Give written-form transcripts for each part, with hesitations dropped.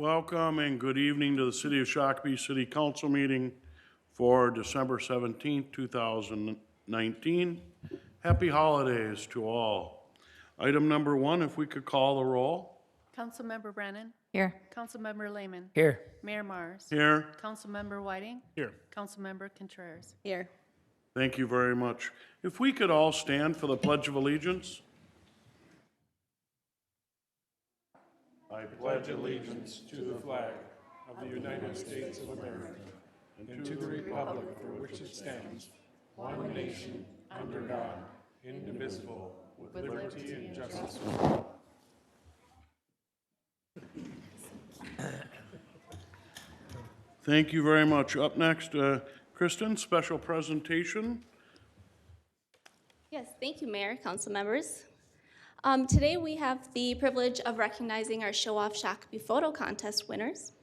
Welcome and good evening to the City of Shakopee City Council meeting for December 17th, 2019. Happy holidays to all. Item number 1, if we could call the roll. Councilmember Brennan. Here. Councilmember Lehman. Here. Mayor Mars. Here. Councilmember Whiting. Here. Councilmember Contreras. Here. Thank you very much. If we could all stand for the Pledge of Allegiance. I pledge allegiance to the flag of the United States of America and to the republic for which it stands, one nation, under God, indivisible, with liberty and justice for all. Thank you very much. Up next, Kristen, special presentation. Yes, thank you, Mayor, council members. Today we have the privilege of recognizing our Show Off Shakopee Photo Contest winners.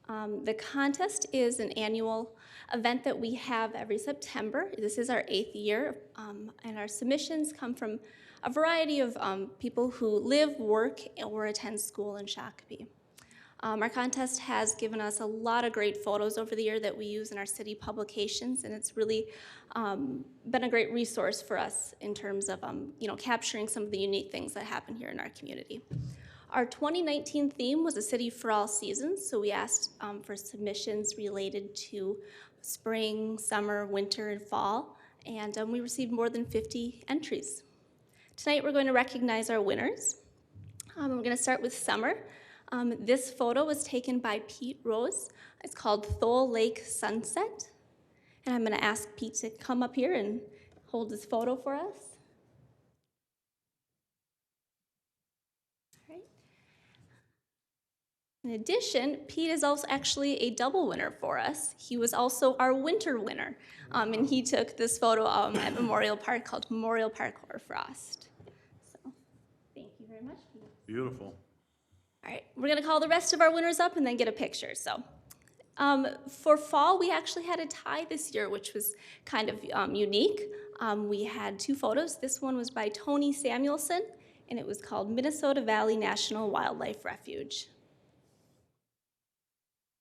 The contest is an annual event that we have every September. This is our 8th year, and our submissions come from a variety of people who live, work, or attend school in Shakopee. Our contest has given us a lot of great photos over the year that we use in our city publications, and it's really been a great resource for us in terms of capturing some of the unique things that happen here in our community. Our 2019 theme was a city for all seasons, so we asked for submissions related to spring, summer, winter, and fall, and we received more than 50 entries. Tonight we're going to recognize our winners. We're going to start with summer. This photo was taken by Pete Rose. It's called Thole Lake Sunset. And I'm going to ask Pete to come up here and hold this photo for us. All right. In addition, Pete is also actually a double winner for us. He was also our winter winner. And he took this photo at Memorial Park called Memorial Park Hoarfrost. So thank you very much, Pete. Beautiful. All right, we're gonna call the rest of our winners up and then get a picture. So for fall, we actually had a tie this year, which was kind of unique. We had 2 photos. This one was by Tony Samuelson, and it was called Minnesota Valley National Wildlife Refuge.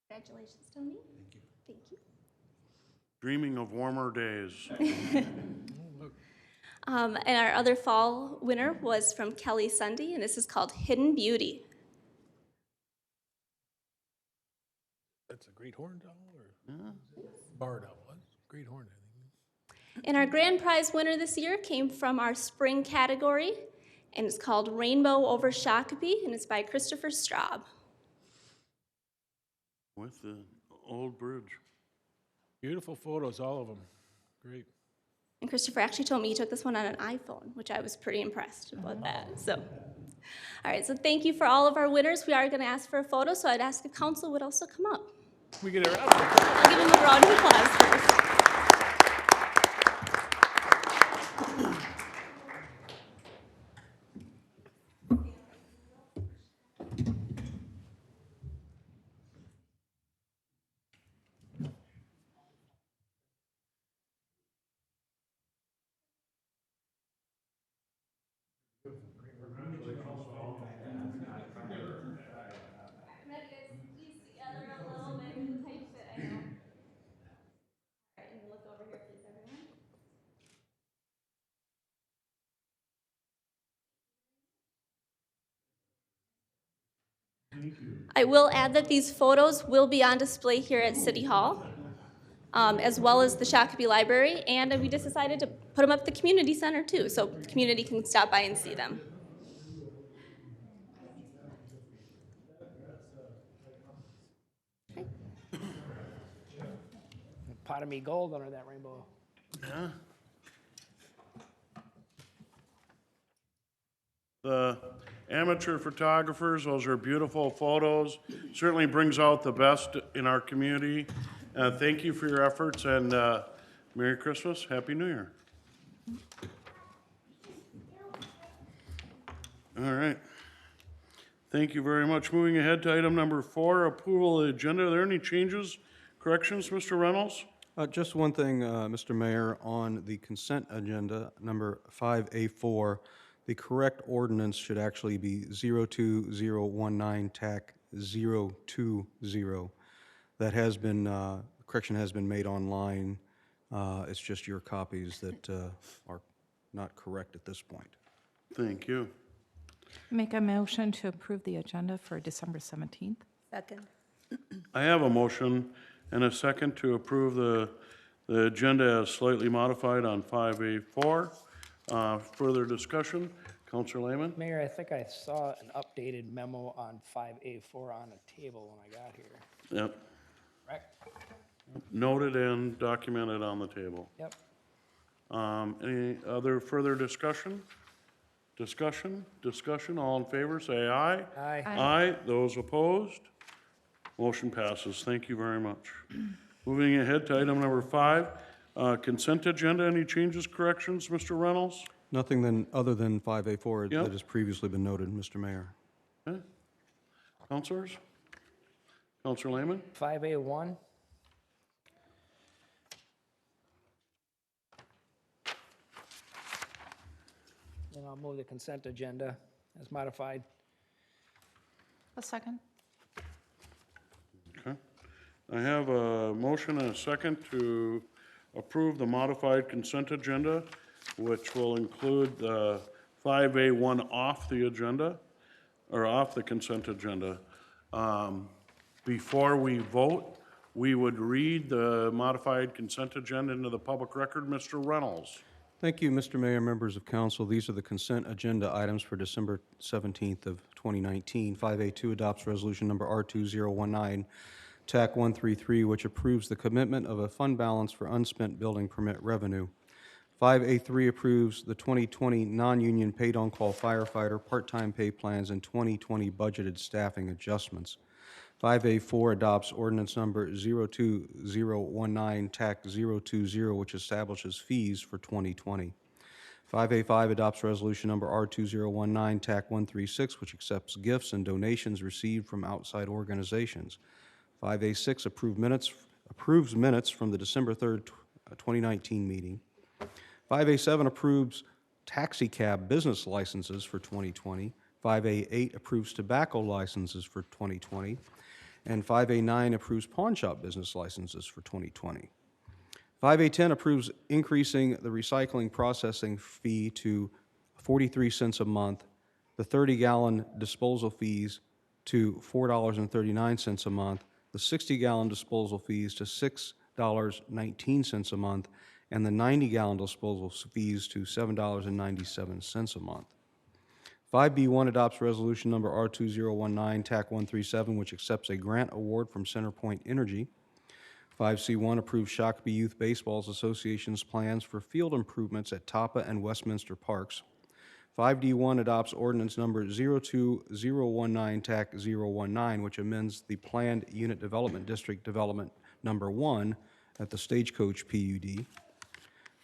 Congratulations, Tony. Thank you. Thank you. Dreaming of warmer days. And our other fall winner was from Kelly Sunday, and this is called Hidden Beauty. That's a great horned owl or barred owl? Great horned, I think. And our grand prize winner this year came from our spring category, and it's called Rainbow Over Shakopee, and it's by Christopher Straub. With the old bridge. Beautiful photos, all of them. Great. And Christopher actually told me he took this one on an iPhone, which I was pretty impressed about that. So, all right, so thank you for all of our winners. We are going to ask for a photo, so I'd ask if council would also come up. We get her out. I'll give him a round of applause first. I will add that these photos will be on display here at City Hall, as well as the Shakopee Library, and we just decided to put them up at the community center too, so the community can stop by and see them. Okay. Pot of me gold under that rainbow. Yeah. The amateur photographers, those are beautiful photos. Certainly brings out the best in our community. Thank you for your efforts, and Merry Christmas, Happy New Year. All right. Thank you very much. Moving ahead to item number 4, approval of the agenda. Are there any changes, corrections, Mr. Reynolds? Just one thing, Mr. Mayor, on the consent agenda, number 5A4, the correct ordinance should actually be 02019 TAC 5A020. That has been, correction has been made online. It's just your copies that are not correct at this point. Thank you. Make a motion to approve the agenda for December 17th. Second. I have a motion and a second to approve the agenda as slightly modified on 5A4. Further discussion? Counselor Lehman? Mayor, I think I saw an updated memo on 5A4 on a table when I got here. Yep. Correct? Noted and documented on the table. Yep. Any other further discussion? Discussion, all in favor, say aye. Aye. Aye, those opposed? Motion passes, thank you very much. Moving ahead to item number 5, consent agenda, any changes, corrections, Mr. Reynolds? Nothing then, other than 5A4 Yep. that has previously been noted, Mr. Mayor. Okay. Counselors? Counselor Lehman? 5A1. Then I'll move the consent agenda as modified. A second. Okay. I have a motion and a second to approve the modified consent agenda, which will include 5A1 off the agenda, or off the consent agenda. Before we vote, we would read the modified consent agenda into the public record. Mr. Reynolds. Thank you, Mr. Mayor, members of council. These are the consent agenda items for December 17th of 2019. 5A2 adopts resolution number R2019, TAC 133, which approves the commitment of a fund balance for unspent building permit revenue. 5A3 approves the 2020 non-union paid-on-call firefighter part-time pay plans and 2020 budgeted staffing adjustments. 5A4 adopts ordinance number 02019, TAC 020, which establishes fees for 2020. 5A5 adopts resolution number R2019, TAC 136, which accepts gifts and donations received from outside organizations. 5A6 approves minutes from the December 3rd, 2019 meeting. 5A7 approves taxi cab business licenses for 2020. 5A8 approves tobacco licenses for 2020. And 5A9 approves pawn shop business licenses for 2020. 5A10 approves increasing the recycling processing fee to 43 cents a month, the 30-gallon disposal fees to $4.39 a month, the 60-gallon disposal fees to $6.19 a month, and the 90-gallon disposal fees to $7.97 a month. 5B1 adopts resolution number R2019, TAC 137, which accepts a grant award from CenterPoint Energy. 5C1 approves Shakopee Youth Baseball Association's plans for field improvements at Tapa and Westminster Parks. 5D1 adopts ordinance number 02019, TAC 019, which amends the planned unit development district development number 1 at the Stagecoach PUD.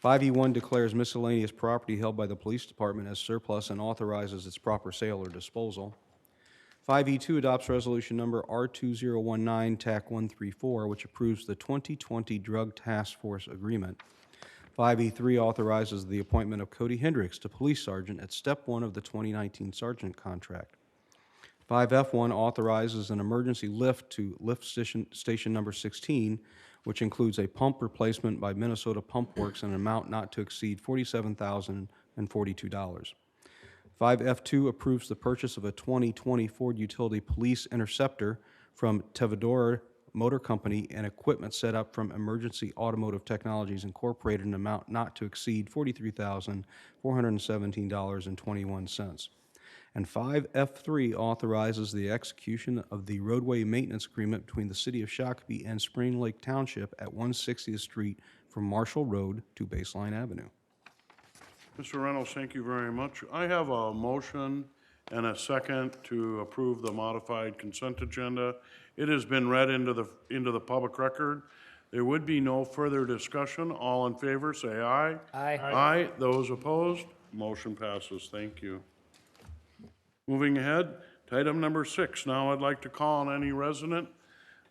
5E1 declares miscellaneous property held by the police department as surplus and authorizes its proper sale or disposal. 5E2 adopts resolution number R2019, TAC 134, which approves the 2020 Drug Task Force Agreement. 5E3 authorizes the appointment of Cody Hendricks to police sergeant at step 1 of the 2019 sergeant contract. 5F1 authorizes an emergency lift to lift station number 16, which includes a pump replacement by Minnesota Pump Works in an amount not to exceed $47,042. 5F2 approves the purchase of a 2020 Ford Utility Police Interceptor from Tevador Motor Company and equipment set up from Emergency Automotive Technologies Incorporated in an amount not to exceed $43,417.21. And 5F3 authorizes the execution of the roadway maintenance agreement between the City of Shakopee and Spring Lake Township at 160th Street from Marshall Road to Baseline Avenue. Mr. Reynolds, thank you very much. I have a motion and a second to approve the modified consent agenda. It has been read into the public record. There would be no further discussion. All in favor, say aye. Aye. Aye. Those opposed, motion passes. Thank you. Moving ahead to item number 6. Now I'd like to call on any resident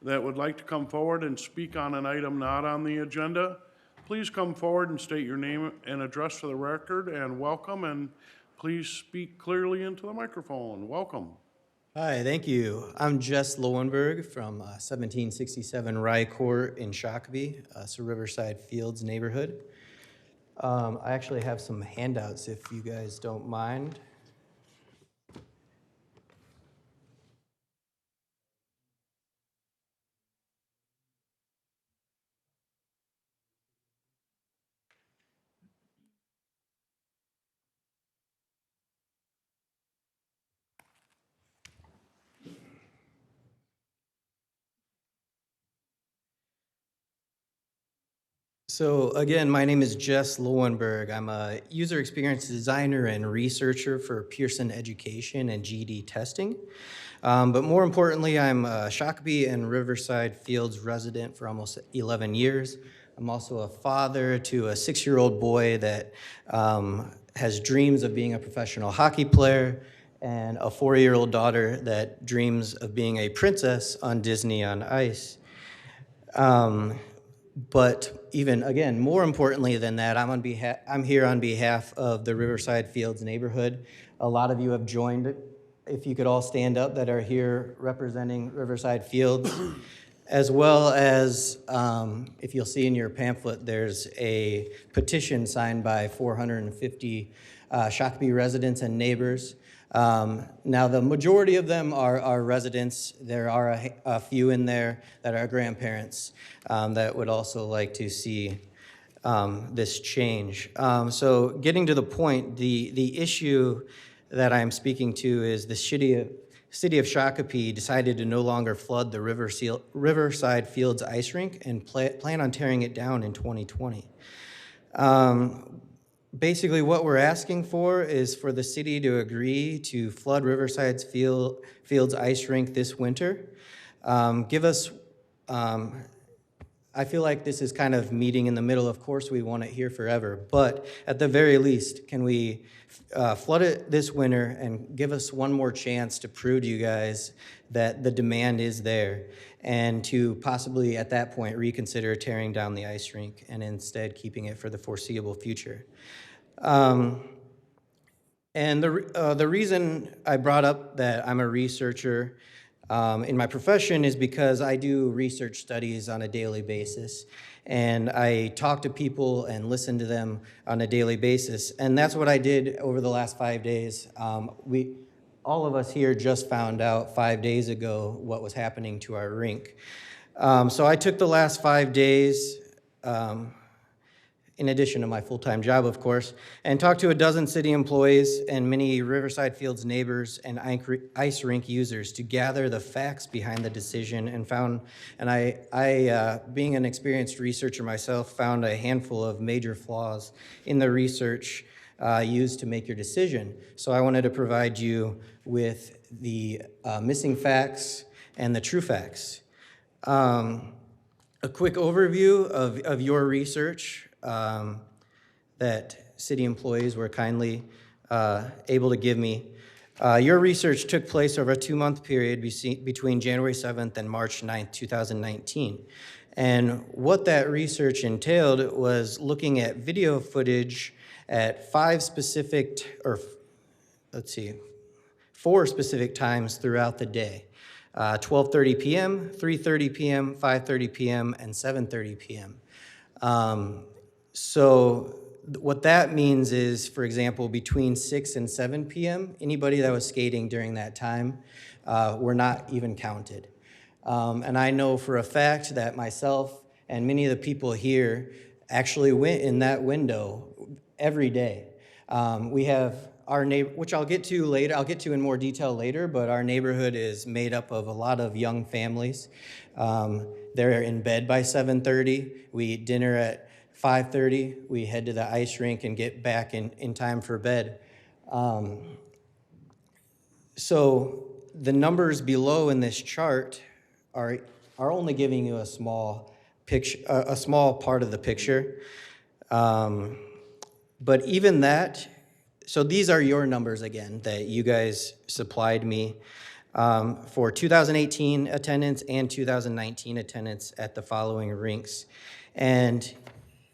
that would like to come forward and speak on an item not on the agenda. Please come forward and state your name and address for the record, and welcome, and please speak clearly into the microphone. Welcome. Hi, thank you. I'm Jess Lowenberg from 1767 Rye Court in Shakopee, so Riverside Fields neighborhood. I actually have some handouts if you guys don't mind. So again, my name is Jess Lowenberg. I'm a user experience designer and researcher for Pearson Education and GED testing. But more importantly, I'm a Shakopee and Riverside Fields resident for almost 11 years. I'm also a father to a 6-year-old boy that has dreams of being a professional hockey player, and a 4-year-old daughter that dreams of being a princess on Disney on Ice. But even, again, more importantly than that, I'm here on behalf of the Riverside Fields neighborhood. A lot of you have joined, if you could all stand up, that are here representing Riverside Fields, as well as, if you'll see in your pamphlet, there's a petition signed by 450 Shakopee residents and neighbors. Now, the majority of them are residents. There are a few in there that are grandparents that would also like to see this change. So getting to the point, the issue that I'm speaking to is the city of Shakopee decided to no longer flood the Riverside Fields ice rink and plan on tearing it down in 2020. Basically, what we're asking for is for the city to agree to flood Riverside's Fields ice rink this winter. Give us, I feel like this is kind of meeting in the middle. Of course, we want it here forever, but at the very least, can we flood it this winter and give us one more chance to prove to you guys that the demand is there, and to possibly at that point reconsider tearing down the ice rink and instead keeping it for the foreseeable future. And the reason I brought up that I'm a researcher in my profession is because I do research studies on a daily basis, and I talk to people and listen to them on a daily basis, and that's what I did over the last 5 days. All of us here just found out 5 days ago what was happening to our rink. So I took the last 5 days, in addition to my full-time job, of course, and talked to a dozen city employees and many Riverside Fields neighbors and ice rink users to gather the facts behind the decision, and I, being an experienced researcher myself, found a handful of major flaws in the research used to make your decision. So I wanted to provide you with the missing facts and the true facts. A quick overview of your research that city employees were kindly able to give me. Your research took place over a 2-month period between January 7th and March 9th, 2019. And what that research entailed was looking at video footage at 4 specific times throughout the day. 12:30 p.m., 3:30 p.m., 5:30 p.m., and 7:30 p.m. So what that means is, for example, between 6 and 7 p.m., anybody that was skating during that time were not even counted. And I know for a fact that myself and many of the people here actually went in that window every day. We have our neighbor, which I'll get to later, I'll get to in more detail later, but our neighborhood is made up of a lot of young families. They're in bed by 7:30. We eat dinner at 5:30. We head to the ice rink and get back in time for bed. So the numbers below in this chart are only giving you a small picture, a small part of the picture. But even that, so these are your numbers again that you guys supplied me for 2018 attendance and 2019 attendance at the following rinks. And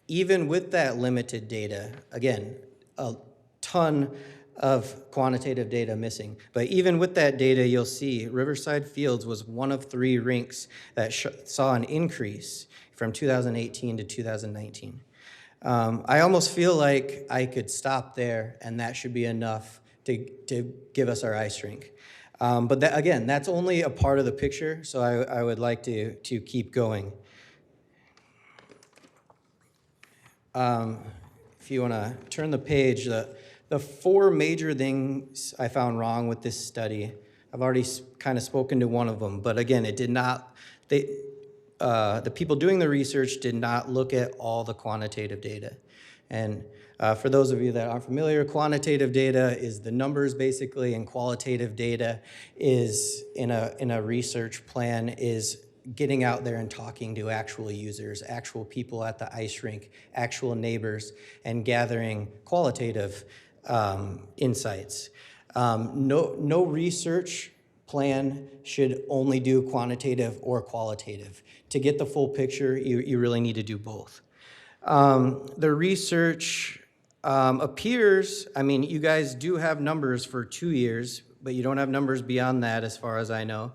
even with that limited data, again, a ton of quantitative data missing. But even with that data, you'll see Riverside Fields was one of 3 rinks that saw an increase from 2018 to 2019. I almost feel like I could stop there and that should be enough to give us our ice rink. But that, again, that's only a part of the picture, so I would like to keep going. If you want to turn the page, the 4 major things I found wrong with this study, I've already kind of spoken to one of them, but again, it did not, the people doing the research did not look at all the quantitative data. And for those of you that aren't familiar, quantitative data is the numbers basically, and qualitative data is, in a research plan, is getting out there and talking to actual users, actual people at the ice rink, actual neighbors, and gathering qualitative insights. No research plan should only do quantitative or qualitative. To get the full picture, you really need to do both. The research appears, I mean, you guys do have numbers for 2 years, but you don't have numbers beyond that as far as I know.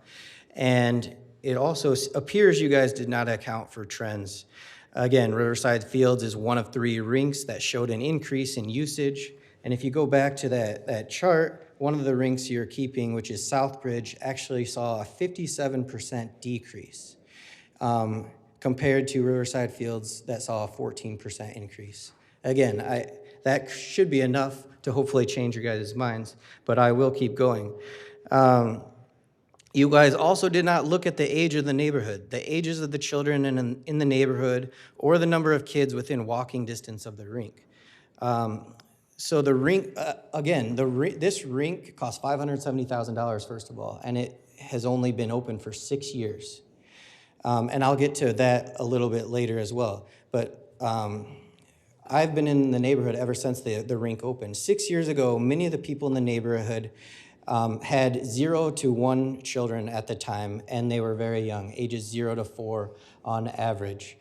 And it also appears you guys did not account for trends. Again, Riverside Fields is one of 3 rinks that showed an increase in usage. And if you go back to that chart, one of the rinks you're keeping, which is Southbridge, actually saw a 57% decrease compared to Riverside Fields that saw a 14% increase. Again, that should be enough to hopefully change your guys' minds, but I will keep going. You guys also did not look at the age of the neighborhood, the ages of the children in the neighborhood, or the number of kids within walking distance of the rink. So the rink, again, this rink cost $570,000, first of all, and it has only been open for 6 years. And I'll get to that a little bit later as well. But I've been in the neighborhood ever since the rink opened. 6 years ago, many of the people in the neighborhood had 0 to 1 children at the time, and they were very young, ages 0 to 4 on average.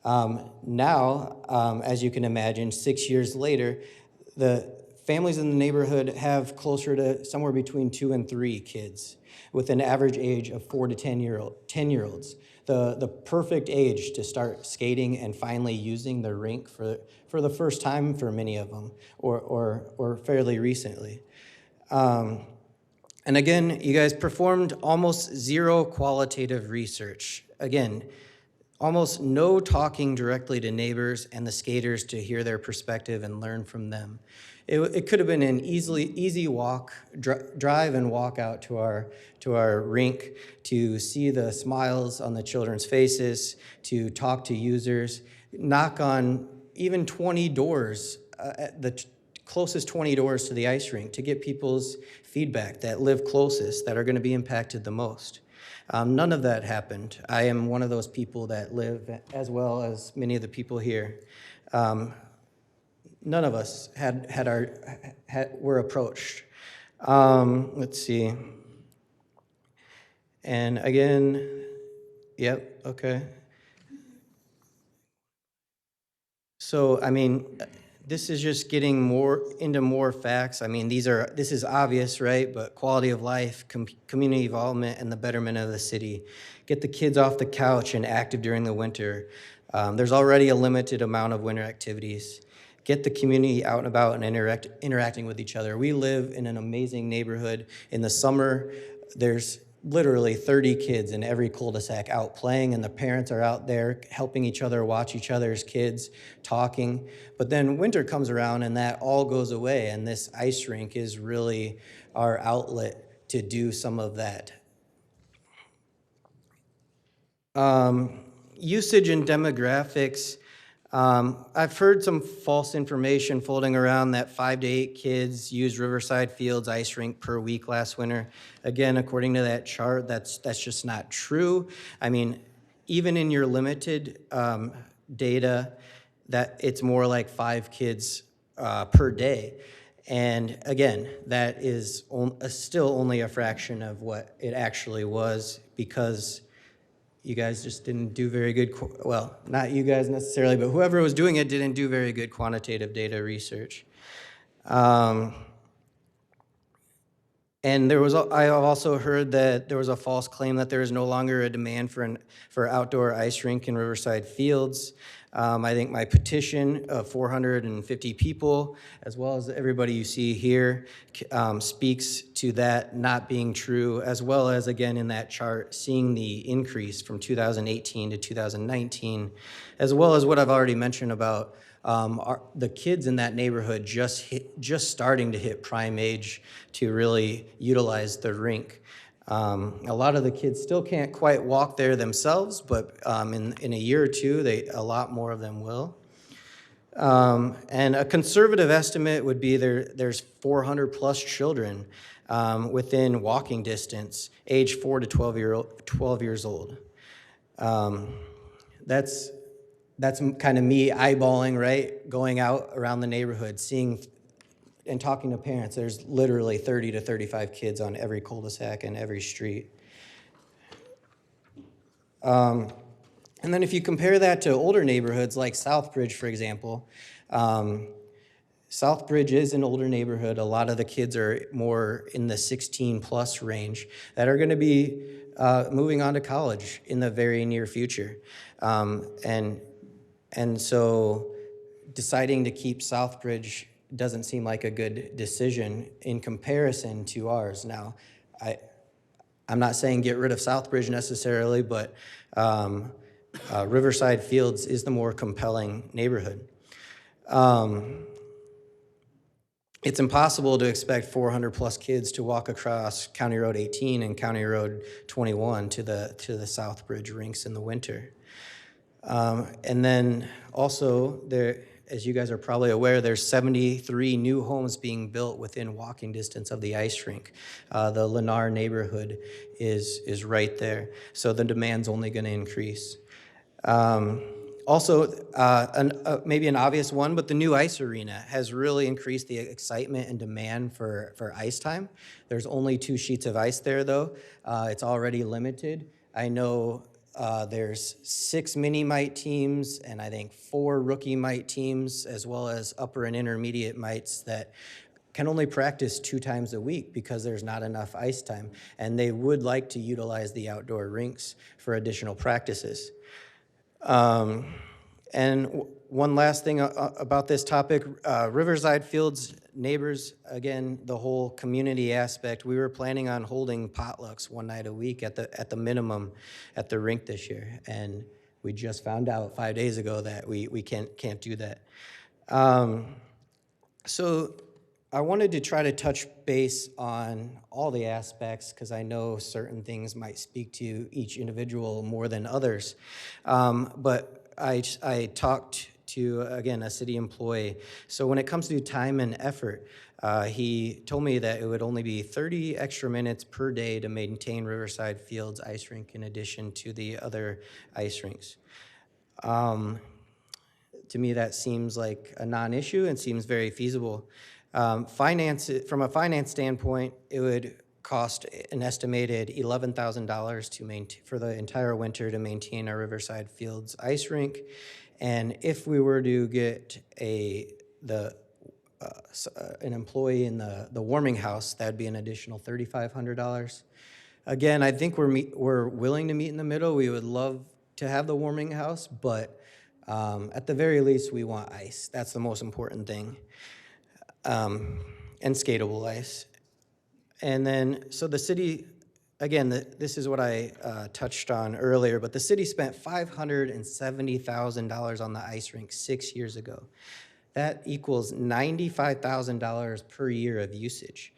Now, as you can imagine, 6 years later, the families in the neighborhood have closer to somewhere between 2 and 3 kids, with an average age of 4 to 10-year-olds. The perfect age to start skating and finally using the rink for the first time for many of them, or fairly recently. And again, you guys performed almost 0 qualitative research. Again, almost no talking directly to neighbors and the skaters to hear their perspective and learn from them. It could have been an easy walk, drive and walk out to our rink to see the smiles on the children's faces, to talk to users, knock on even 20 doors, the closest 20 doors to the ice rink to get people's feedback that live closest, that are going to be impacted the most. None of that happened. I am one of those people that live, as well as many of the people here. None of us were approached. Let's see. And again, yep, okay. So, I mean, this is just getting into more facts. I mean, this is obvious, right? But quality of life, community involvement, and the betterment of the city. Get the kids off the couch and active during the winter. There's already a limited amount of winter activities. Get the community out and about and interacting with each other. We live in an amazing neighborhood. In the summer, there's literally 30 kids in every cul-de-sac out playing, and the parents are out there helping each other watch each other's kids, talking. But then winter comes around and that all goes away, and this ice rink is really our outlet to do some of that. Usage and demographics. I've heard some false information floating around that 5 to 8 kids used Riverside Fields ice rink per week last winter. Again, according to that chart, that's just not true. I mean, even in your limited data, that it's more like 5 kids per day. And again, that is still only a fraction of what it actually was, because you guys just didn't do very good, well, not you guys necessarily, but whoever was doing it didn't do very good quantitative data research. And I have also heard that there was a false claim that there is no longer a demand for outdoor ice rink in Riverside Fields. I think my petition of 450 people, as well as everybody you see here, speaks to that not being true, as well as, again, in that chart, seeing the increase from 2018 to 2019, as well as what I've already mentioned about the kids in that neighborhood just starting to hit prime age to really utilize the rink. A lot of the kids still can't quite walk there themselves, but in a year or two, a lot more of them will. And a conservative estimate would be there's 400 plus children within walking distance, age 4 to 12 years old. That's kind of me eyeballing, right? Going out around the neighborhood, seeing and talking to parents. There's literally 30 to 35 kids on every cul-de-sac and every street. And then if you compare that to older neighborhoods like Southbridge, for example, Southbridge is an older neighborhood. A lot of the kids are more in the 16 plus range that are going to be moving on to college in the very near future. And so deciding to keep Southbridge doesn't seem like a good decision in comparison to ours. Now, I'm not saying get rid of Southbridge necessarily, but Riverside Fields is the more compelling neighborhood. It's impossible to expect 400 plus kids to walk across County Road 18 and County Road 21 to the Southbridge rinks in the winter. And then also, as you guys are probably aware, there's 73 new homes being built within walking distance of the ice rink. The Lennar neighborhood is right there, so the demand's only going to increase. Also, maybe an obvious one, but the new ice arena has really increased the excitement and demand for ice time. There's only 2 sheets of ice there, though. It's already limited. I know there's 6 mini mite teams and I think 4 rookie mite teams, as well as upper and intermediate mites that can only practice 2 times a week because there's not enough ice time. And they would like to utilize the outdoor rinks for additional practices. And one last thing about this topic, Riverside Fields neighbors, again, the whole community aspect, we were planning on holding potlucks one night a week at the minimum at the rink this year. And we just found out 5 days ago that we can't do that. So I wanted to try to touch base on all the aspects because I know certain things might speak to each individual more than others. But I talked to, again, a city employee. So when it comes to time and effort, he told me that it would only be 30 extra minutes per day to maintain Riverside Fields ice rink in addition to the other ice rinks. To me, that seems like a non-issue and seems very feasible. From a finance standpoint, it would cost an estimated $11,000 for the entire winter to maintain our Riverside Fields ice rink. And if we were to get an employee in the warming house, that'd be an additional $3,500. Again, I think we're willing to meet in the middle. We would love to have the warming house, but at the very least, we want ice. That's the most important thing. And skatable ice. And then, so the city, again, this is what I touched on earlier, but the city spent $570,000 on the ice rink 6 years ago. That equals $95,000 per year of usage.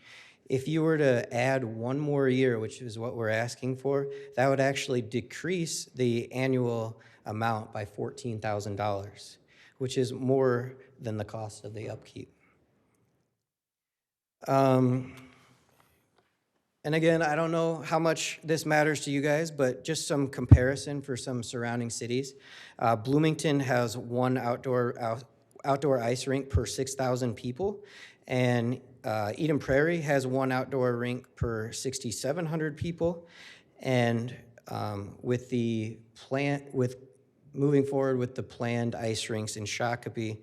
If you were to add one more year, which is what we're asking for, that would actually decrease the annual amount by $14,000, which is more than the cost of the upkeep. And again, I don't know how much this matters to you guys, but just some comparison for some surrounding cities. Bloomington has one outdoor ice rink per 6,000 people, and Eden Prairie has one outdoor rink per 6,700 people. And with moving forward with the planned ice rinks in Shakopee,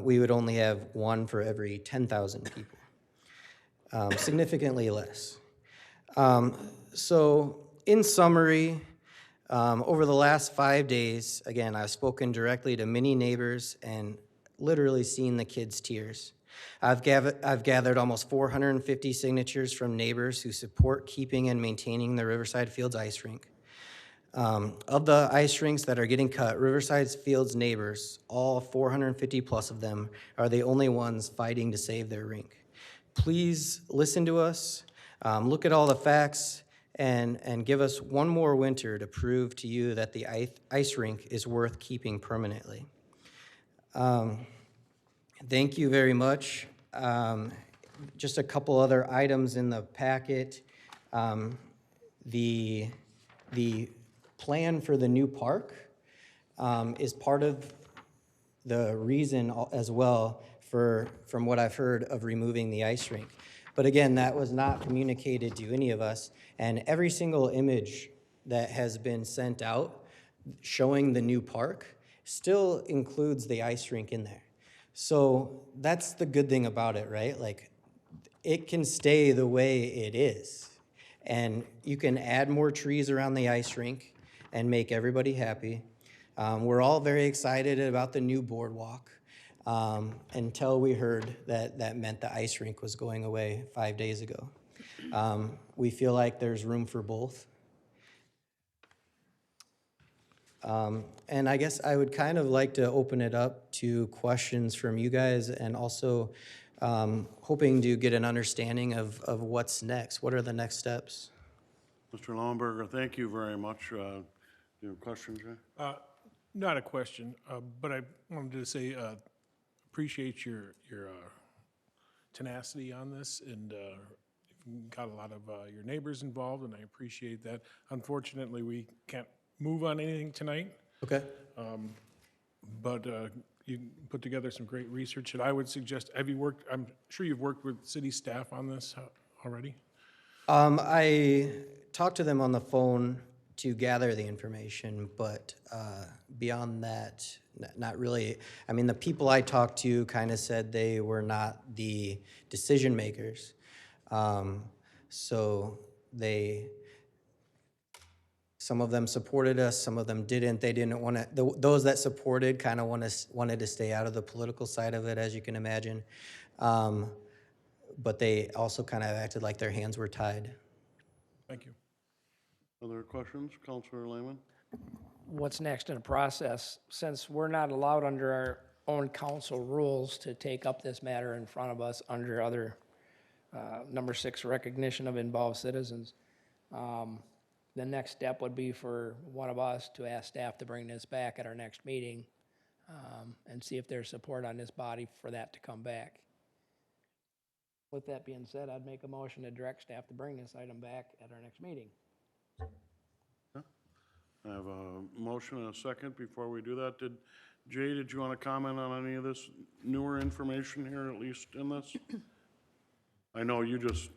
we would only have one for every 10,000 people. significantly less. So in summary, over the last 5 days, again, I've spoken directly to many neighbors and literally seen the kids' tears. I've gathered almost 450 signatures from neighbors who support keeping and maintaining the Riverside Fields ice rink. Of the ice rinks that are getting cut, Riverside Fields neighbors, all 450 plus of them, are the only ones fighting to save their rink. Please listen to us, look at all the facts, and give us one more winter to prove to you that the ice rink is worth keeping permanently. Thank you very much. Just a couple other items in the packet. The plan for the new park is part of the reason as well from what I've heard of removing the ice rink. But again, that was not communicated to any of us, and every single image that has been sent out showing the new park still includes the ice rink in there. So that's the good thing about it, right? Like, it can stay the way it is, and you can add more trees around the ice rink and make everybody happy. We're all very excited about the new boardwalk until we heard that meant the ice rink was going away 5 days ago. We feel like there's room for both. And I guess I would kind of like to open it up to questions from you guys, and also hoping to get an understanding of what's next. What are the next steps? Mr. Lauenberger, thank you very much. You have questions, Jay? Not a question, but I wanted to say appreciate your tenacity on this, and you've got a lot of your neighbors involved, and I appreciate that. Unfortunately, we can't move on anything tonight. Okay. But you put together some great research, and I would suggest, I'm sure you've worked with city staff on this already? I talked to them on the phone to gather the information, but beyond that, not really. I mean, the people I talked to kind of said they were not the decision makers. So some of them supported us, some of them didn't. They didn't want to, those that supported kind of wanted to stay out of the political side of it, as you can imagine. But they also kind of acted like their hands were tied. Thank you. Other questions? Councilor Lehman? What's next in the process? Since we're not allowed under our own council rules to take up this matter in front of us under other, number 6, recognition of involved citizens, the next step would be for one of us to ask staff to bring this back at our next meeting and see if there's support on this body for that to come back. With that being said, I'd make a motion to direct staff to bring this item back at our next meeting. I have a motion and a second. Before we do that, Jay, did you want to comment on any of this newer information here, at least in this? I know you just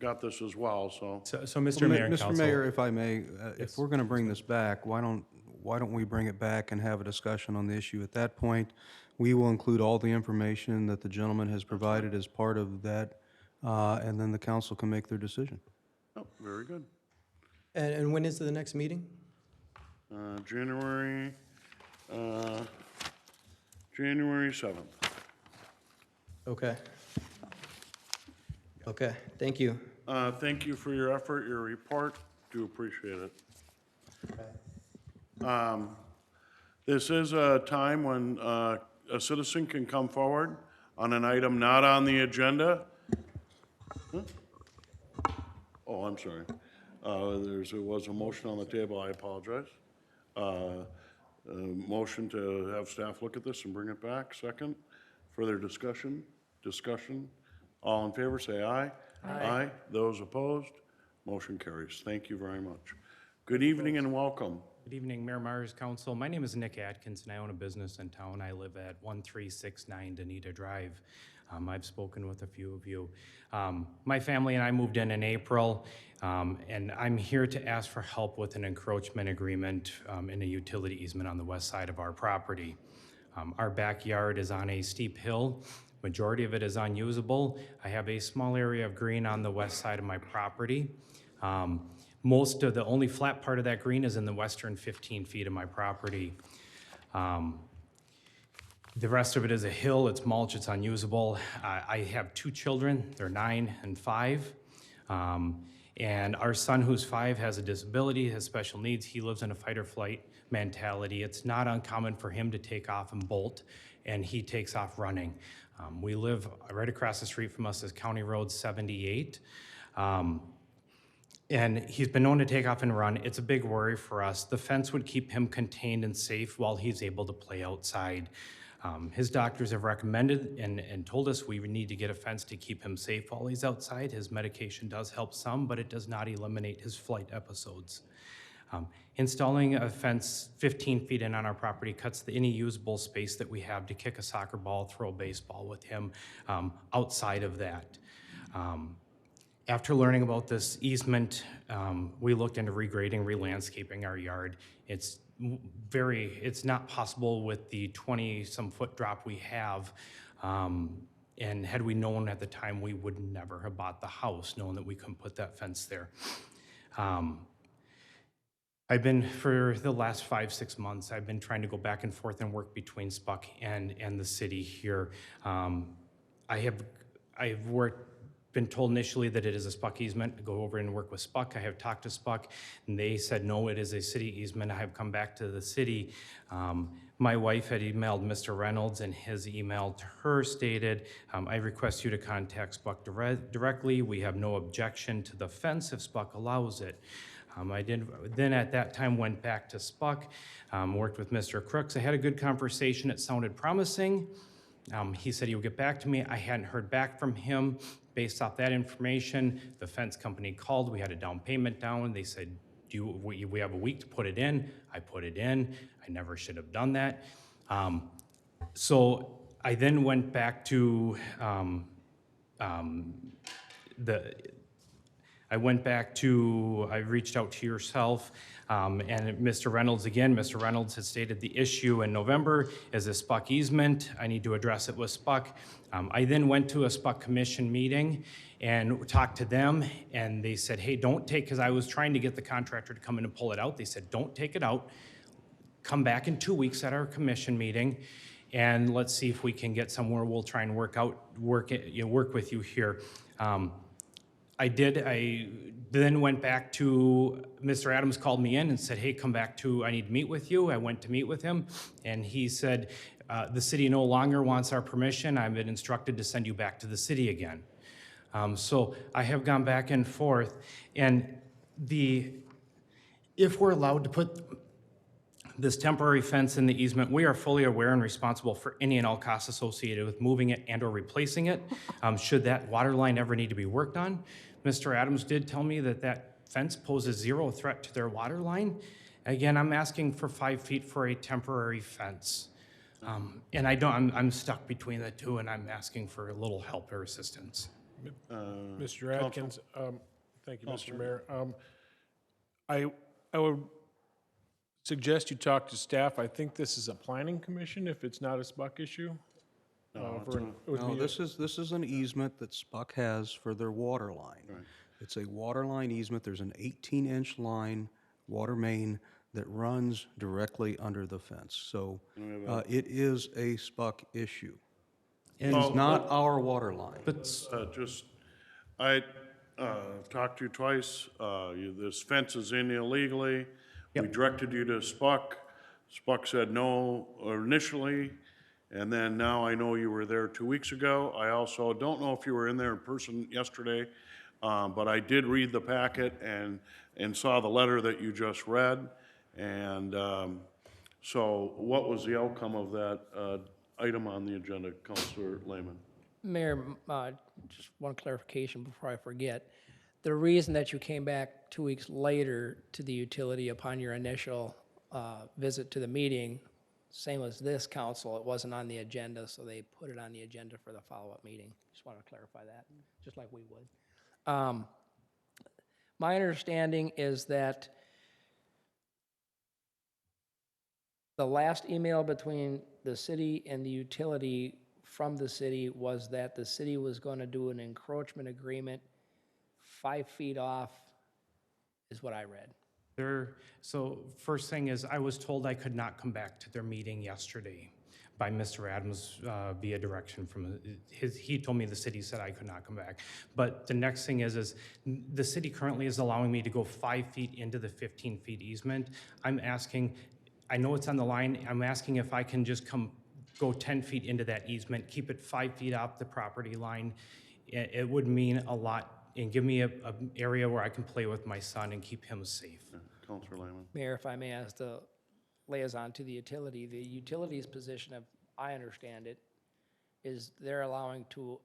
got this as well, so. So Mr. Mayor and Mr. Council. Mayor, if I may, if we're going to bring this back, why don't we bring it back and have a discussion on the issue? At that point, we will include all the information that the gentleman has provided as part of that, and then the council can make their decision. Oh, very good. And when is the next meeting? January 7th. Okay. Okay, thank you. Thank you for your effort, your report. Do appreciate it. This is a time when a citizen can come forward on an item not on the agenda. Huh? Oh, I'm sorry. There was a motion on the table. I apologize. Motion to have staff look at this and bring it back. Second. Further discussion? All in favor, say aye. Aye. Those opposed? Motion carries. Thank you very much. Good evening and welcome. Good evening, Mayor Myers, Council. My name is Nick Atkins, and I own a business in town. I live at 1369 Dunedin Drive. I've spoken with a few of you. My family and I moved in April, and I'm here to ask for help with an encroachment agreement and a utility easement on the west side of our property. Our backyard is on a steep hill Majority of it is unusable. I have a small area of green on the west side of my property. Most of the only flat part of that green is in the western 15 feet of my property. The rest of it is a hill, it's mulch, it's unusable. I have 2 children, they're 9 and 5. And our son, who's 5, has a disability, has special needs. He lives in a fight or flight mentality. It's not uncommon for him to take off and bolt, and he takes off running. We live right across the street from us is County Road 78. And he's been known to take off and run. It's a big worry for us. The fence would keep him contained and safe while he's able to play outside. His doctors have recommended and told us we would need to get a fence to keep him safe while he's outside. His medication does help some, but it does not eliminate his flight episodes. Installing a fence 15 feet in on our property cuts any usable space that we have to kick a soccer ball, throw a baseball with him outside of that. After learning about this easement, we looked into regrading, re-landscaping our yard. It's not possible with the 20-some foot drop we have. And had we known at the time, we would never have bought the house, knowing that we couldn't put that fence there. I've been, for the last 5-6 months, I've been trying to go back and forth and work between Spuck and the city here. I've been told initially that it is a Spuck easement, to go over and work with Spuck. I have talked to Spuck, and they said, no, it is a city easement. I have come back to the city. My wife had emailed Mr. Reynolds, and his email to her stated, I request you to contact Spuck directly. We have no objection to the fence if Spuck allows it. I then at that time went back to Spuck, worked with Mr. Crooks. I had a good conversation. It sounded promising. He said he would get back to me. I hadn't heard back from him. Based off that information, the fence company called. We had a down payment down. They said, we have a week to put it in. I put it in. I never should have done that. So I then went back to I reached out to yourself, and Mr. Reynolds again. Mr. Reynolds had stated the issue in November is a Spuck easement. I need to address it with Spuck. I then went to a Spuck commission meeting and talked to them, and they said, hey, don't take, because I was trying to get the contractor to come in and pull it out. They said, don't take it out. Come back in 2 weeks at our commission meeting, and let's see if we can get somewhere. We'll try and work with you here. I then went back to, Mr. Adams called me in and said, hey, come back I need to meet with you. I went to meet with him, and he said, the city no longer wants our permission. I've been instructed to send you back to the city again. So I have gone back and forth, and if we're allowed to put this temporary fence in the easement, we are fully aware and responsible for any and all costs associated with moving it and or replacing it. Should that water line ever need to be worked on, Mr. Adams did tell me that fence poses zero threat to their water line. Again, I'm asking for 5 feet for a temporary fence. And I'm stuck between the two, and I'm asking for a little help or assistance. Mr. Atkins, thank you, Mr. Mayor. I would suggest you talk to staff. I think this is a planning commission if it's not a Spuck issue. No, this is an easement that Spuck has for their water line. Right. It's a water line easement. There's an 18-inch line, water main, that runs directly under the fence. So it is a Spuck issue. It is not our water line. I talked to you twice. This fence is in illegally. We directed you to Spuck. Spuck said no initially, and then now I know you were there 2 weeks ago. I also don't know if you were in there in person yesterday, but I did read the packet and saw the letter that you just read. And so what was the outcome of that item on the agenda, Councilor Lehman? Mayor, just one clarification before I forget. The reason that you came back 2 weeks later to the utility upon your initial visit to the meeting, same as this council, it wasn't on the agenda, so they put it on the agenda for the follow-up meeting. Just want to clarify that, just like we would. My understanding is that the last email between the city and the utility from the city was that the city was going to do an encroachment agreement 5 feet off, is what I read. So first thing is, I was told I could not come back to their meeting yesterday by Mr. Adams via direction from he told me the city said I could not come back. But the next thing is the city currently is allowing me to go 5 feet into the 15 feet easement. I'm asking, I know it's on the line, I'm asking if I can just go 10 feet into that easement, keep it 5 feet off the property line. It would mean a lot and give me a area where I can play with my son and keep him safe. Counselor Lehman. Mayor, if I may ask the liaison to the utilities position, if I understand it, is they're allowing to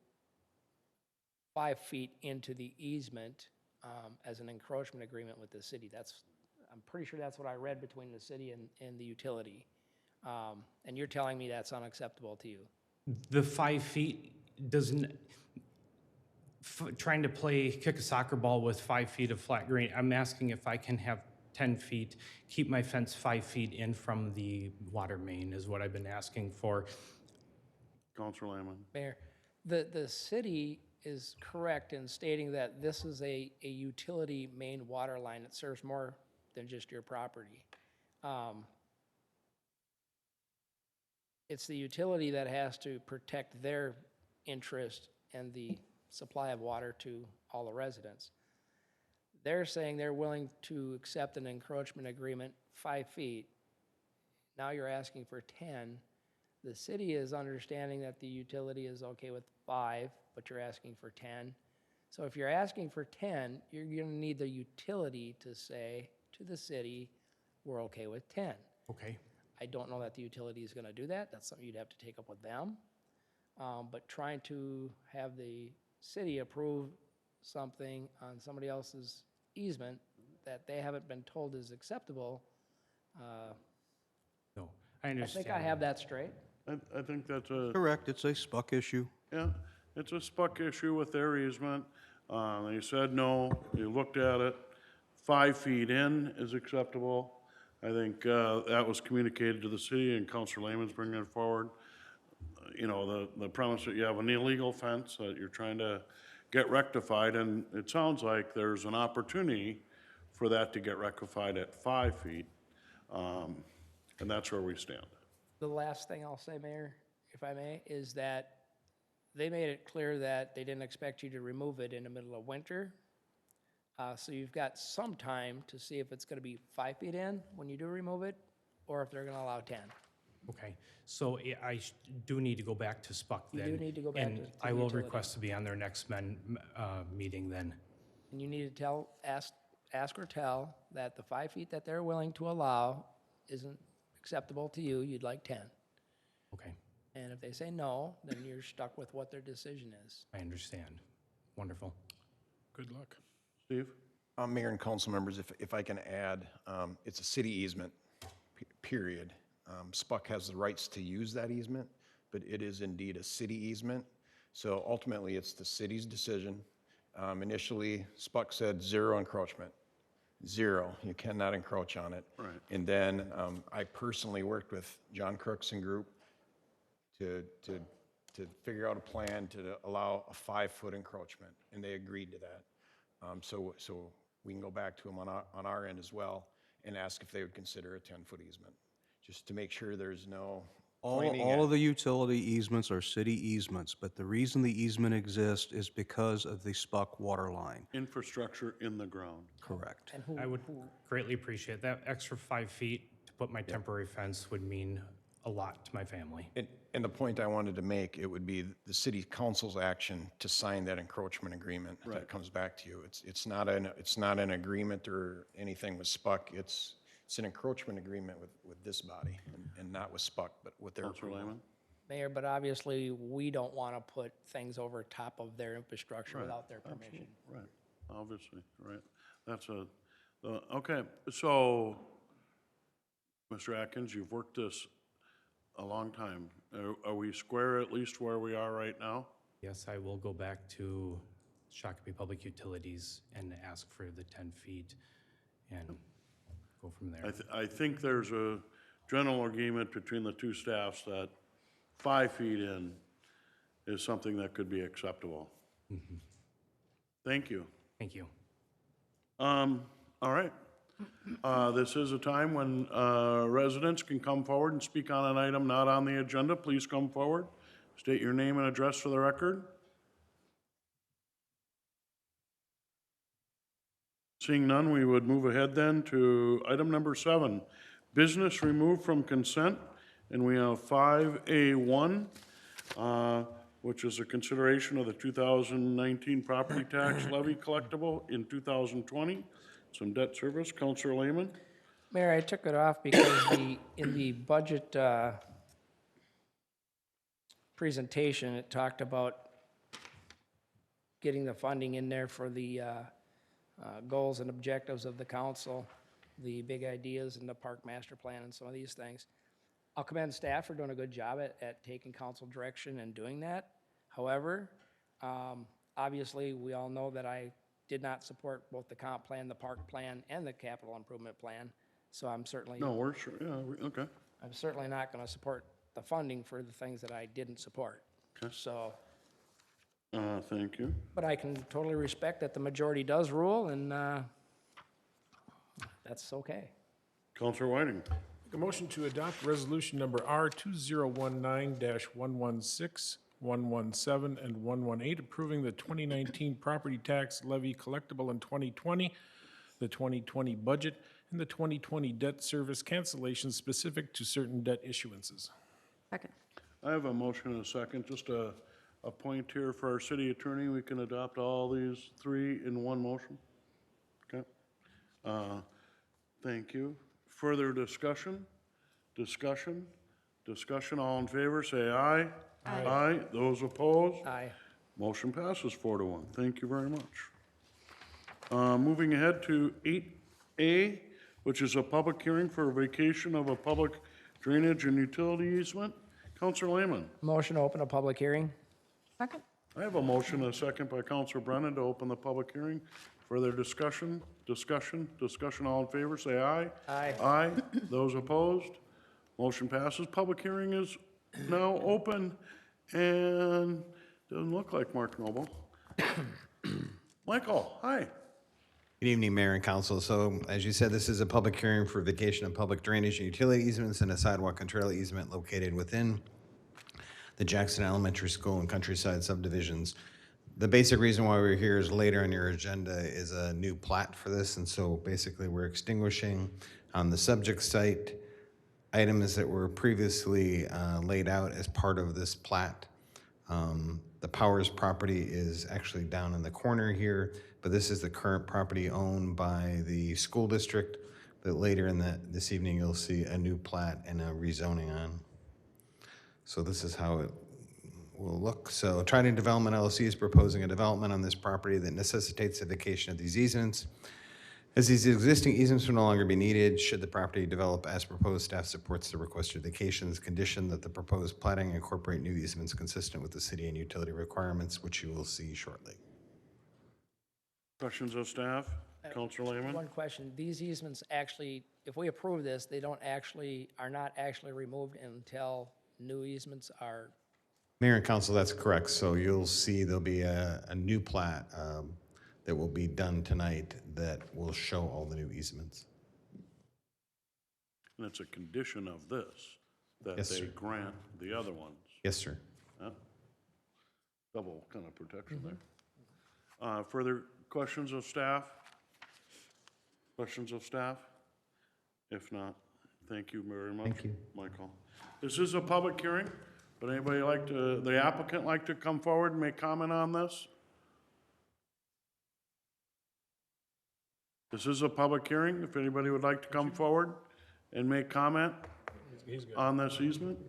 5 feet into the easement as an encroachment agreement with the city. I'm pretty sure that's what I read between the city and the utility. And you're telling me that's unacceptable to you? The 5 feet doesn't, trying to kick a soccer ball with 5 feet of flat green, I'm asking if I can have 10 feet, keep my fence 5 feet in from the water main is what I've been asking for. Counselor Lehman. Mayor, the city is correct in stating that this is a utility main water line that serves more than just your property. It's the utility that has to protect their interest and the supply of water to all the residents. They're saying they're willing to accept an encroachment agreement 5 feet. Now you're asking for 10. The city is understanding that the utility is okay with 5, but you're asking for 10. So if you're asking for 10, you're going to need the utility to say to the city, we're okay with 10. Okay. I don't know that the utility is going to do that. That's something you'd have to take up with them. But trying to have the city approve something on somebody else's easement that they haven't been told is acceptable, No, I I understand. think I have that straight. I think that's a, Correct, it's a SPUC issue. yeah, it's a SPUC issue with their easement. They said no, you looked at it, 5 feet in is acceptable. I think that was communicated to the city, and Councilor Lehman's bringing it forward. You know, the premise that you have an illegal fence that you're trying to get rectified, and it sounds like there's an opportunity for that to get rectified at 5 feet, and that's where we stand. The last thing I'll say, Mayor, if I may, is that they made it clear that they didn't expect you to remove it in the middle of winter. So you've got some time to see if it's going to be 5 feet in when you do remove it, or if they're going to allow 10. Okay, so I do need to go back to SPUC You then. do need to go back and to I the will utility. request to be on their next meeting then. And you need to ask or tell that the 5 feet that they're willing to allow isn't acceptable to you, you'd like 10. Okay, And if they say no, then you're stuck with what their decision is. I understand. Wonderful. Good luck. Steve? Mayor and council members, if I can add, it's a city easement, period. SPUC has the rights to use that easement, but it is indeed a city easement. So ultimately, it's the city's decision. Initially, SPUC said 0 encroachment. 0, you cannot encroach on it. Right. And then I personally worked with John Crooks and group to figure out a plan to allow a 5-foot encroachment, and they agreed to that. So we can go back to them on our end as well and ask if they would consider a 10-foot easement, just to make sure there's no pointing All at- of the utility easements are city easements, but the reason the easement exists is because of the SPUC water line. Infrastructure in the ground. Correct. And who, I would greatly appreciate that. Extra 5 feet to put my temporary fence would mean a lot to my family. And the point I wanted to make, it would be the city council's action to sign that encroachment agreement that comes back to you. It's not an agreement or anything with SPUC. It's an encroachment agreement with this body and not with SPUC, but with their Councilor approval. Lehman? Mayor, but obviously, we don't want to put things over top of their infrastructure without their permission. Right, obviously, right. That's okay, so, Mr. Atkins, you've worked this a long time. Are we square at least where we are right now? Yes, I will go back to Shakopee Public Utilities and ask for the 10 feet and go from there. I think there's a general agreement between the two staffs that 5 feet in is something that could be acceptable. Thank you. Thank you. All right. This is a time when residents can come forward and speak on an item not on the agenda. Please come forward. State your name and address for the record. Seeing none, we would move ahead then to item number 7, business removed from consent. And we have 5A1, which is a consideration of the 2019 property tax levy collectible in 2020. Some debt service. Councilor Lehman. Mayor, I took it off because in the budget presentation, it talked about getting the funding in there for the goals and objectives of the council, the big ideas in the park master plan and some of these things. I'll commend staff for doing a good job at taking council direction and doing that. However, obviously, we all know that I did not support both the comp plan, the park plan, and the capital improvement plan. So I'm certainly, No, we're sure. Yeah, okay. I'm certainly not going to support the funding for the things that I didn't support. Okay. So, Thank you. but I can totally respect that the majority does rule, and that's okay. Councilor Whiting. Make a motion to adopt resolution number R2019-116, 117, and 118, approving the 2019 property tax levy collectible in 2020, the 2020 budget, and the 2020 debt service cancellation specific to certain debt issuances. Second. I have a motion and a second. Just a point here for our city attorney. We can adopt all these 3 in one motion. Okay. Thank you. Further discussion? Discussion? Discussion. All in favor, say aye. Aye. Aye. Those opposed? Aye. Motion passes 4-1. Thank you very much. Moving ahead to 8A, which is a public hearing for a vacation of a public drainage and utility easement. Councilor Lehman. Motion to open a public hearing. Second? I have a motion and a second by Councilor Brennan to open the public hearing. Further discussion? Discussion? Discussion. All in favor, say aye. Aye. Aye. Those opposed? Motion passes. Public hearing is now open and doesn't look like Mark Noble. Michael, hi. Good evening, Mayor and Council. So, as you said, this is a public hearing for vacation of public drainage and utility easements and a sidewalk and trail easement located within the Jackson Elementary School and Countryside subdivisions. The basic reason why we're here is later on your agenda is a new plat for this, and so basically we're extinguishing on the subject site items that were previously laid out as part of this plat. The Powers property is actually down in the corner here, but this is the current property owned by the school district that later in this evening you'll see a new plat and a rezoning on. So this is how it will look. So Trident Development LLC is proposing a development on this property that necessitates the vacation of these easements. As these existing easements will no longer be needed, should the property develop as proposed, staff supports the requested vacations, condition that the proposed plating incorporate new easements consistent with the city and utility requirements, which you will see shortly. Questions of staff? Councilor Lehman? One question, these easements actually, if we approve this, they are not actually removed until new easements are. Mayor and Council, that's correct. So you'll see there'll be a new plat that will be done tonight that will show all the new easements. And it's a condition of this, that Yes, they sir. grant the other ones. Yes, sir. Yeah. Double kind of protection there. Further questions of staff? Questions of staff? If not, thank you very much. Thank you. Michael. This is a public hearing. Would anybody the applicant like to come forward and make comment on this? This is a public hearing. If anybody would like to come forward and make comment He's good. on this easement?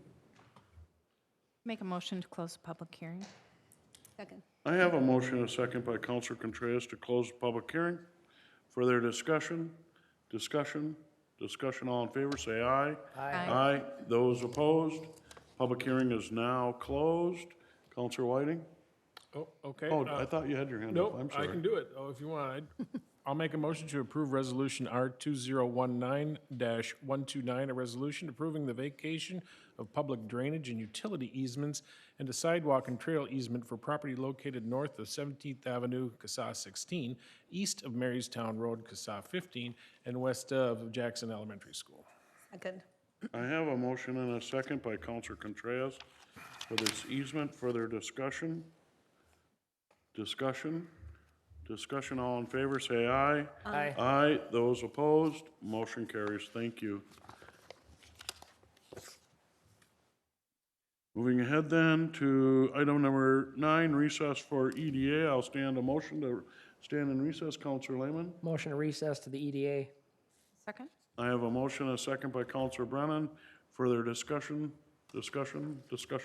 Make a motion to close the public hearing. Second. I have a motion and a second by Councilor Contreras to close the public hearing. Further discussion? Discussion? Discussion. All in favor, say aye. Aye. Aye. Those opposed? Public hearing is now closed. Councilor Whiting? Oh, okay. Oh, I thought you had your hand up. Nope, I'm I sorry. can do it. Oh, if you want. I'll make a motion to approve Resolution R2019-129, a resolution approving the vacation of public drainage and utility easements and a sidewalk and trail easement for property located north of 17th Avenue, CASA 16, east of Marystown Road, CASA 15, and west of Jackson Elementary School. Second. I have a motion and a second by Counselor Contreras for this easement. Further discussion? Discussion? Discussion, all in favor, say aye. Aye. Aye. Those opposed, motion carries. Thank you. Moving ahead then to item number 9, recess for EDA. I'll stand a motion to stand in recess. Counselor Lehman? Motion to recess to the EDA. Second? I have a motion and a second by Counselor Brennan. Further discussion? Discussion,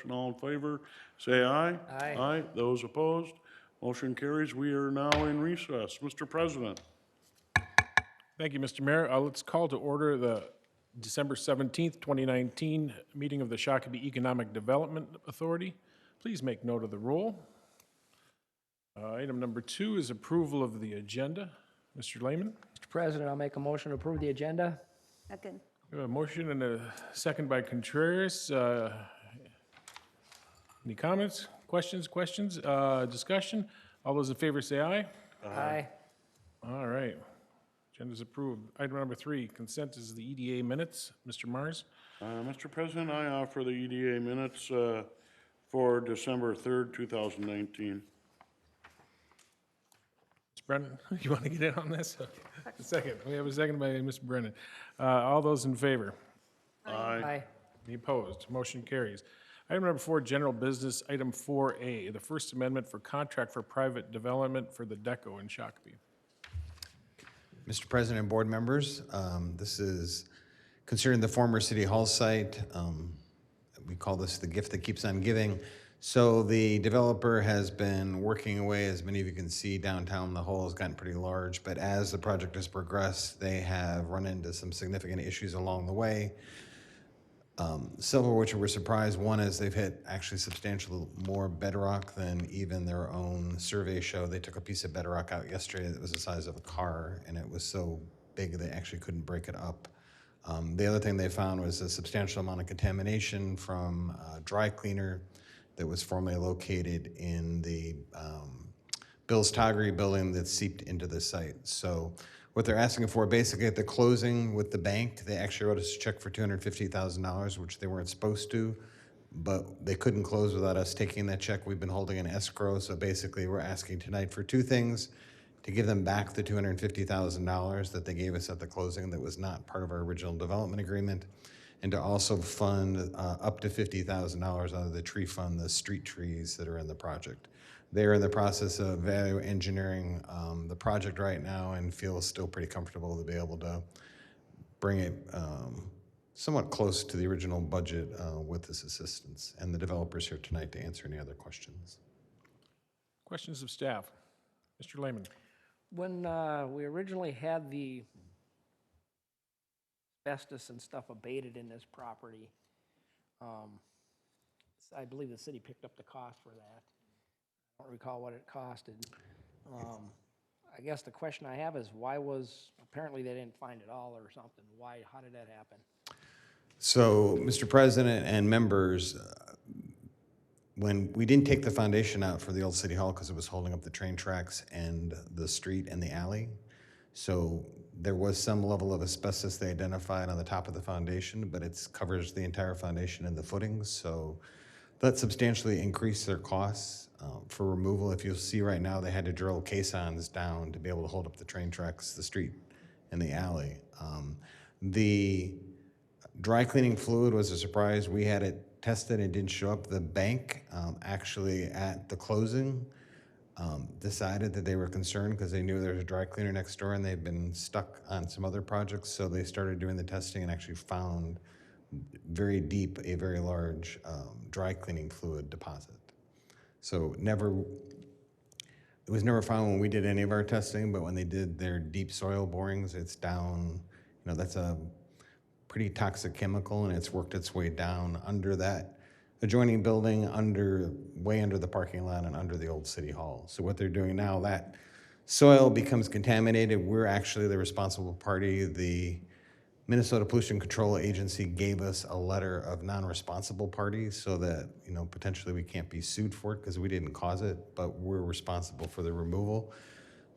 all in favor, say aye. Aye. Aye. Those opposed, motion carries. We are now in recess. Mr. President. Thank you, Mr. Mayor. Let's call to order the December 17th, 2019 meeting of the Shakopee Economic Development Authority. Please make note of the roll. Item number 2 is approval of the agenda. Mr. Lehman? Mr. President, I'll make a motion to approve the agenda. Second. We have a motion and a second by Contreras. Any comments, questions, discussion? All those in favor say aye. Aye. All right. Agenda's approved. Item number 3, consent is the EDA minutes. Mr. Mars? Mr. President, I offer the EDA minutes for December 3rd, 2019. Mr. Brennan, you want to get in on this? A second. We have a second by Mr. Brennan. All those in favor? Aye. Any opposed? Motion carries. Item number 4, general business. Item 4A, the First Amendment for contract for private development for the DECO in Shakopee. Mr. President and board members, this is considering the former City Hall site. We call this the gift that keeps on giving. So the developer has been working away. As many of you can see, downtown, the hole has gotten pretty large. But as the project has progressed, they have run into some significant issues along the way. Several of which were surprised. One is they've hit actually substantially more bedrock than even their own survey showed. They took a piece of bedrock out yesterday that was the size of a car, and it was so big they actually couldn't break it up. The other thing they found was a substantial amount of contamination from a dry cleaner that was formerly located in the Bill's Toggery building that seeped into the site. So what they're asking for, basically at the closing with the bank, they actually wrote us a check for $250,000, which they weren't supposed to, but they couldn't close without us taking that check. We've been holding an escrow, so basically we're asking tonight for 2 things: to give them back the $250,000 that they gave us at the closing that was not part of our original development agreement, and to also fund up to $50,000 out of the tree fund, the street trees that are in the project. They're in the process of value engineering the project right now and feel still pretty comfortable to be able to bring it somewhat close to the original budget with this assistance. And the developer's here tonight to answer any other questions. Questions of staff? Mr. Lehman? When we originally had the asbestos and stuff abated in this property, I believe the city picked up the cost for that. I don't recall what it costed. I guess the question I have is why was, apparently they didn't find it all or something. Why, how did that happen? So, Mr. President and members, when we didn't take the foundation out for the old City Hall because it was holding up the train tracks and the street and the alley, so there was some level of asbestos they identified on the top of the foundation, but it covers the entire foundation and the footings, so that substantially increased their costs for removal. If you'll see right now, they had to drill caissons down to be able to hold up the train tracks, the street, and the alley. The dry cleaning fluid was a surprise. We had it tested and didn't show up. The bank actually at the closing decided that they were concerned because they knew there was a dry cleaner next door and they've been stuck on some other projects. So they started doing the testing and actually found very deep, a very large dry cleaning fluid deposit. So it was never found when we did any of our testing, but when they did their deep soil borings, it's down, that's a pretty toxic chemical, and it's worked its way down under that adjoining building, way under the parking lot and under the old City Hall. So what they're doing now, that soil becomes contaminated, we're actually the responsible party. The Minnesota Pollution Control Agency gave us a letter of non-responsible parties so that, potentially we can't be sued for it because we didn't cause it, but we're responsible for the removal.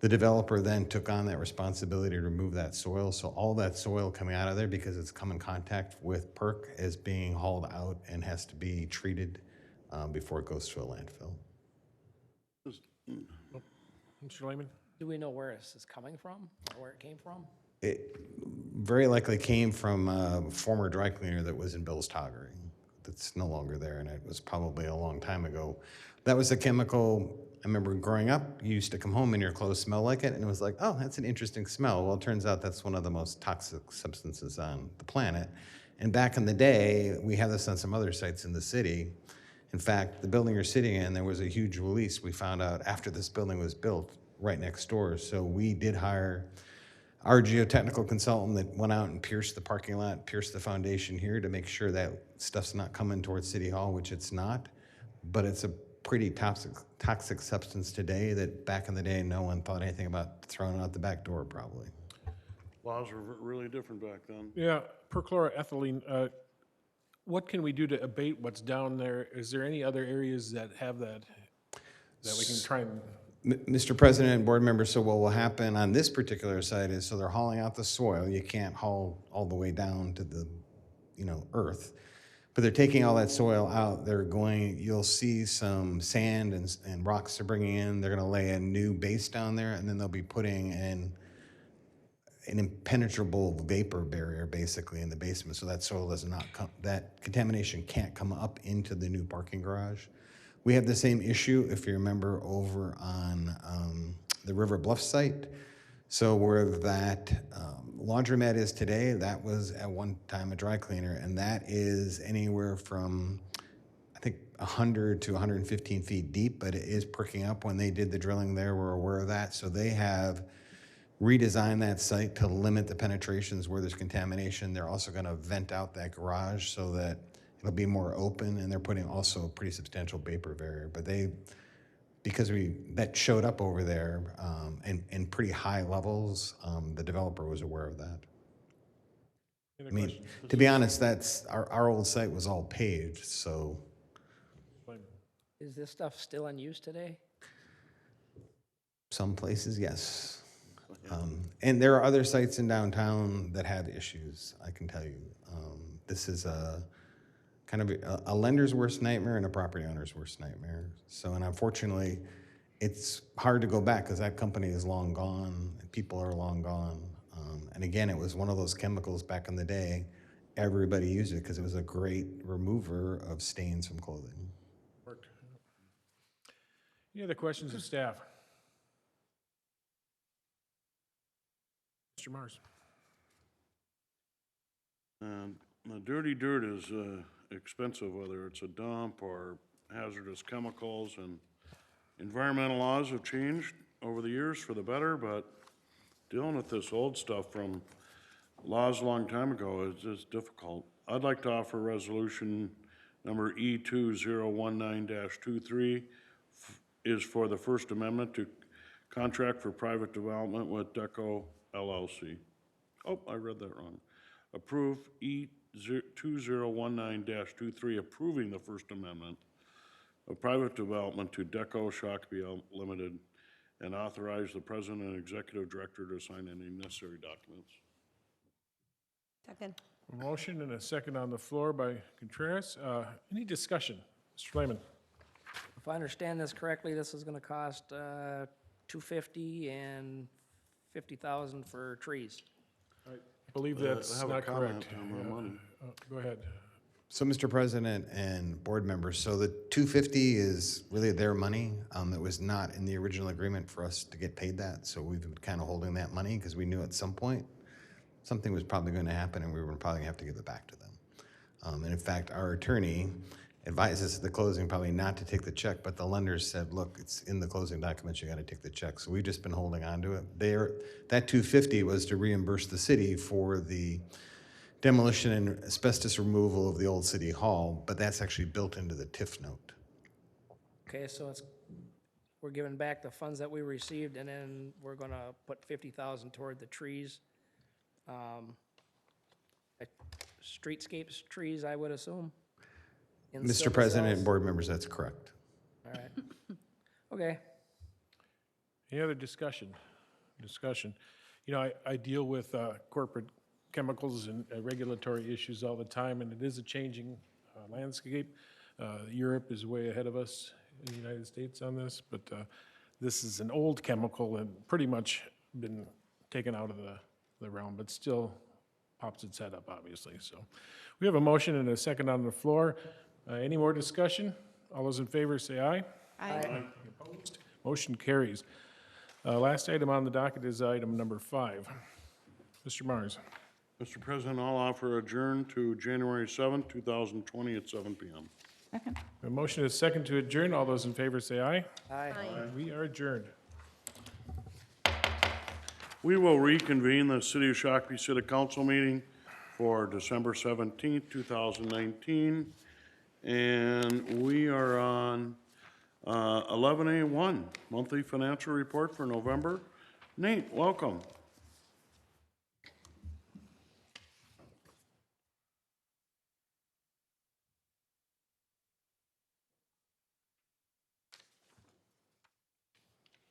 The developer then took on that responsibility to remove that soil. So all that soil coming out of there, because it's come in contact with perk, is being hauled out and has to be treated before it goes to a landfill. Mr. Lehman? Do we know where this is coming from or where it came from? It very likely came from a former dry cleaner that was in Bill's Toggery that's no longer there, and it was probably a long time ago. That was a chemical, I remember growing up, you used to come home and your clothes smell like it, and it was like, oh, that's an interesting smell. Well, it turns out that's one of the most toxic substances on the planet. And back in the day, we have this on some other sites in the city. In fact, the building you're sitting in, there was a huge release we found out after this building was built right next door. So we did hire our geotechnical consultant that went out and pierced the parking lot, pierced the foundation here to make sure that stuff's not coming towards City Hall, which it's not. But it's a pretty toxic substance today that back in the day, no one thought anything about throwing it out the back door probably. Laws were really different back then. Yeah, perchloroethylene, what can we do to abate what's down there? Is there any other areas that have that we can try and? Mr. President and board members, so what will happen on this particular site is, so they're hauling out the soil. You can't haul all the way down to the, earth. But they're taking all that soil out. You'll see some sand and rocks they're bringing in. They're gonna lay a new base down there, and then they'll be putting in an impenetrable vapor barrier basically in the basement, so that soil does not come, that contamination can't come up into the new parking garage. We have the same issue, if you remember, over on the River Bluff site. So where that laundromat is today, that was at one time a dry cleaner, and that is anywhere from, I think, 100 to 115 feet deep, but it is perking up. When they did the drilling there, we're aware of that. So they have redesigned that site to limit the penetrations where there's contamination. They're also gonna vent out that garage so that it'll be more open, and they're putting also a pretty substantial vapor barrier. But because that showed up over there in pretty high levels, the developer was aware of that. I mean, to be honest, that's our old site was all paved, so. Is this stuff still in use today? Some places, yes. And there are other sites in downtown that have issues, I can tell you. This is kind of a lender's worst nightmare and a property owner's worst nightmare. So, and unfortunately, it's hard to go back because that company is long gone, and people are long gone. And again, it was one of those chemicals back in the day. Everybody used it because it was a great remover of stains from clothing. Worked. Any other questions of staff? Mr. Mars. The dirty dirt is expensive, whether it's a dump or hazardous chemicals, and environmental laws have changed over the years for the better, but dealing with this old stuff from laws a long time ago is just difficult. I'd like to offer resolution number E2019-23 is for the First Amendment to contract for private development with Deco LLC. Oh, I read that wrong. Approve E2019-23 approving the First Amendment of private development to Deco Shakopee Limited, and authorize the president and executive director to sign any necessary documents. Second. A motion and a second on the floor by Contreras. Any discussion? Mr. Lehman. If I understand this correctly, this is gonna cost $250 and $50,000 for trees. I believe that's I have a not comment correct. on the money. Go ahead. So, Mr. President and board members, so the $250 is really their money. It was not in the original agreement for us to get paid that, so we've been kind of holding that money because we knew at some point something was probably going to happen and we were probably going to have to give it back to them. And in fact, our attorney advised us at the closing probably not to take the check, but the lenders said, look, it's in the closing documents, you got to take the check. So we've just been holding on to it. That $250 was to reimburse the city for the demolition and asbestos removal of the old city hall, but that's actually built into the TIF note. Okay, so it's we're giving back the funds that we received, and then we're gonna put 50,000 toward the trees. Streetscapes trees, I would assume. in Mr. silk President cells. and board members, that's correct. All right. Okay. Any other discussion? You know, I deal with corporate chemicals and regulatory issues all the time, and it is a changing landscape. Europe is way ahead of us in the United States on this, but this is an old chemical and pretty much been taken out of the realm, but still pops its head up, obviously. So we have a motion and a second on the floor. Any more discussion? All those in favor say aye. Aye. Any opposed? Motion carries. Last item on the docket is item number 5. Mr. Mars. Mr. President, I'll offer adjourn to January 7th, 2020 at 7 PM. Second. A motion is second to adjourn. All those in favor say aye. Aye. We are adjourned. We will reconvene the City of Shakopee City Council meeting for December 17th, 2019. And we are on 11A1, monthly financial report for November. Nate, welcome.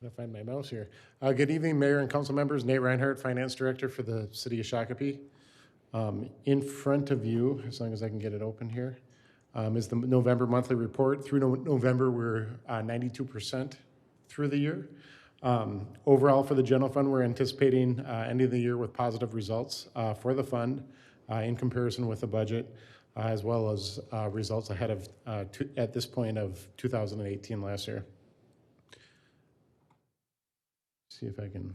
I'll find my mouse here. Good evening, Mayor and council members. Nate Reinhardt, Finance Director for the City of Shakopee. In front of you, as long as I can get it open here, is the November monthly report. Through November, we're 92% through the year. Overall, for the general fund, we're anticipating ending the year with positive results for the fund in comparison with the budget, as well as results ahead of, at this point of 2018 last year. See if I can.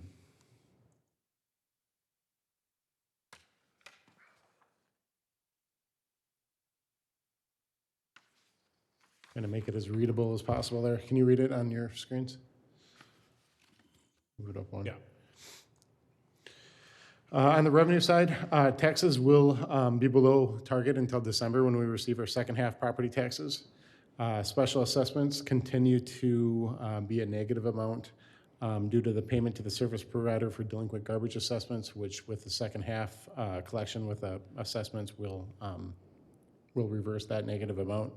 Trying to make it as readable as possible there. Can you read it on your screens? Move it up one. Yeah. On the revenue side, taxes will be below target until December when we receive our second half property taxes. Special assessments continue to be a negative amount due to the payment to the service provider for delinquent garbage assessments, which with the second half collection with assessments will reverse that negative amount.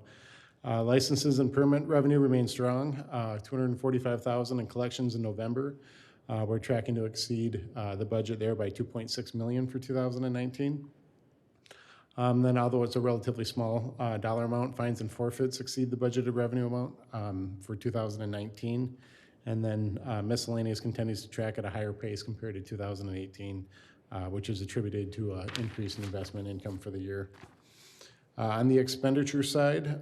Licenses and permit revenue remain strong, $245,000 in collections in November. We're tracking to exceed the budget there by $2.6 million for 2019. Then although it's a relatively small dollar amount, fines and forfeits exceed the budgeted revenue amount for 2019. And then miscellaneous continues to track at a higher pace compared to 2018, which is attributed to an increase in investment income for the year. On the expenditure side,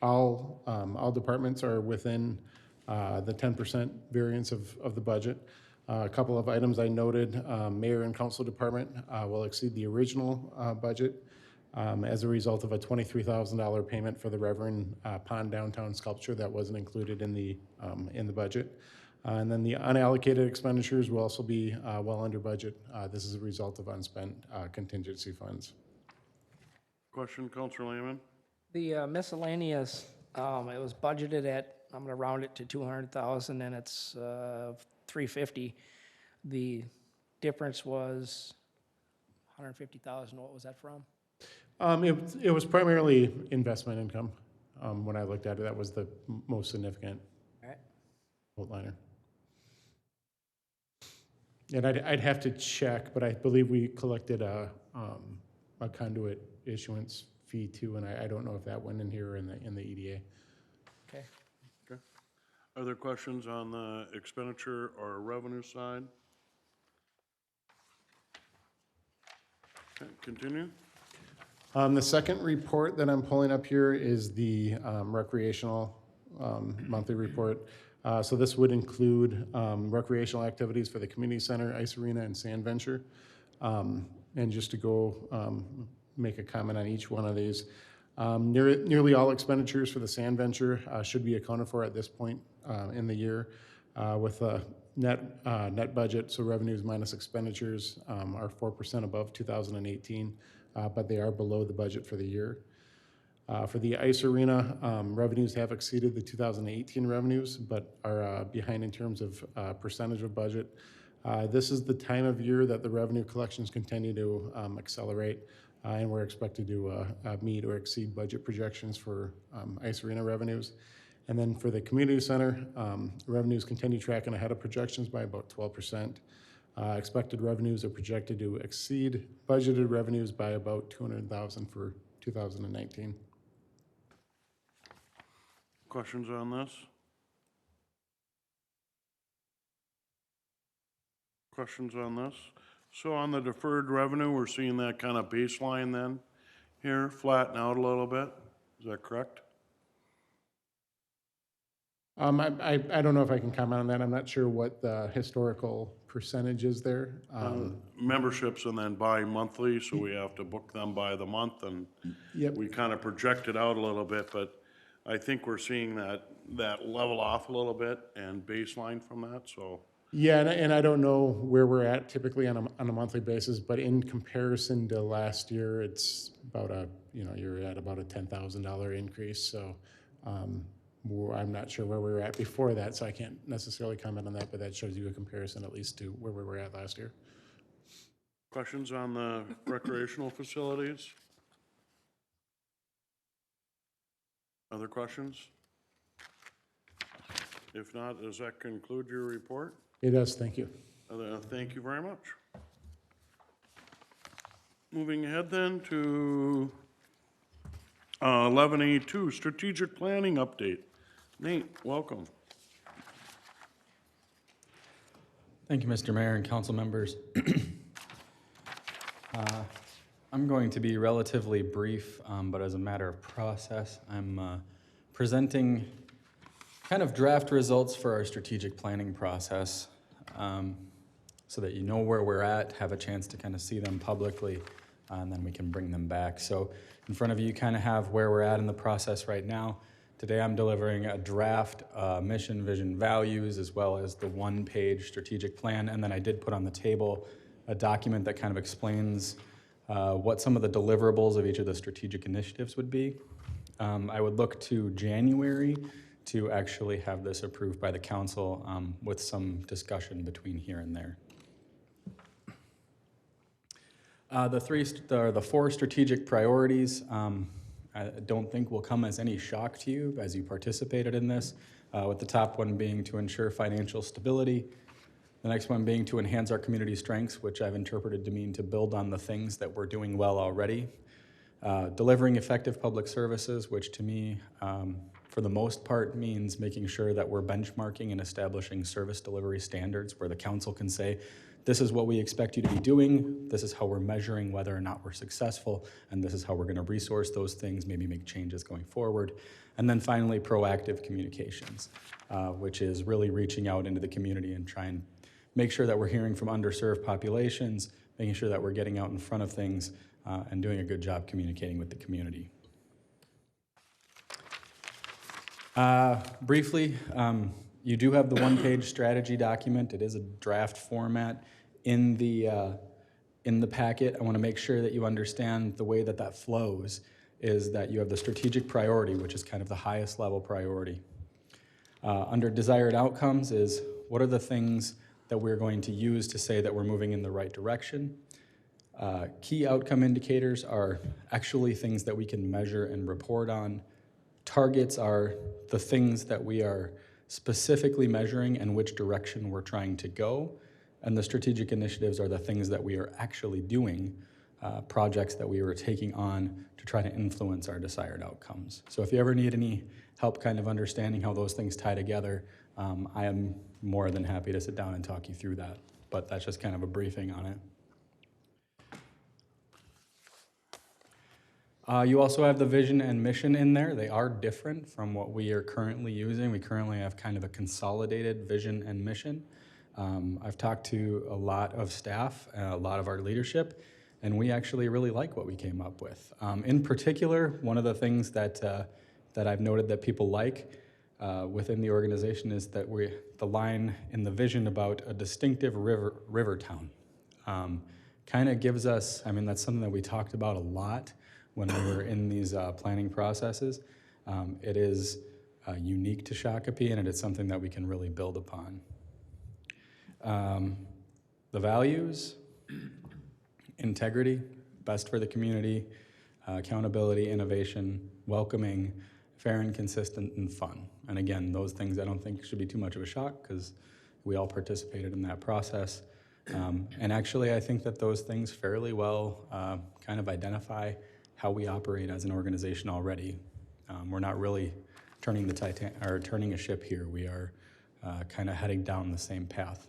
all departments are within the 10% variance of the budget. A couple of items I noted, Mayor and Council Department will exceed the original budget as a result of a $23,000 payment for the Reverend Pond Downtown sculpture that wasn't included in the budget. And then the unallocated expenditures will also be well under budget. This is a result of unspent contingency funds. Question, Councilor Lehman? The miscellaneous, it was budgeted at, I'm gonna round it to 200,000 and it's 350. The difference was 150,000. What was that from? It was primarily investment income. When I looked at it, that was the most significant outliner. And I'd have to check, but I believe we collected a conduit issuance fee too, and I don't know if that went in here or in the EDA. Okay. Okay. Are there questions on the expenditure or revenue side? Okay, continue. The second report that I'm pulling up here is the recreational monthly report. So this would include recreational activities for the community center, ice arena, and sand venture. And just to go make a comment on each one of these. Nearly all expenditures for the sand venture should be accounted for at this point in the year with a net budget, so revenues minus expenditures are 4% above 2018, but they are below the budget for the year. For the ice arena, revenues have exceeded the 2018 revenues, but are behind in terms of percentage of budget. This is the time of year that the revenue collections continue to accelerate, and we're expected to meet or exceed budget projections for ice arena revenues. And then for the community center, revenues continue tracking ahead of projections by about 12%. Expected revenues are projected to exceed budgeted revenues by about $200,000 for 2019. Questions on this? Questions on this? So on the deferred revenue, we're seeing that kind of baseline then here, flatten out a little bit. Is that correct? I don't know if I can comment on that. I'm not sure what the historical percentage is there. Memberships and then bi-monthly, so we have to book them by the month, and Yep. we kind of project it out a little bit, but I think we're seeing that level off a little bit and baseline from that, so. Yeah, and I don't know where we're at typically on a monthly basis, but in comparison to last year, it's about you're at about a $10,000 increase. So I'm not sure where we were at before that, so I can't necessarily comment on that, but that shows you a comparison at least to where we were at last year. Questions on the recreational facilities? Other questions? If not, does that conclude your report? It does, thank you. Thank you very much. Moving ahead then to 11A2, strategic planning update. Nate, welcome. Thank you, Mr. Mayor and council members. I'm going to be relatively brief, but as a matter of process, I'm presenting kind of draft results for our strategic planning process, so that you know where we're at, have a chance to kind of see them publicly, and then we can bring them back. So in front of you, you kind of have where we're at in the process right now. Today I'm delivering a draft mission, vision, values, as well as the one-page strategic plan, and then I did put on the table a document that kind of explains what some of the deliverables of each of the strategic initiatives would be. I would look to January to actually have this approved by the council with some discussion between here and there. The four strategic priorities I don't think will come as any shock to you as you participated in this, with the top one being to ensure financial stability, the next one being to enhance our community strengths, which I've interpreted to mean to build on the things that we're doing well already, delivering effective public services, which to me, for the most part, means making sure that we're benchmarking and establishing service delivery standards where the council can say, this is what we expect you to be doing, this is how we're measuring whether or not we're successful, and this is how we're going to resource those things, maybe make changes going forward. And then finally, proactive communications, which is really reaching out into the community and trying to make sure that we're hearing from underserved populations, making sure that we're getting out in front of things, and doing a good job communicating with the community. Briefly, you do have the one-page strategy document. It is a draft format in the packet. I want to make sure that you understand the way that that flows is that you have the strategic priority, which is kind of the highest level priority. Under desired outcomes is what are the things that we're going to use to say that we're moving in the right direction. Key outcome indicators are actually things that we can measure and report on. Targets are the things that we are specifically measuring and which direction we're trying to go. And the strategic initiatives are the things that we are actually doing, projects that we are taking on to try to influence our desired outcomes. So if you ever need any help kind of understanding how those things tie together, I am more than happy to sit down and talk you through that. But that's just kind of a briefing on it. You also have the vision and mission in there. They are different from what we are currently using. We currently have kind of a consolidated vision and mission. I've talked to a lot of staff, a lot of our leadership, and we actually really like what we came up with. In particular, one of the things that I've noted that people like within the organization is that the line in the vision about a distinctive river town kind of gives us, I mean, that's something that we talked about a lot when we were in these planning processes. It is unique to Shakopee, and it is something that we can really build upon. The values, integrity, best for the community, accountability, innovation, welcoming, fair and consistent, and fun. And again, those things I don't think should be too much of a shock because we all participated in that process. And actually, I think that those things fairly well kind of identify how we operate as an organization already. We're not really turning a ship here. We are kind of heading down the same path.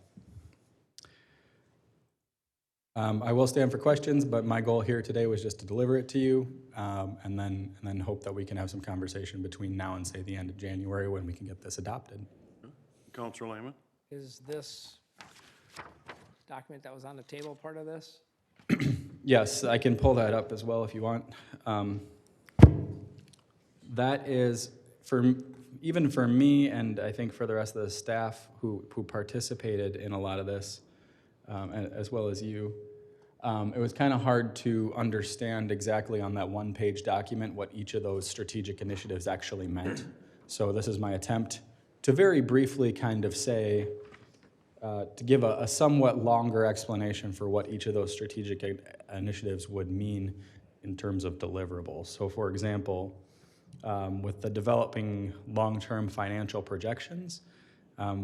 I will stand for questions, but my goal here today was just to deliver it to you, and then hope that we can have some conversation between now and say the end of January when we can get this adopted. Councilor Lehman? Is this document that was on the table part of this? Yes, I can pull that up as well if you want. That is, even for me and I think for the rest of the staff who participated in a lot of this, as well as you, it was kind of hard to understand exactly on that one-page document what each of those strategic initiatives actually meant. So this is my attempt to very briefly kind of say, to give a somewhat longer explanation for what each of those strategic initiatives would mean in terms of deliverables. So for example, with the developing long-term financial projections,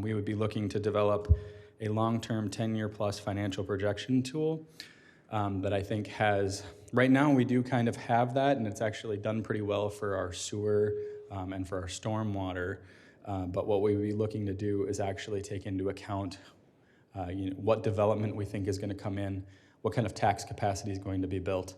we would be looking to develop a long-term 10-year plus financial projection tool that I think has, right now we do kind of have that, and it's actually done pretty well for our sewer and for our stormwater. But what we would be looking to do is actually take into account what development we think is going to come in, what kind of tax capacity is going to be built,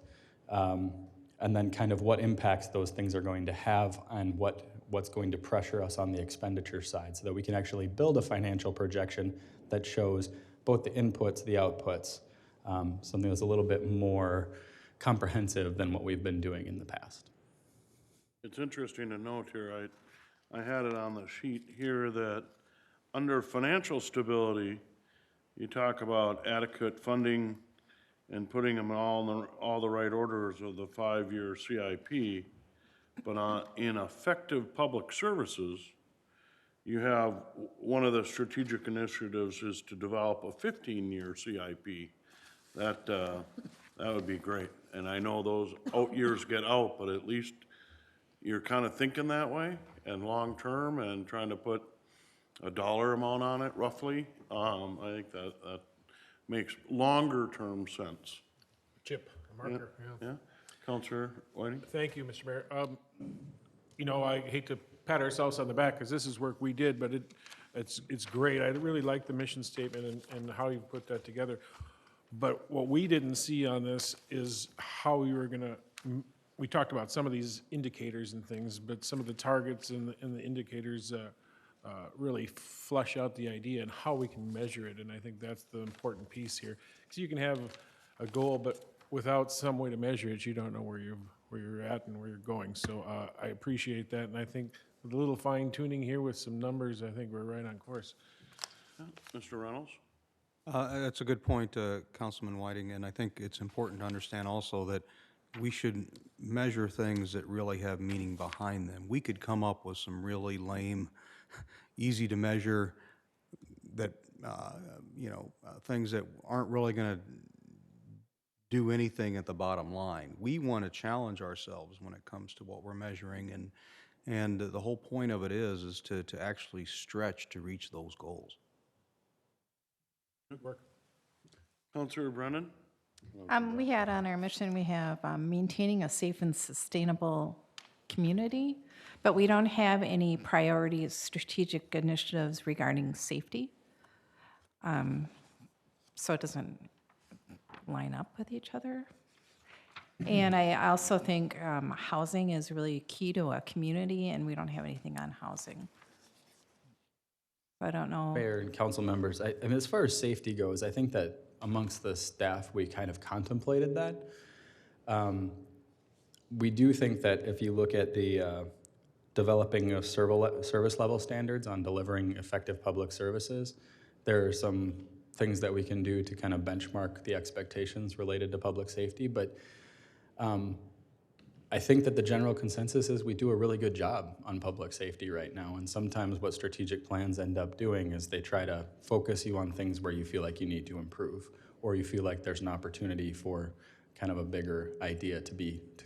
and then kind of what impacts those things are going to have and what's going to pressure us on the expenditure side so that we can actually build a financial projection that shows both the inputs, the outputs, something that's a little bit more comprehensive than what we've been doing in the past. It's interesting to note here, I had it on the sheet here that under financial stability, you talk about adequate funding and putting them in all the right orders of the 5-year CIP, but in effective public services, you have one of the strategic initiatives is to develop a 15-year CIP. That would be great. And I know those out years get out, but at least you're kind of thinking that way and long-term and trying to put a dollar amount on it roughly. I think that makes longer-term sense. Chip, a marker, yeah. Yeah, Councilor Whiting? Thank you, Mr. Mayor. You know, I hate to pat ourselves on the back because this is work we did, but it's great. I really like the mission statement and how you put that together. But what we didn't see on this is how you were gonna, we talked about some of these indicators and things, but some of the targets and the indicators really flesh out the idea and how we can measure it. And I think that's the important piece here. Because you can have a goal, but without some way to measure it, you don't know where you're at and where you're going. So I appreciate that, and I think with a little fine tuning here with some numbers, I think we're right on course. Mr. Reynolds? That's a good point, Councilman Whiting, and I think it's important to understand also that we should measure things that really have meaning behind them. We could come up with some really lame, easy to measure that, things that aren't really going to do anything at the bottom line. We want to challenge ourselves when it comes to what we're measuring, and the whole point of it is to actually stretch to reach those goals. Good work. Councilor Brennan? We had on our mission, we have maintaining a safe and sustainable community, but we don't have any priorities, strategic initiatives regarding safety. So it doesn't line up with each other. And I also think housing is really key to a community, and we don't have anything on housing. I don't know. Mayor and council members, I mean, as far as safety goes, I think that amongst the staff, we kind of contemplated that. We do think that if you look at the developing of service level standards on delivering effective public services, there are some things that we can do to kind of benchmark the expectations related to public safety. But I think that the general consensus is we do a really good job on public safety right now. And sometimes what strategic plans end up doing is they try to focus you on things where you feel like you need to improve, or you feel like there's an opportunity for kind of a bigger idea to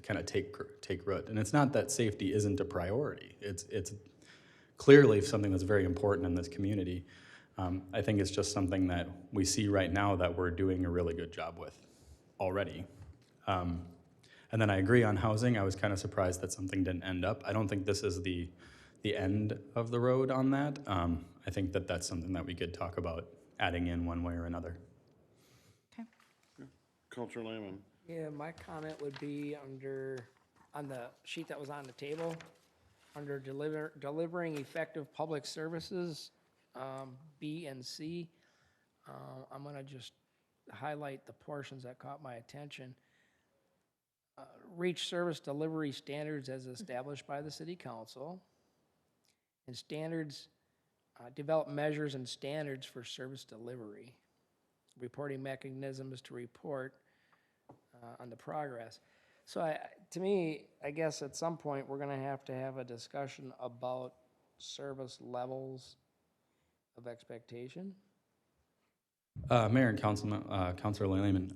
kind of take root. And it's not that safety isn't a priority. It's clearly something that's very important in this community. I think it's just something that we see right now that we're doing a really good job with already. And then I agree on housing. I was kind of surprised that something didn't end up. I don't think this is the end of the road on that. I think that that's something that we could talk about adding in one way or another. Okay. Counselor Lehman. Yeah, my comment would be on the sheet that was on the table, under delivering effective public services, B and C. I'm gonna just highlight the portions that caught my attention. Reach service delivery standards as established by the city council. And standards, develop measures and standards for service delivery. Reporting mechanisms to report on the progress. So to me, I guess at some point, we're gonna have to have a discussion about service levels of expectation. Mayor and Councilor Lehman,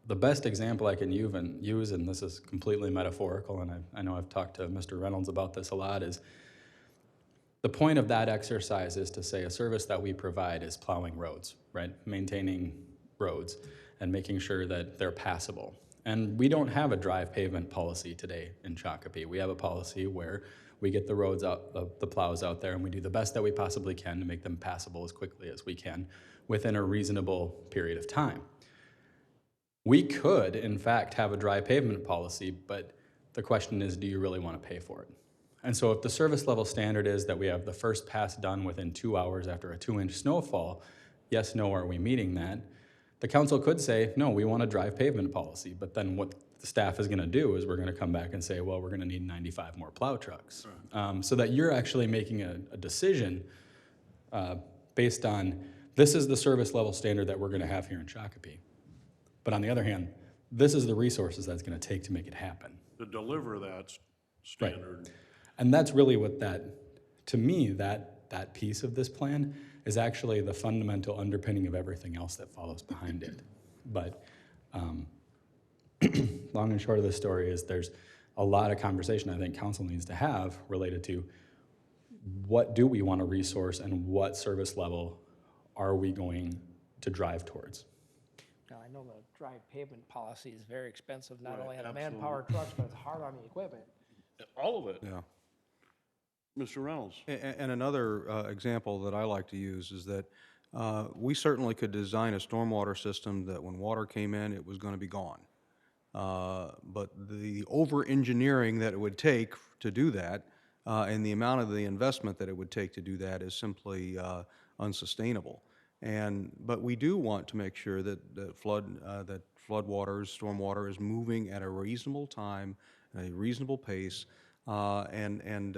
the best example I can use, and this is completely metaphorical, and I know I've talked to Mr. Reynolds about this a lot, is the point of that exercise is to say a service that we provide is plowing roads, right? Maintaining roads and making sure that they're passable. And we don't have a drive pavement policy today in Shakopee. We have a policy where we get the roads out, the plows out there, and we do the best that we possibly can to make them passable as quickly as we can within a reasonable period of time. We could, in fact, have a dry pavement policy, but the question is, do you really want to pay for it? And so if the service level standard is that we have the first pass done within 2 hours after a 2-inch snowfall, yes, no, are we meeting that? The council could say, no, we want a dry pavement policy, but then what the staff is going to do is we're going to come back and say, well, we're going to need 95 more plow trucks. So that you're actually making a decision based on, this is the service level standard that we're going to have here in Shakopee. But on the other hand, this is the resources that's going to take to make it happen. To deliver that standard. Right. And that's really what to me, that piece of this plan is actually the fundamental underpinning of everything else that follows behind it. But long and short of the story is there's a lot of conversation I think council needs to have related to what do we want to resource and what service level are we going to drive towards. Now, I know the dry pavement policy is very expensive, not Right, only on the absolutely. manpower trucks, but it's hard on the equipment. All of it. Yeah. Mr. Reynolds. And another example that I like to use is that we certainly could design a stormwater system that when water came in, it was going to be gone. But the over-engineering that it would take to do that and the amount of the investment that it would take to do that is simply unsustainable. But we do want to make sure that floodwaters, stormwater is moving at a reasonable time, at a reasonable pace, and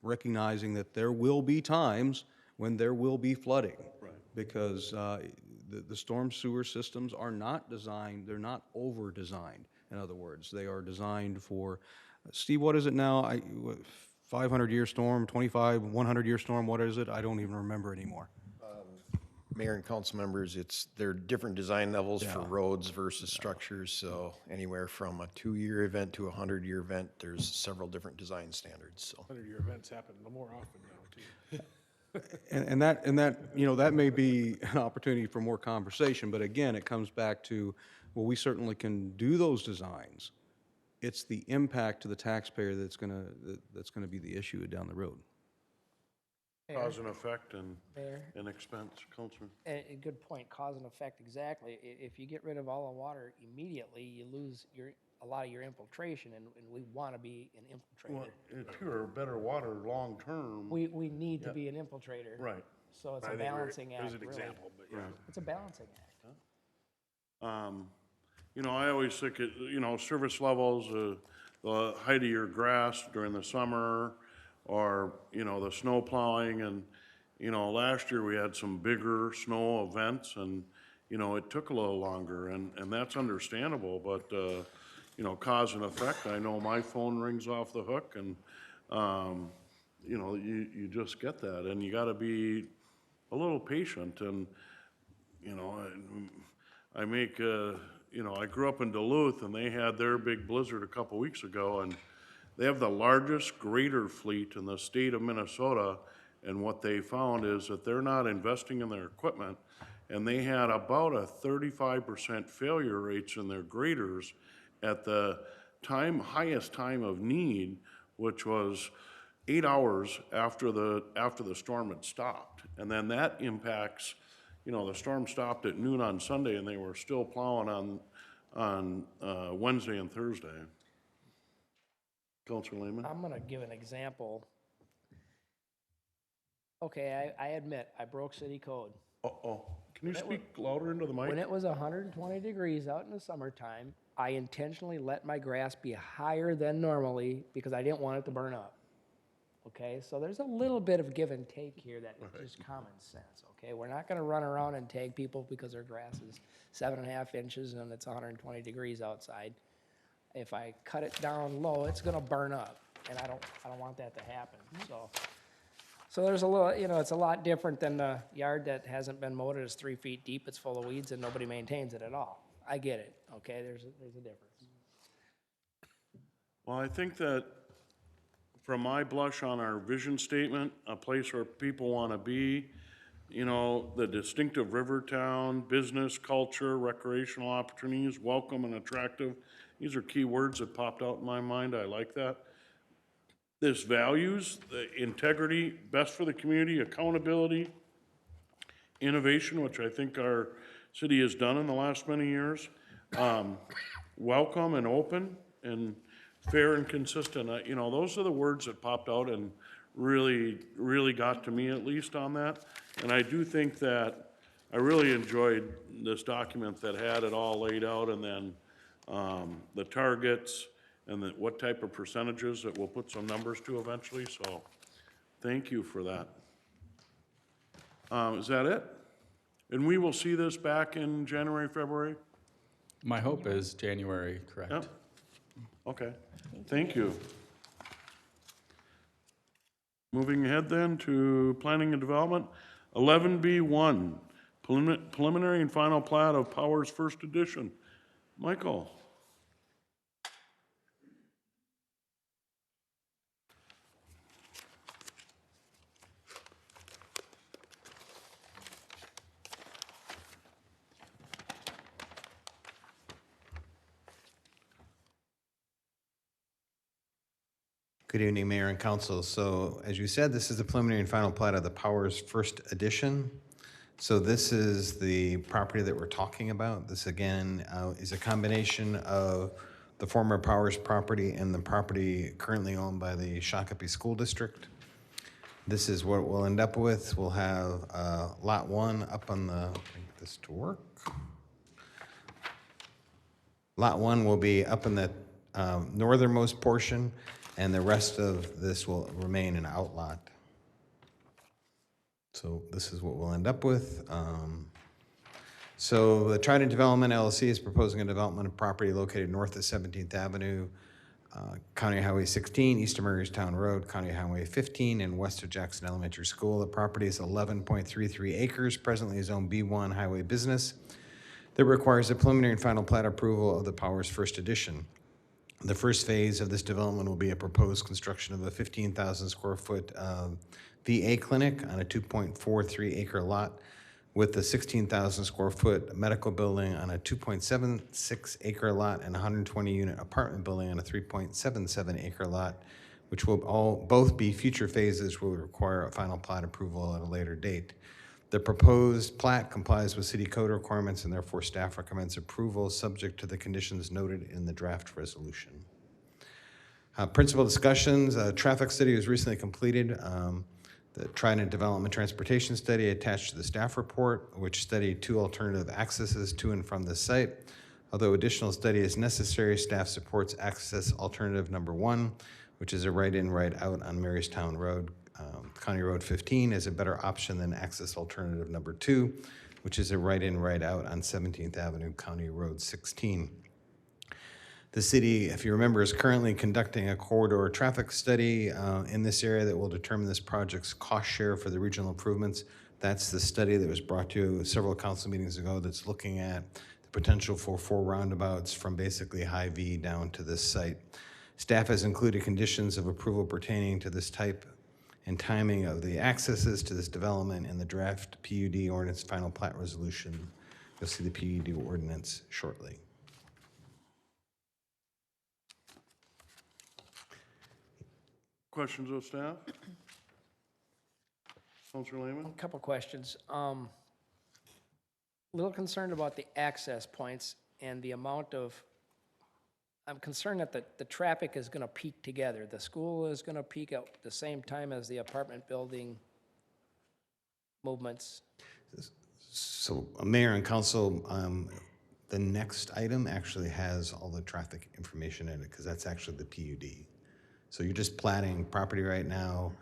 recognizing that there will be times when there will be flooding. Right. Because the storm sewer systems are not designed, they're not over-designed, in other words. They are designed for, Steve, what is it now? 500-year storm, 25, 100-year storm, what is it? I don't even remember anymore. Mayor and council members, there are different design levels for Yeah. roads versus structures, so anywhere from a 2-year event to a 100-year event, there's several different design standards, so. 100-year events happen more often now, too. And that may be an opportunity for more conversation, but again, it comes back to, well, we certainly can do those designs. It's the impact to the taxpayer that's gonna be the issue down the road. Cause and effect Mayor? and expense, Councilman. A good point, cause and effect, exactly. If you get rid of all the water immediately, you lose a lot of your infiltration, and we want to be an infiltrator. Well, too, or better water long-term. We need to be an infiltrator. Right. So it's I a think balancing act, There's an really. example, but yeah. It's a balancing act. I always think, service levels, the height of your grass during the summer, or, the snow plowing, and, last year we had some bigger snow events, and, it took a little longer, and that's understandable, but, cause and effect. I know my phone rings off the hook, and, you just get that, and you gotta be a little patient, and, I make, I grew up in Duluth, and they had their big blizzard a couple weeks ago, and they have the largest grader fleet in the state of Minnesota, and what they found is that they're not investing in their equipment, and they had about a 35% failure rates in their graders at the highest time of need, which was 8 hours after the storm had stopped. And then that impacts, the storm stopped at noon on Sunday, and they were still plowing on Wednesday and Thursday. Counselor Lehman? I'm gonna give an example. Okay, I admit, I broke city code. Uh-oh. Can you speak louder into the mic? When it was 120 degrees out in the summertime, I intentionally let my grass be higher than normally because I didn't want it to burn up. Okay, so there's a little bit of give and take here that is just common sense, okay? We're not gonna run around and tag people because their grass is 7.5 inches and it's 120 degrees outside. If I cut it down low, it's gonna burn up, and I don't want that to happen, So there's a little, it's a lot different than the yard that hasn't been mowed, it's 3 feet deep, it's full of weeds, and nobody maintains it at all. I get it, okay, there's a difference. Well, I think that from my blush on our vision statement, a place where people want to be, the distinctive river town, business, culture, recreational opportunities, welcome and attractive. These are key words that popped out in my mind. I like that. This values, the integrity, best for the community, accountability, innovation, which I think our city has done in the last many years. Welcome and open and fair and consistent. Those are the words that popped out and really got to me, at least on that. And I do think that I really enjoyed this document that had it all laid out, and then the targets and what type of percentages that we'll put some numbers to eventually. So thank you for that. Is that it? And we will see this back in January, February? My hope is January, correct? Yep. Okay, thank you. Moving ahead then to planning and development, 11B1, preliminary and final plat of Powers First Edition. Michael. Good evening, Mayor and Council. So as you said, this is the preliminary and final plat of the Powers First Edition. So this is the property that we're talking about. This again is a combination of the former Powers property and the property currently owned by the Shakopee School District. This is what we'll end up with. We'll have Lot 1 up on the, get this to work. Lot 1 will be up in the northernmost portion, and the rest of this will remain an outlot. So this is what we'll end up with. So the Trident Development LLC is proposing a development of property located north of 17th Avenue, County Highway 16, east of Murraystown Road, County Highway 15, and west of Jackson Elementary School. The property is 11.33 acres, presently zoned B1 Highway Business. That requires a preliminary and final plat approval of the Powers First Edition. The first phase of this development will be a proposed construction of a 15,000 square foot VA clinic on a 2.43 acre lot with a 16,000 square foot medical building on a 2.76 acre lot and 120 unit apartment building on a 3.77 acre lot, which will both be future phases will require a final plat approval at a later date. The proposed plat complies with city code requirements, and therefore staff recommends approval subject to the conditions noted in the draft resolution. Principal discussions, traffic study was recently completed. The Trident Development Transportation Study attached to the staff report, which studied 2 alternative accesses to and from the site. Although additional study is necessary, staff supports access alternative number 1, which is a right-in, right-out on Murraystown Road, County Road 15, is a better option than access alternative number 2, which is a right-in, right-out on 17th Avenue, County Road 16. The city, if you remember, is currently conducting a corridor traffic study in this area that will determine this project's cost share for the regional improvements. That's the study that was brought to you several council meetings ago that's looking at the potential for 4 roundabouts from basically High V down to this site. Staff has included conditions of approval pertaining to this type and timing of the accesses to this development in the draft PUD ordinance final plat resolution. You'll see the PUD ordinance shortly. Questions of staff? Counselor Lehman? A couple questions. A little concerned about the access points and the amount of, I'm concerned that the traffic is gonna peak together. The school is gonna peak at the same time as the apartment building movements. So, Mayor and Council, the next item actually has all the traffic information in it, because that's actually the PUD. So you're just platting property right now,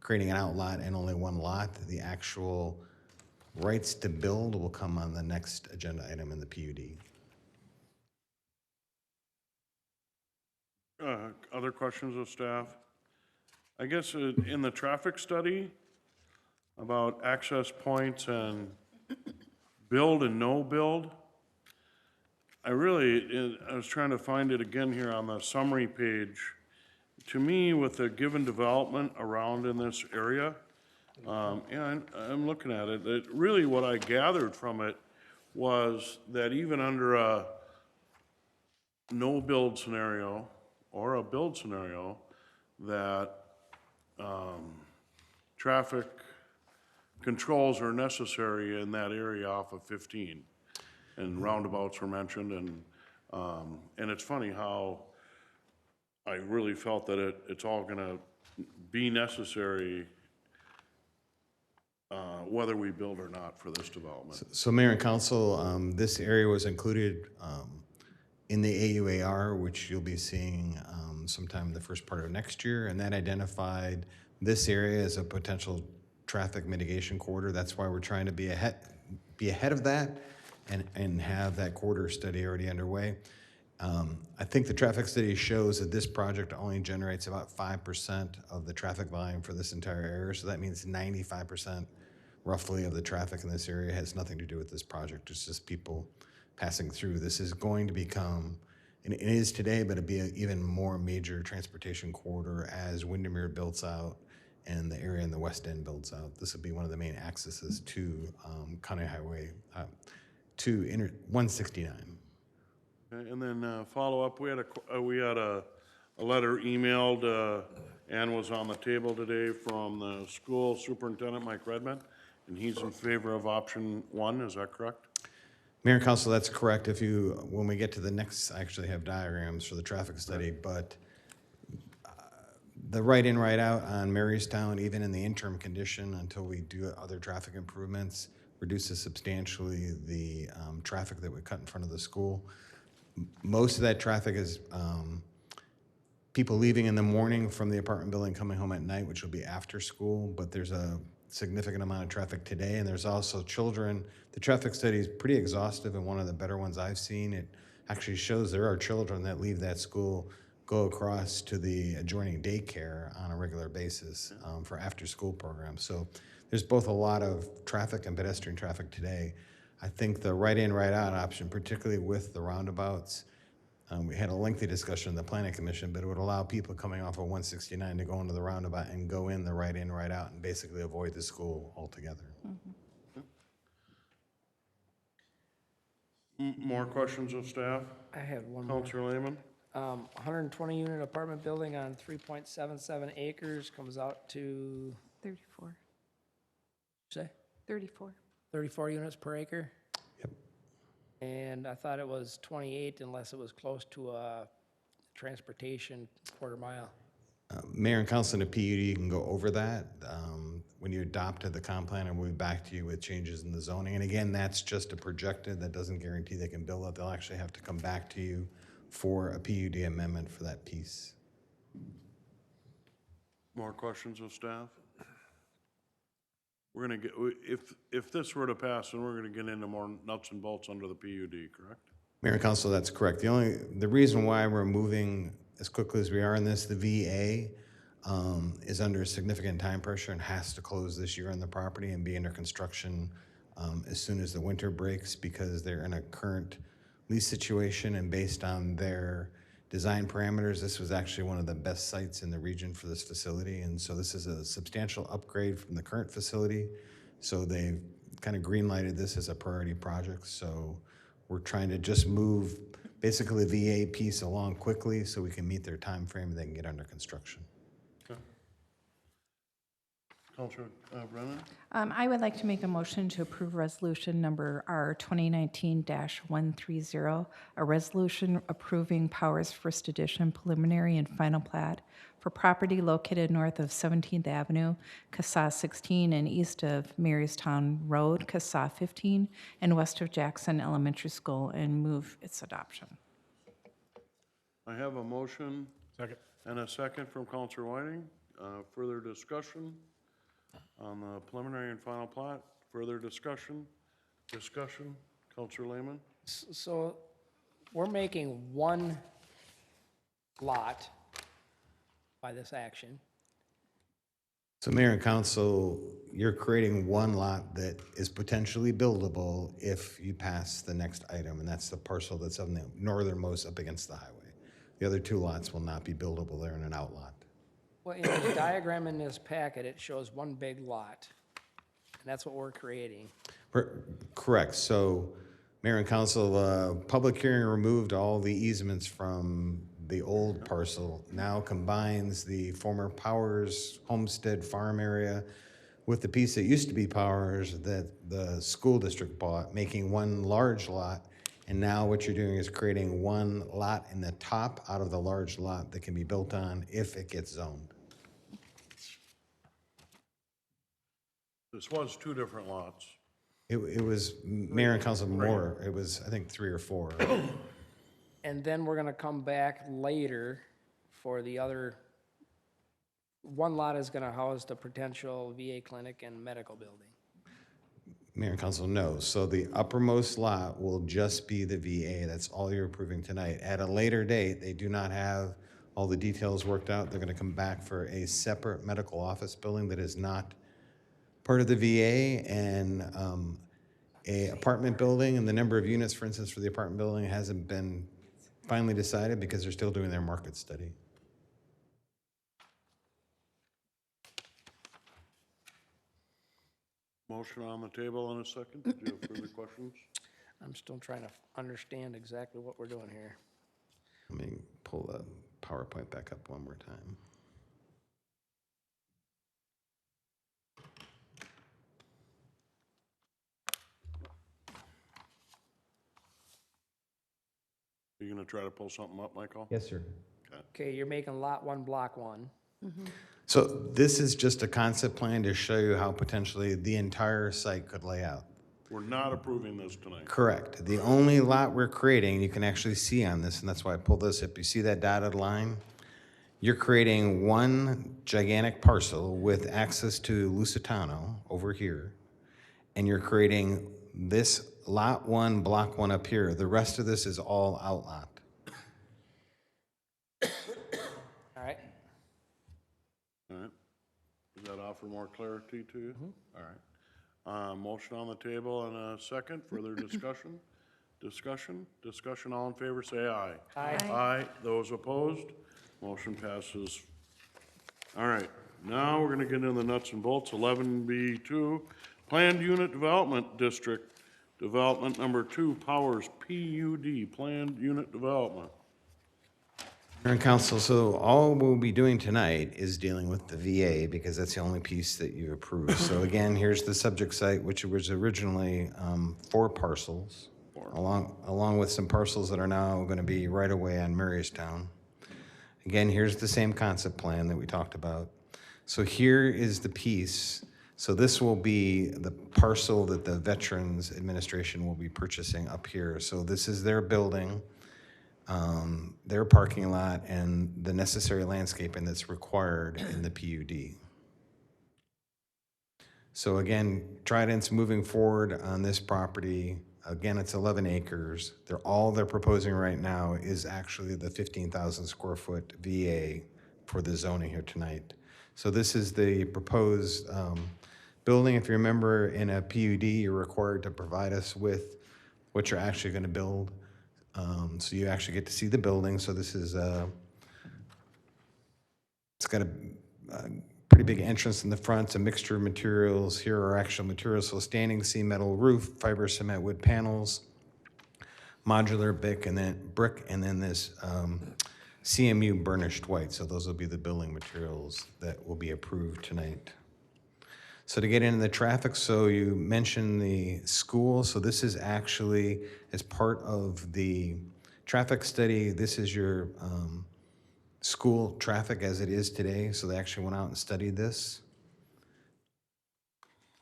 creating an outlot and only one lot. The actual rights to build will come on the next agenda item in the PUD. Other questions of staff? I guess in the traffic study about access points and build and no build, I was trying to find it again here on the summary page. To me, with the given development around in this area, yeah, I'm looking at it, really what I gathered from it was that even under a no build scenario or a build scenario, that traffic controls are necessary in that area off of 15. And roundabouts were mentioned, and it's funny how I really felt that it's all gonna be necessary whether we build or not for this development. So Mayor and Council, this area was included in the AUAR, which you'll be seeing sometime in the first part of next year, and that identified this area as a potential traffic mitigation corridor. That's why we're trying to be ahead of that and have that corridor study already underway. I think the traffic study shows that this project only generates about 5% of the traffic volume for this entire area, so that means 95% roughly of the traffic in this area has nothing to do with this project. It's just people passing through. This is going to become, and it is today, but it'll be an even more major transportation corridor as Windermere builds out and the area in the West End builds out. This will be one of the main accesses to County Highway, to 169. Okay, and then follow up, we had a letter emailed and was on the table today from the school superintendent, Mike Redmond, and he's in favor of option 1, is that correct? Mayor and Council, that's correct. When we get to the next, I actually have diagrams for the traffic study, but the right in, right out on Marystown, even in the interim condition until we do other traffic improvements, reduces substantially the traffic that would cut in front of the school. Most of that traffic is people leaving in the morning from the apartment building, coming home at night, which will be after school, but there's a significant amount of traffic today, and there's also children. The traffic study is pretty exhaustive and one of the better ones I've seen. It actually shows there are children that leave that school, go across to the adjoining daycare on a regular basis for after-school programs. So there's both a lot of traffic and pedestrian traffic today. I think the right in, right out option, particularly with the roundabouts, we had a lengthy discussion in the Planning Commission, but it would allow people coming off of 169 to go into the roundabout and go in the right in, right out and basically avoid the school altogether. More questions of staff? I had one more. Counselor Lehman? 120 unit apartment building on 3.77 acres comes out to, 34. say, 34. 34 units per acre? Yep. And I thought it was 28 unless it was close to a transportation quarter mile. Mayor and Council in the PUD, you can go over that. When you adopt the comp plan, and we'll be back to you with changes in the zoning. And again, that's just a projected. That doesn't guarantee they can build it. They'll actually have to come back to you for a PUD amendment for that piece. More questions of staff? We're gonna get, if this were to pass, then we're gonna get into more nuts and bolts under the PUD, correct? Mayor and Council, that's correct. The reason why we're moving as quickly as we are in this, the VA is under significant time pressure and has to close this year on the property and be under construction as soon as the winter breaks because they're in a current lease situation, and based on their design parameters, this was actually one of the best sites in the region for this facility. And so this is a substantial upgrade from the current facility. So they've kind of green-lighted this as a priority project. So we're trying to just move basically the VA piece along quickly so we can meet their time frame and they can get under construction. Counselor Brennan? I would like to make a motion to approve resolution number R 2019-130, a resolution approving Powers First Edition preliminary and final plat for property located north of 17th Avenue, CASA 16, and east of Marystown Road, CASA 15, and west of Jackson Elementary School, and move its adoption. I have a motion. Second. And a second from Counselor Whiting. Further discussion on the preliminary and final plat? Further discussion? Discussion? Counselor Lehman? So we're making one lot by this action. So Mayor and Council, you're creating one lot that is potentially buildable if you pass the next item, and that's the parcel that's on the northernmost up against the highway. The other two lots will not be buildable. They're in an outlot. Well, in the diagram in this packet, it shows one big lot, and that's what we're creating. Correct. So, Mayor and Council, public hearing removed all the easements from the old parcel, now combines the former Powers Homestead Farm area with the piece that used to be Powers that the school district bought, making one large lot. And now what you're doing is creating one lot in the top out of the large lot that can be built on if it gets zoned. This was two different lots. It was, Mayor and Council, more. It was, I think, 3 or 4. And then we're gonna come back later for the other, one lot is gonna house the potential VA clinic and medical building. Mayor and Council, no. So the uppermost lot will just be the VA. That's all you're approving tonight. At a later date, they do not have all the details worked out. They're going to come back for a separate medical office building that is not part of the VA, and a apartment building, and the number of units, for instance, for the apartment building hasn't been finally decided because they're still doing their market study. Motion on the table in a second. Did you have further questions? I'm still trying to understand exactly what we're doing here. Let me pull the PowerPoint back up one more time. Are you going to try to pull something up, Michael? Yes, sir. Okay, you're making lot 1, block 1. So this is just a concept plan to show you how potentially the entire site could lay out. We're not approving this tonight. Correct. The only lot we're creating, you can actually see on this, and that's why I pulled this up. You see that dotted line? You're creating one gigantic parcel with access to Lusitano over here, and you're creating this lot 1, block 1 up here. The rest of this is all outlot. All right? All right. Does that offer more clarity to you? All right. Motion on the table and a second. Further discussion? Discussion? Discussion. All in favor, say aye. Aye. Aye. Those opposed? Motion passes. All right. Now we're going to get into the nuts and bolts. 11B2, Planned Unit Development District, Development Number 2, Powers PUD, Planned Unit Development. Mayor and Council, so all we'll be doing tonight is dealing with the VA because that's the only piece that you approved. So again, here's the subject site, which was originally 4 parcels, along with some parcels that are now going to be right away on Marystown. Again, here's the same concept plan that we talked about. So here is the piece. So this will be the parcel that the Veterans Administration will be purchasing up here. So this is their building, their parking lot, and the necessary landscaping that's required in the PUD. So again, Trident's moving forward on this property Again, it's 11 acres. All they're proposing right now is actually the 15,000 square foot VA for the zoning here tonight. So this is the proposed building. If you remember, in a PUD, you're required to provide us with what you're actually going to build. So you actually get to see the building. So this is, it's got a pretty big entrance in the front. It's a mixture of materials. Here are actual materials. So standing seam metal roof, fiber cement wood panels, modular brick, and then this CMU burnished white. So those will be the building materials that will be approved tonight. So to get into the traffic, so you mentioned the school. So this is actually, as part of the traffic study, this is your school traffic as it is today. So they actually went out and studied this.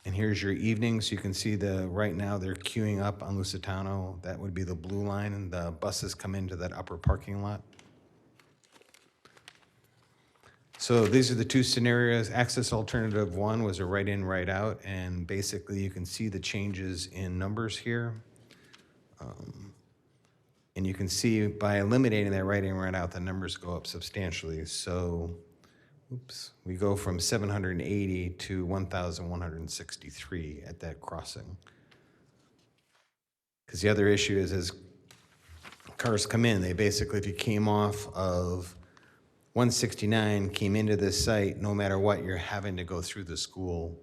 And here's your evening. So you can see right now they're queuing up on Lusitano. That would be the blue line, and the buses come into that upper parking lot. So these are the two scenarios. Access alternative 1 was a right-in, right-out, and basically you can see the changes in numbers here. And you can see by eliminating that right-in, right-out, the numbers go up substantially. So, we go from 780 to 1,163 at that crossing. Because the other issue is as cars come in, they basically, if you came off of 169, came into this site, no matter what, you're having to go through the school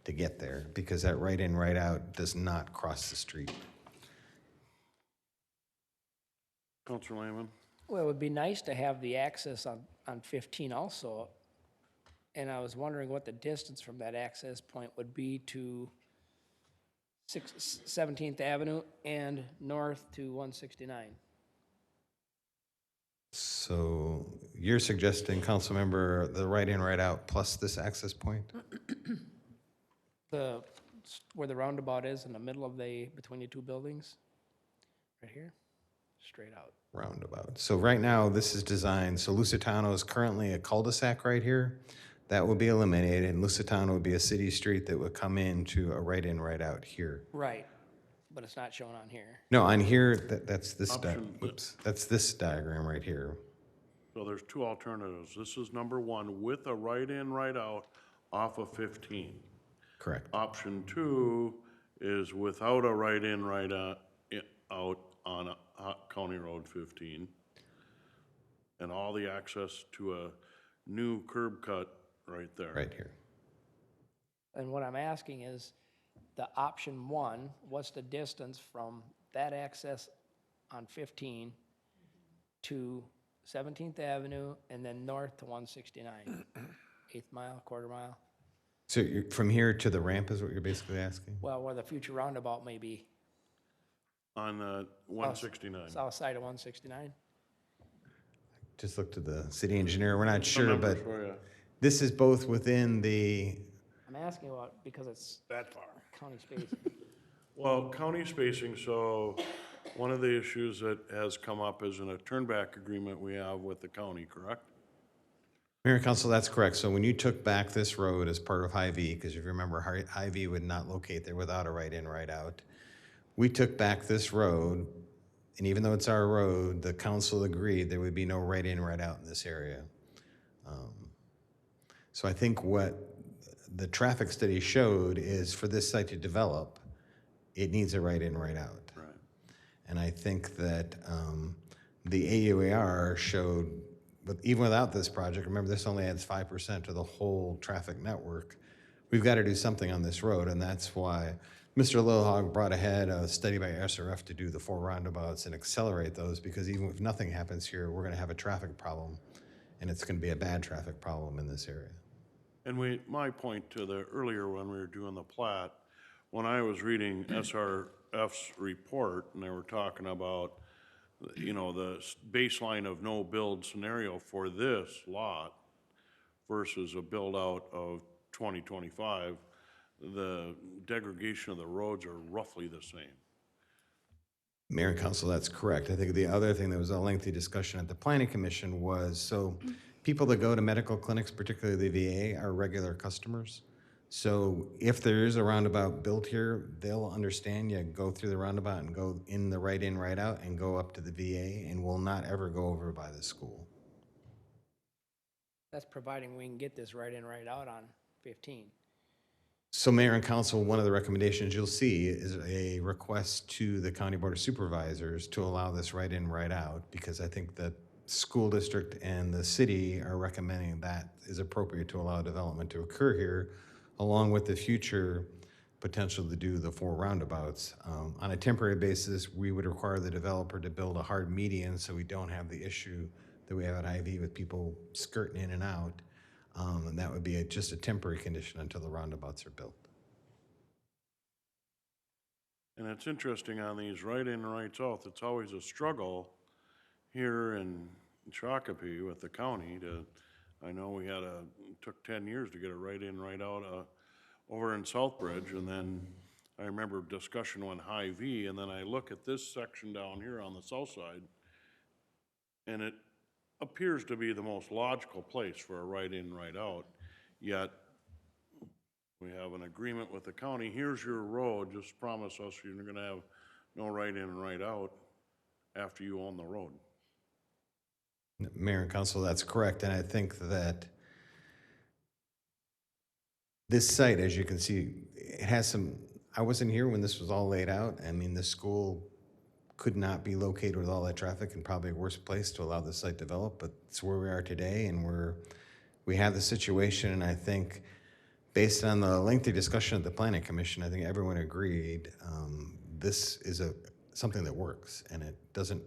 to get there because that right in, right out does not cross the street. Counselor Lehman? Well, it would be nice to have the access on 15 also. And I was wondering what the distance from that access point would be to 17th Avenue and north to 169. So you're suggesting, council member, the right in, right out plus this access point? Where the roundabout is in the middle of between the two buildings, right here, straight out. Roundabout. So right now, this is designed, so Lusitano is currently a cul-de-sac right here. That will be eliminated, and Lusitano would be a city street that would come into a right in, right out here. Right, but it's not shown on here. No, on here, that's this, Option- that's this diagram right here. So there's two alternatives. This is number 1 with a right-in, right-out off of 15. Correct. Option 2 is without a right-in, right-out on County Road 15. And all the access to a new curb cut right there. Right here. And what I'm asking is, the option 1, what's the distance from that access on 15 to 17th Avenue and then north to 169? Eighth mile, quarter mile? So from here to the ramp is what you're basically asking? Well, where the future roundabout may be. On 169. South side of 169? Just looked at the city engineer, we're not sure, numbers but for you. this is both within the, I'm asking about, because it's That far. county space. Well, county spacing, so one of the issues that has come up is in a turnback agreement we have with the county, correct? Mayor and Council, that's correct. So when you took back this road as part of Hy-V, because if you remember, Hy-V would not locate there without a right in, right out. We took back this road, and even though it's our road, the council agreed there would be no right in, right out in this area. So I think what the traffic study showed is for this site to develop, it needs a right in, right out. Right. And I think that the AUAR showed, even without this project, remember this only adds 5% to the whole traffic network. We've got to do something on this road, and that's why Mr. Lilhog brought ahead a study by SRF to do the 4 roundabouts and accelerate those, because even if nothing happens here, we're going to have a traffic problem, and it's going to be a bad traffic problem in this area. And my point to the earlier when we were doing the plat, when I was reading SRF's report and they were talking about, you know, the baseline of no build scenario for this lot versus a build out of 2025, the degradation of the roads are roughly the same. Mayor and Council, that's correct. I think the other thing that was a lengthy discussion at the Planning Commission was, so people that go to medical clinics, particularly the VA, are regular customers. So if there is a roundabout built here, they'll understand you go through the roundabout and go in the right in, right out and go up to the VA and will not ever go over by the school. That's providing we can get this right in, right out on 15. So Mayor and Council, one of the recommendations you'll see is a request to the County Board of Supervisors to allow this right in, right out, because I think the school district and the city are recommending that is appropriate to allow development to occur here, along with the future potential to do the 4 roundabouts. On a temporary basis, we would require the developer to build a hard median so we don't have the issue that we have at IV with people skirting in and out. And that would be just a temporary condition until the roundabouts are built. And it's interesting on these right in, right out, it's always a struggle here in Shakopee with the county to, I know we had took 10 years to get a right in, right out over in Southbridge, and then I remember discussion on Hy-Vee, and then I look at this section down here on the south side, and it appears to be the most logical place for a right in, right out, yet we have an agreement with the county, here's your road, just promise us you're gonna have no right in, right out after you own the road. Mayor and Council, that's correct. And I think that this site, as you can see, it has some, I wasn't here when this was all laid out. I mean, the school could not be located with all that traffic and probably a worse place to allow the site to develop, but it's where we are today, and we have the situation, and I think based on the lengthy discussion at the Planning Commission, I think everyone agreed this is something that works, and it doesn't,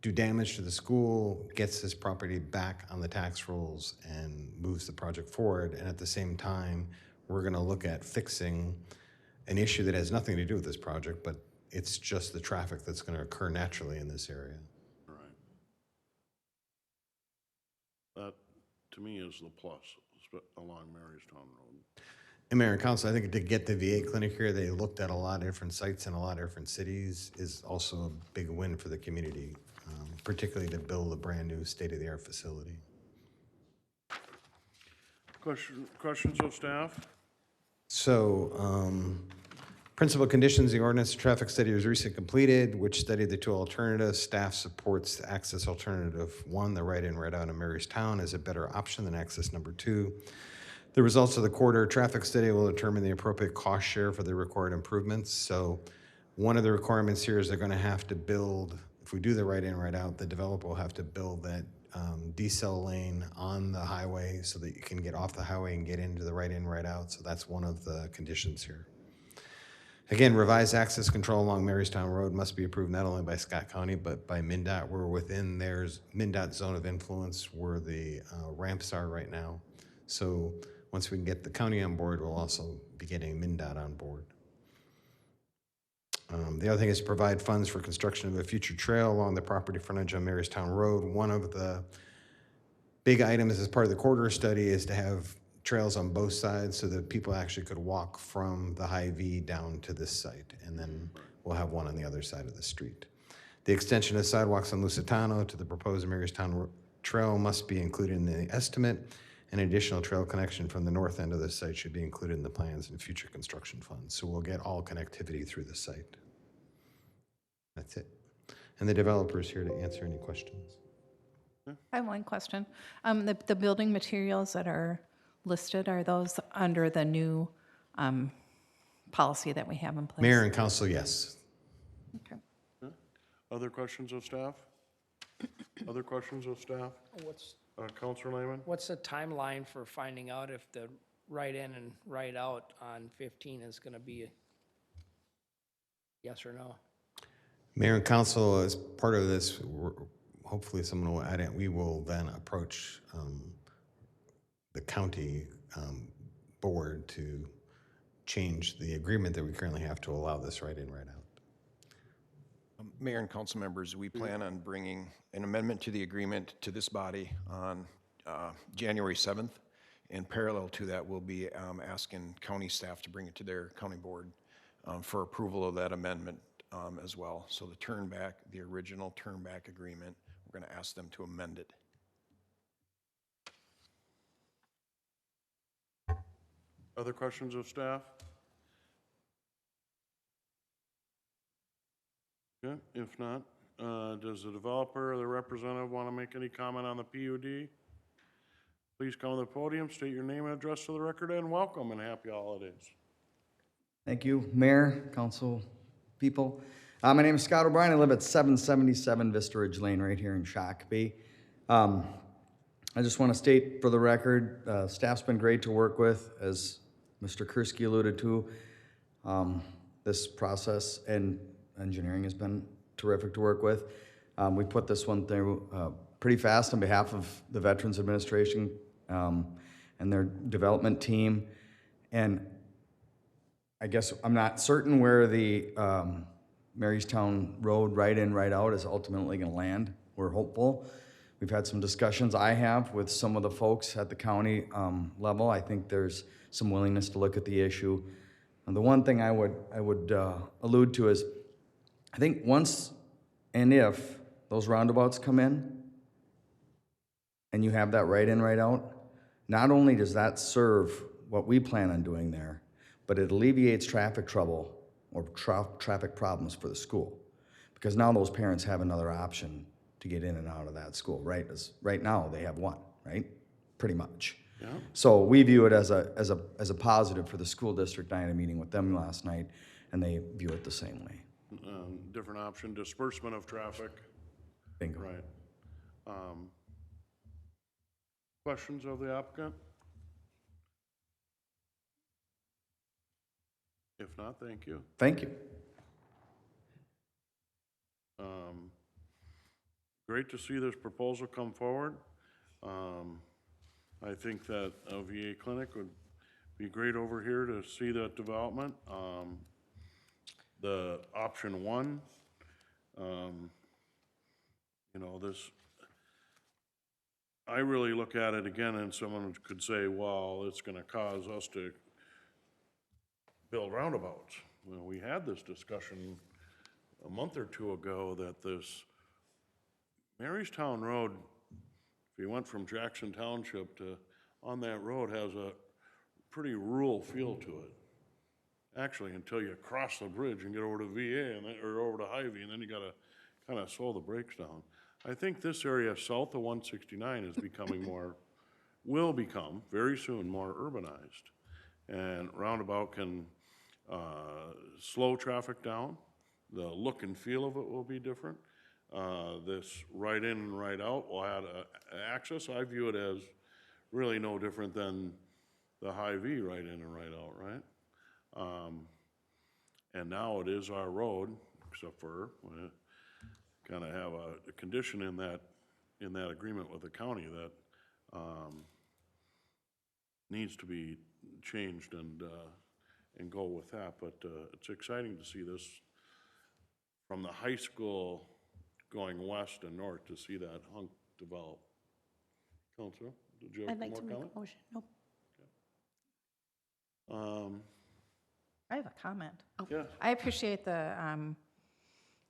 do damage to the school, gets this property back on the tax rolls, and moves the project forward. And at the same time, we're going to look at fixing an issue that has nothing to do with this project, but it's just the traffic that's going to occur naturally in this area. Right. That, to me, is the plus along Marystown Road. And Mayor and Council, I think to get the VA clinic here, they looked at a lot of different sites in a lot of different cities, is also a big win for the community, particularly to build a brand new state-of-the-art facility. Questions of staff? So, principal conditions, the ordinance traffic study was recently completed, which studied the 2 alternatives. Staff supports the access alternative 1, the right in, right out of Marystown, as a better option than access number 2. The results of the corridor traffic study will determine the appropriate cost share for the required improvements. So one of the requirements here is they're going to have to build, if we do the right in, right out, the developer will have to build that decel lane on the highway so that you can get off the highway and get into the right in, right out. So that's one of the conditions here. Again, revised access control along Marystown Road must be approved not only by Scott County, but by MnDOT. We're within their MnDOT zone of influence where the ramps are right now. So once we can get the county on board, we'll also be getting MnDOT on board. The other thing is to provide funds for construction of a future trail along the property frontage on Marystown Road. One of the big items as part of the corridor study is to have trails on both sides so that people actually could walk from the Hy-Vee down to this site, and then we'll have one on the other side of the street. The extension of sidewalks on Lusitano to the proposed Marystown Trail must be included in the estimate. An additional trail connection from the north end of the site should be included in the plans and future construction funds. So we'll get all connectivity through the site. That's it. And the developer's here to answer any questions. I have one question. The building materials that are listed, are those under the new policy that we have in place? Mayor and Council, yes. Okay. Other questions of staff? Other questions of staff? Councilor Lehman? What's the timeline for finding out if the right in and right out on 15 is going to be a yes or no? Mayor and Council, as part of this, hopefully someone will add it, we will then approach the county board to change the agreement that we currently have to allow this right in, right out. Mayor and council members, we plan on bringing an amendment to the agreement to this body on January 7th. And parallel to that, we'll be asking county staff to bring it to their county board for approval of that amendment as well. So the turn back, the original turn back agreement, we're going to ask them to amend it. Other questions of staff? Okay, if not, does the developer or the representative want to make any comment on the PUD? Please come to the podium, state your name and address to the record, and welcome and happy holidays. Thank you, Mayor, council people. My name is Scott O'Brien. I live at 777 Vista Ridge Lane right here in Shakopee. I just want to state for the record, staff's been great to work with, as Mr. Kursky alluded to. This process and engineering has been terrific to work with. We put this one through pretty fast on behalf of the Veterans Administration and their development team. And I guess I'm not certain where the Marystown Road right in, right out is ultimately going to land. We're hopeful. We've had some discussions I have with some of the folks at the county level. I think there's some willingness to look at the issue. And the one thing I would allude to is, I think once and if those roundabouts come in and you have that right in, right out, not only does that serve what we plan on doing there, but it alleviates traffic trouble or traffic problems for the school. Because now those parents have another option to get in and out of that school, right? Right now, they have one, right? Pretty much. Yeah. So we view it as a positive for the school district. I had a meeting with them last night, and they view it the same way. Different option, disbursement of traffic. Bingo. Right. Questions of the applicant? If not, thank you. Thank you. Great to see this proposal come forward. I think that a VA clinic would be great over here to see that development. The option one, you know, this, I really look at it again, and someone could say, well, it's going to cause us to build roundabouts. Well, we had this discussion a month or two ago that this Marystown Road, if you went from Jackson Township to on that road, has a pretty rural feel to it. Actually, until you cross the bridge and get over to VA and then, or over to Hy-Vee, and then you gotta kind of slow the brakes down. I think this area south of 169 is becoming more, will become very soon more urbanized. And roundabout can slow traffic down. The look and feel of it will be different. This right in and right out will add access. I view it as really no different than the Hy-Vee right in and right out, right? And now it is our road, except for we kind of have a condition in that agreement with the county that needs to be changed and go with that. But it's exciting to see this from the high school going west and north, to see that hunk develop. Counselor, did you have I'd like more to make comment? a motion. Nope. I have a comment. Yes. I appreciate the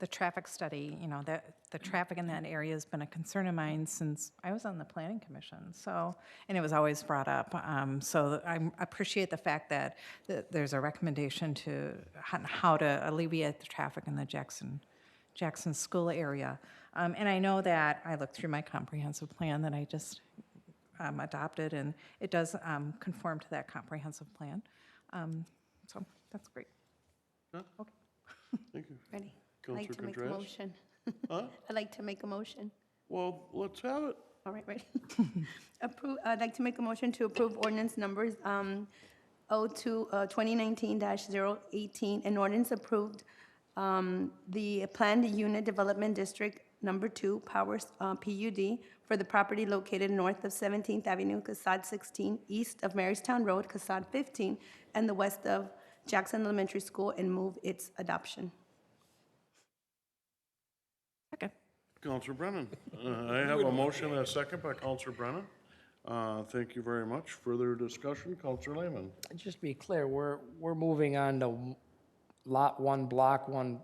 traffic study, you know, that the traffic in that area has been a concern of mine since I was on the planning commission, so, and it was always brought up. So I appreciate the fact that there's a recommendation to how to alleviate the traffic in the Jackson School area. And I know that I looked through my comprehensive plan that I just adopted, and it does conform to that comprehensive plan. So that's great. Thank you. Ready? I'd like Counselor to make a Contreras? motion. Huh? I'd like to make a motion. Well, let's have it. All right, ready? I'd like to make a motion to approve ordinance numbers 2019-018, and ordinance approved the planned unit development district number 2, Powers PUD, for the property located north of 17th Avenue, Casad 16, east of Marystown Road, Casad 15, and the west of Jackson Elementary School, and move its adoption. Second. Counselor Brennan. I have a motion and a second by Counselor Brennan. Thank you very much. Further discussion, Counselor Lehman. Just to be clear, we're moving on to lot 1, block 1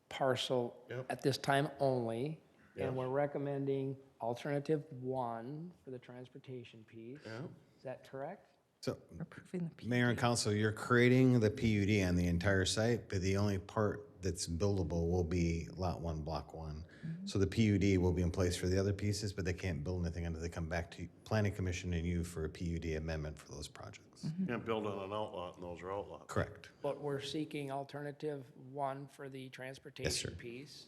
parcel Yep. at this time only. Yes. And we're recommending alternative 1 for the transportation piece. Yeah. Is that correct? So, approving the Mayor and Council, you're creating the PUD on the entire site, but the only part that's buildable will be Lot 1, Block 1. So the PUD will be in place for the other pieces, but they can't build anything until they come back to Planning Commission and you for a PUD amendment for those projects. Can't build on an outlot, and those are outlots. Correct. But we're seeking alternative one for the transportation piece.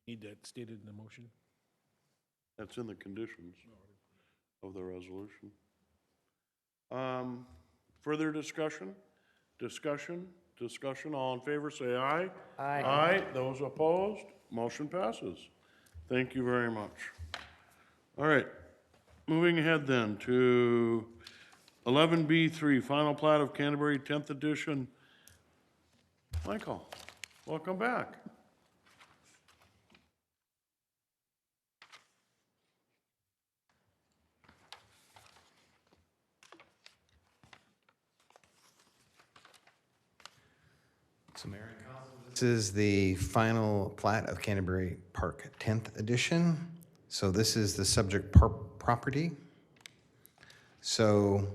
Need that stated in the motion? That's in the conditions of the resolution. Further discussion? Discussion, all in favor, say aye. Aye. Aye, those opposed, motion passes. Thank you very much. All right, moving ahead then to 11B3, final plat of Canterbury 10th edition. Michael, welcome back. So Mayor and Council, this is the final plat of Canterbury Park 10th edition. So this is the subject property. So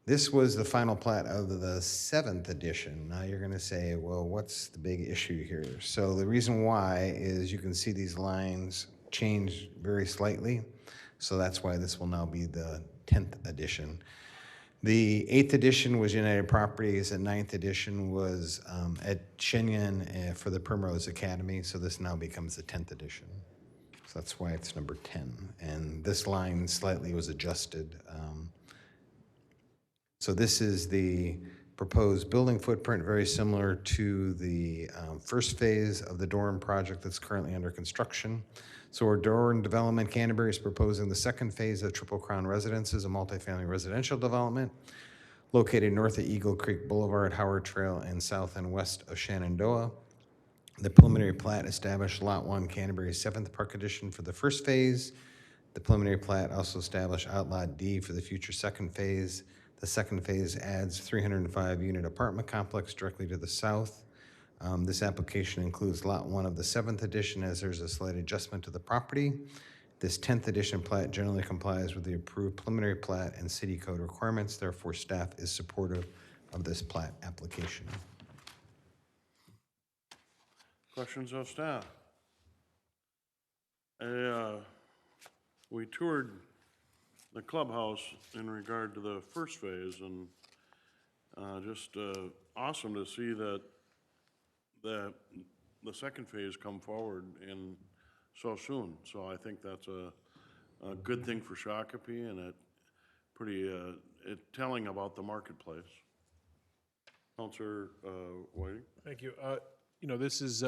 this was the final plat of the 7th edition. Now you're gonna say, well, what's the big issue here? So the reason why is you can see these lines change very slightly. So that's why this will now be the 10th edition. The 8th edition was United Properties, and 9th edition was at Shenyan for the Primrose Academy, so this now becomes the 10th edition. So that's why it's number 10. And this line slightly was adjusted. So this is the proposed building footprint, very similar to the first phase of the Doran project that's currently under construction. So our Doran Development Canterbury is proposing the second phase of Triple Crown Residences, a multifamily residential development located north of Eagle Creek Boulevard, Howard Trail, and south and west of Shenandoah. The preliminary plat established Lot 1 Canterbury 7th Park Edition for the first phase. The preliminary plat also established Outlot D for the future second phase. The second phase adds 305-unit apartment complex directly to the south. This application includes Lot 1 of the 7th edition as there's a slight adjustment to the property. This 10th edition plat generally complies with the approved preliminary plat and city code requirements. Therefore, staff is supportive of this plat application. Questions of staff? We toured the clubhouse in regard to the first phase, and just awesome to see that the second phase come forward in so soon. So I think that's a good thing for Shakopee, and it telling about the marketplace. Councilor Whiting? Thank you. You know, this is,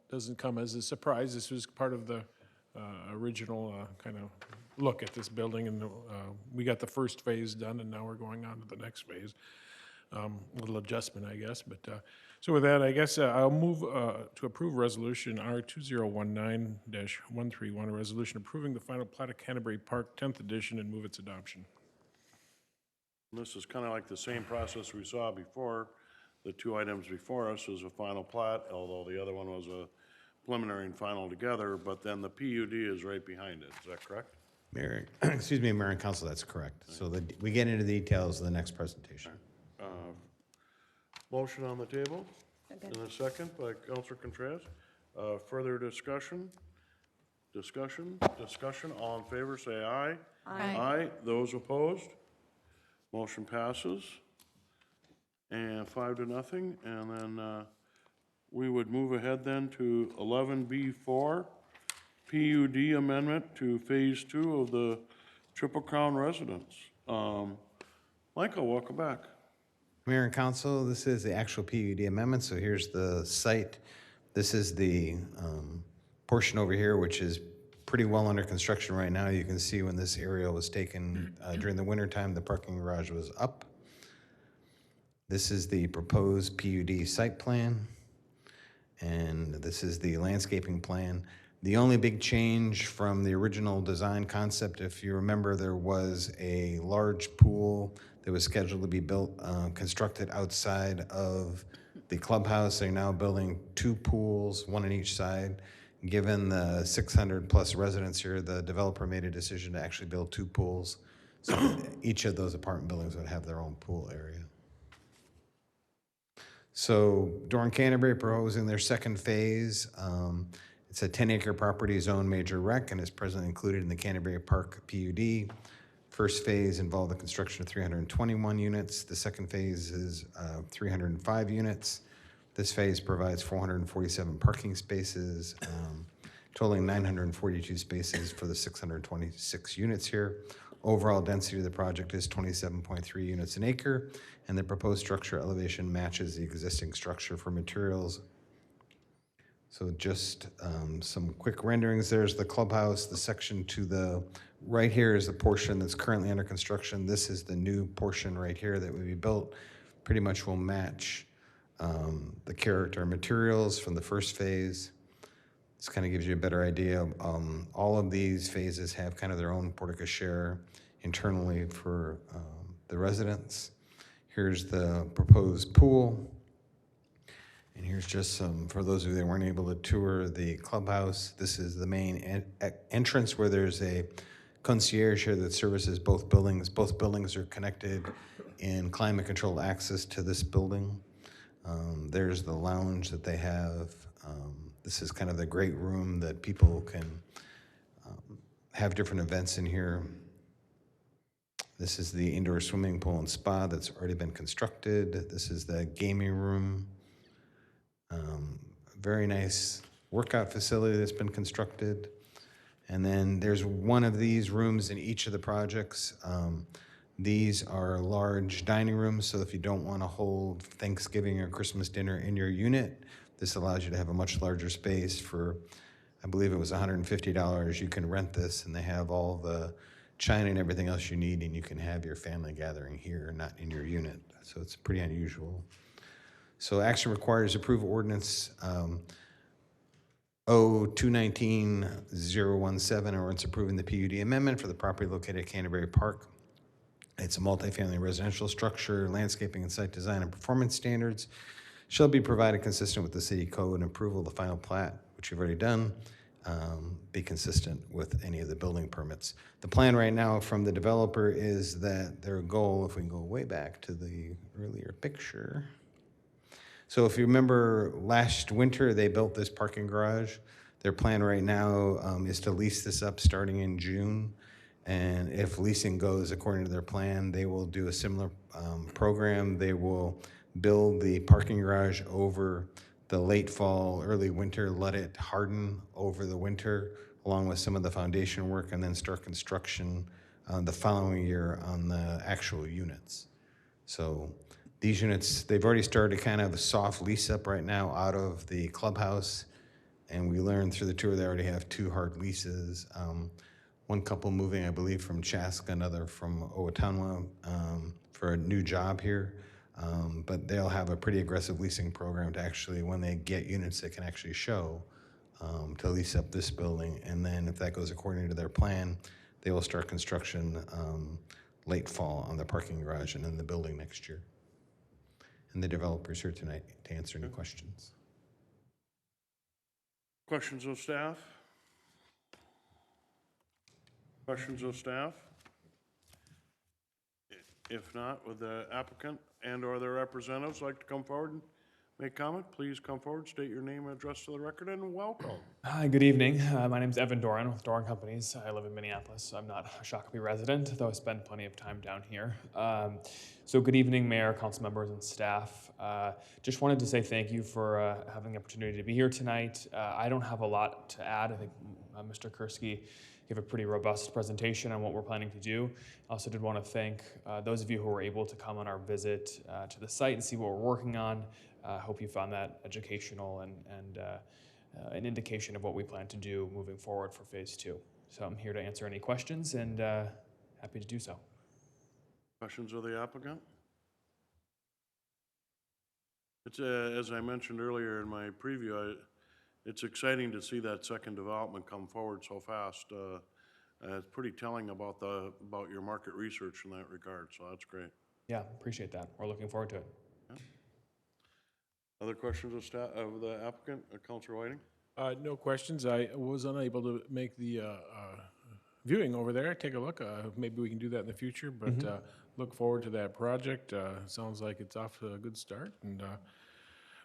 doesn't come as a surprise. This was part of the original kind of look at this building, and we got the first phase done, and now we're going on to the next phase. A little adjustment, I guess, but so with that, I guess I'll move to approve resolution R2019-131, a resolution approving the final plat of Canterbury Park 10th edition, and move its adoption. And this is kind of like the same process we saw before. The two items before us is a final plat, although the other one was a preliminary and final together, but then the PUD is right behind it. Is that correct? Mayor, excuse me, Mayor and Council, that's correct. So we get into the details of the next presentation. Motion on the table, and a second by Councilor Contreras. Further discussion? Discussion? All in favor, say aye. Aye. Aye. Those opposed? Motion passes. And 5-0. And then we would move ahead then to 11B4, PUD amendment to Phase 2 of the Triple Crown residence. Michael, welcome back. Mayor and Council, this is the actual PUD amendment, so here's the site. This is the portion over here, which is pretty well under construction right now. You can see when this area was taken during the wintertime, the parking garage was up. This is the proposed PUD site plan, and this is the landscaping plan. The only big change from the original design concept, if you remember, there was a large pool that was scheduled to be built, constructed outside of the clubhouse. They're now building 2 pools, 1 on each side. Given the 600+ residents here, the developer made a decision to actually build 2 pools. So each of those apartment buildings would have their own pool area. So Dorn Canterbury proposing their second phase. It's a 10-acre property zone major rec and is presently included in the Canterbury Park PUD. First phase involved the construction of 321 units. The second phase is 305 units. This phase provides 447 parking spaces, totaling 942 spaces for the 626 units here. Overall density of the project is 27.3 units an acre, and the proposed structure elevation matches the existing structure for materials. So just some quick renderings. There's the clubhouse. The section to the right here is the portion that's currently under construction. This is the new portion right here that will be built. Pretty much will match the character and materials from the first phase. This kind of gives you a better idea. All of these phases have kind of their own portico share internally for the residents. Here's the proposed pool. And here's just some, for those of you that weren't able to tour the clubhouse, this is the main entrance where there's a concierge here that services both buildings. Both buildings are connected in climate controlled access to this building. There's the lounge that they have. This is kind of the great room that people can have different events in here. This is the indoor swimming pool and spa that's already been constructed. This is the gaming room. Very nice workout facility that's been constructed. And then there's one of these rooms in each of the projects. These are large dining rooms, so if you don't want to hold Thanksgiving or Christmas dinner in your unit, this allows you to have a much larger space for, I believe it was $150. You can rent this, and they have all the china and everything else you need, and you can have your family gathering here, not in your unit. So it's pretty unusual. So action requires approve ordinance O-219-017, ordinance approving the PUD amendment for the property located at Canterbury Park. It's a multifamily residential structure. Landscaping and site design and performance standards shall be provided consistent with the city code, and approval of the final plat, which you've already done, be consistent with any of the building permits. The plan right now from the developer is that their goal, if we can go way back to the earlier picture. So if you remember last winter, they built this parking garage. Their plan right now is to lease this up starting in June. And if leasing goes according to their plan, they will do a similar program. They will build the parking garage over the late fall, early winter, let it harden over the winter, along with some of the foundation work, and then start construction the following year on the actual units. So these units, they've already started kind of a soft lease up right now out of the clubhouse. And we learned through the tour they already have 2 hard leases. One couple moving, I believe, from Chaska, another from Owatonna for a new job here. But they'll have a pretty aggressive leasing program to actually, when they get units they can actually show, to lease up this building. And then if that goes according to their plan, they will start construction late fall on the parking garage and then the building next year. And the developer's here tonight to answer any questions. Questions of staff? Questions of staff? If not, would the applicant and/or their representatives like to come forward and make comment? Please come forward, state your name and address to the record, and welcome. Hi, good evening. My name is Evan Doran with Doran Companies. I live in Minneapolis. I'm not a Shakopee resident, though I spend plenty of time down here. So good evening, Mayor, council members, and staff. Just wanted to say thank you for having the opportunity to be here tonight. I don't have a lot to add. I think Mr. Kursky gave a pretty robust presentation on what we're planning to do. I also did want to thank those of you who were able to come on our visit to the site and see what we're working on. I hope you found that educational and an indication of what we plan to do moving forward for phase 2. So I'm here to answer any questions and happy to do so. Questions of the applicant? It's, as I mentioned earlier in my preview, it's exciting to see that second development come forward so fast. It's pretty telling about your market research in that regard, so that's great. Yeah, appreciate that. We're looking forward to it. Yeah. Other questions of staff, of the applicant, Councilor Whiting? No questions. I was unable to make the viewing over there, take a look. Maybe we can do that in the future, but look forward to that project. Sounds like it's off to a good start. And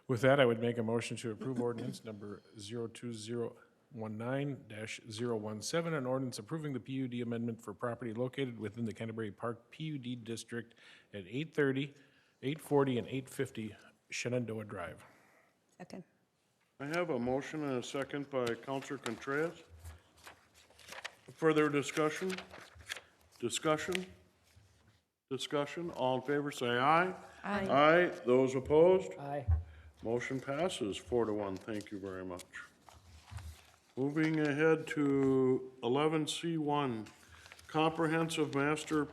with that, I would make a motion to approve ordinance number 02019-017, an ordinance approving the PUD amendment for property located within the Canterbury Park PUD district at 830, 840, and 850 Shenandoah Drive. Second. I have a motion and a second by Counselor Contreras. Further discussion? Discussion? Discussion? All in favor, say aye. Aye. Aye. Those opposed? Aye. Motion passes 4-1. Thank you very much. Moving ahead to 11C1, Comprehensive Master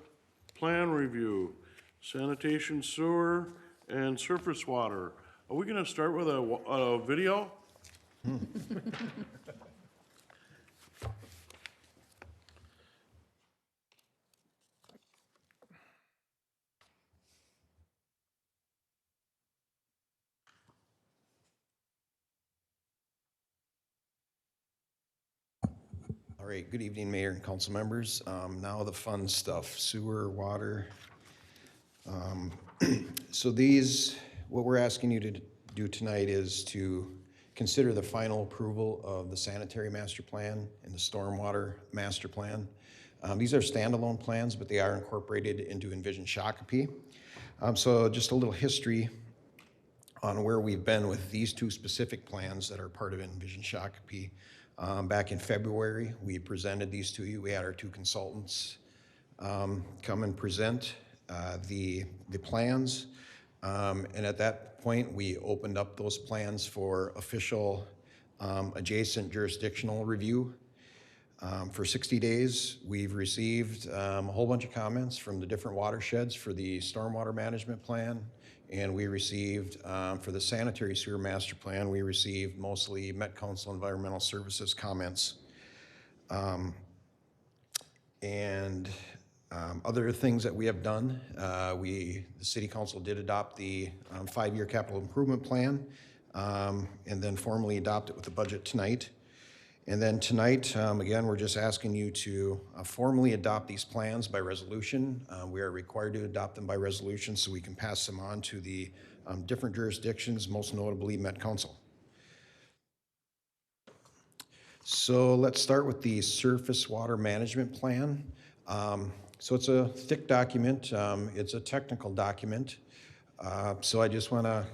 Plan Review, Sanitation, Sewer, and Surface Water. Are we going to start with a video? All right, good evening, Mayor and council members. Now the fun stuff, sewer, water. So what we're asking you to do tonight is to consider the final approval of the sanitary master plan and the stormwater master plan. These are standalone plans, but they are incorporated into Envision Shakopee. So just a little history on where we've been with these two specific plans that are part of Envision Shakopee. Back in February, we presented these to you. We had our two consultants come and present the plans. And at that point, we opened up those plans for official adjacent jurisdictional review. For 60 days, we've received a whole bunch of comments from the different watersheds for the stormwater management plan. And we received, for the sanitary sewer master plan, we received mostly Met Council Environmental Services comments. Other things that we have done, the City Council did adopt the 5-year capital improvement plan and then formally adopt it with the budget tonight. And then tonight, again, we're just asking you to formally adopt these plans by resolution. We are required to adopt them by resolution so we can pass them on to the different jurisdictions, most notably Met Council. So let's start with the surface water management plan. So it's a thick document. It's a technical document. So I just want to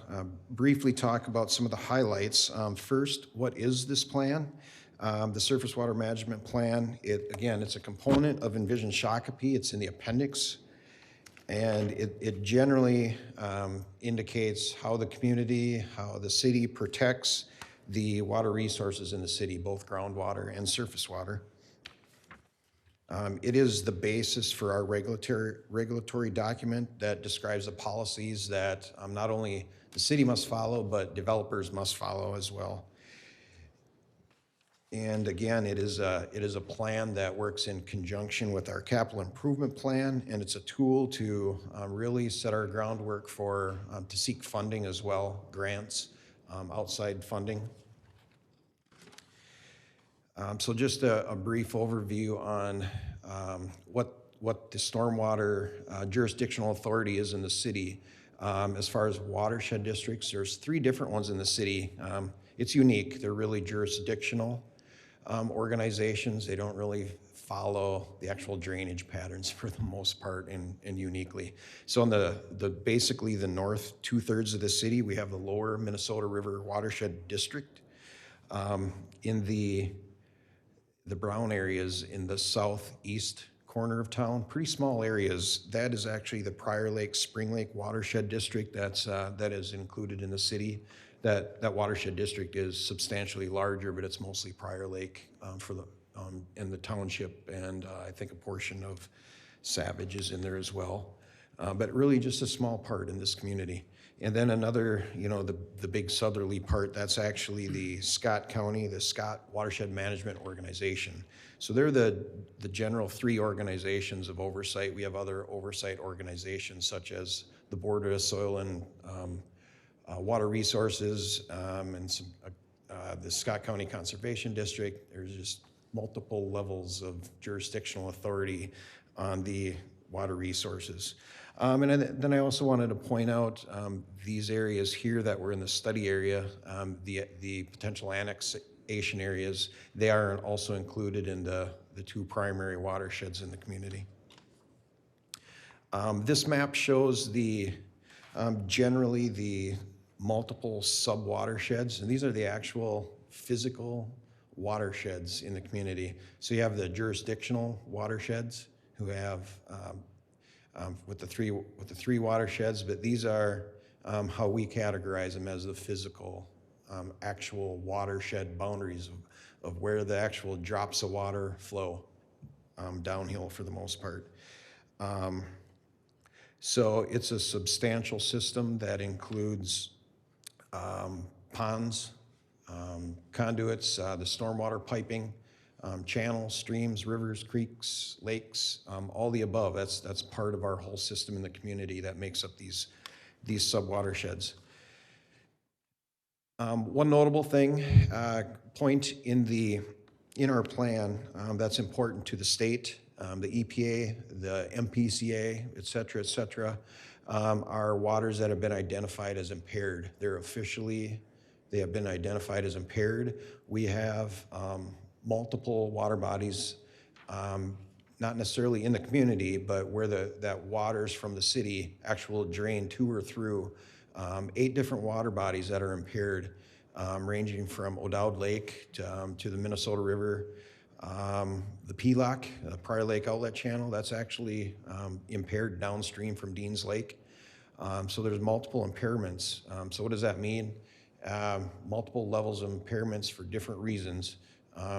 briefly talk about some of the highlights. First, what is this plan? The surface water management plan, again, it's a component of Envision Shakopee. It's in the appendix. And it generally indicates how the community, how the city protects the water resources in the city, both groundwater and surface water. It is the basis for our regulatory document that describes the policies that not only the city must follow, but developers must follow as well. And again, it is a plan that works in conjunction with our capital improvement plan, and it's a tool to really set our groundwork for to seek funding as well, grants, outside funding. So just a brief overview on what the stormwater jurisdictional authority is in the city. As far as watershed districts, there's 3 different ones in the city. It's unique. They're really jurisdictional organizations. They don't really follow the actual drainage patterns for the most part and uniquely. So on basically the north 2/3 of the city, we have the lower Minnesota River Watershed District. In the brown areas in the southeast corner of town, pretty small areas, that is actually the Prior Lake, Spring Lake Watershed District that is included in the city. That watershed district is substantially larger, but it's mostly Prior Lake in the township, and I think a portion of Savage is in there as well. But really just a small part in this community. And then another, the big southerly part, that's actually the Scott County, the Scott Watershed Management Organization. So they're the general 3 organizations of oversight. We have other oversight organizations such as the Board of Soil and Water Resources and the Scott County Conservation District. There's just multiple levels of jurisdictional authority on the water resources. Then I also wanted to point out these areas here that were in the study area, the potential annexation areas, they are also included in the two primary watersheds in the community. This map shows generally the multiple sub-watersheds, and these are the actual physical watersheds in the community. So you have the jurisdictional watersheds who have with the three watersheds, but these are how we categorize them as the physical actual watershed boundaries of where the actual drops of water flow downhill for the most part. So it's a substantial system that includes ponds, conduits, the stormwater piping, channels, streams, rivers, creeks, lakes, all the above. That's part of our whole system in the community that makes up these sub-watersheds. One notable point in our plan that's important to the state, the EPA, the MPCA, et cetera, are waters that have been identified as impaired. They have been identified as impaired. We have multiple water bodies, not necessarily in the community, but where that waters from the city actual drain to or through 8 different water bodies that are impaired, ranging from O'Dowd Lake to the Minnesota River. The PLOC, the Prior Lake Outlet Channel, that's actually impaired downstream from Deans Lake. So there's multiple impairments. So what does that mean? Multiple levels of impairments for different reasons,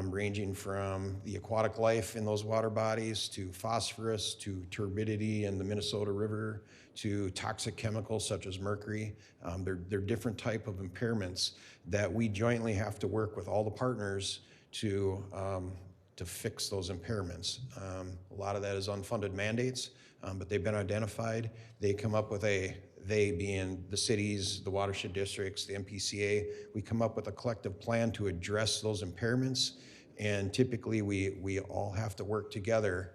ranging from the aquatic life in those water bodies to phosphorus to turbidity in the Minnesota River to toxic chemicals such as mercury. They're different type of impairments that we jointly have to work with all the partners to fix those impairments. A lot of that is unfunded mandates, but they've been identified. They come up with they being the cities, the watershed districts, the MPCA, we come up with a collective plan to address those impairments. And typically we all have to work together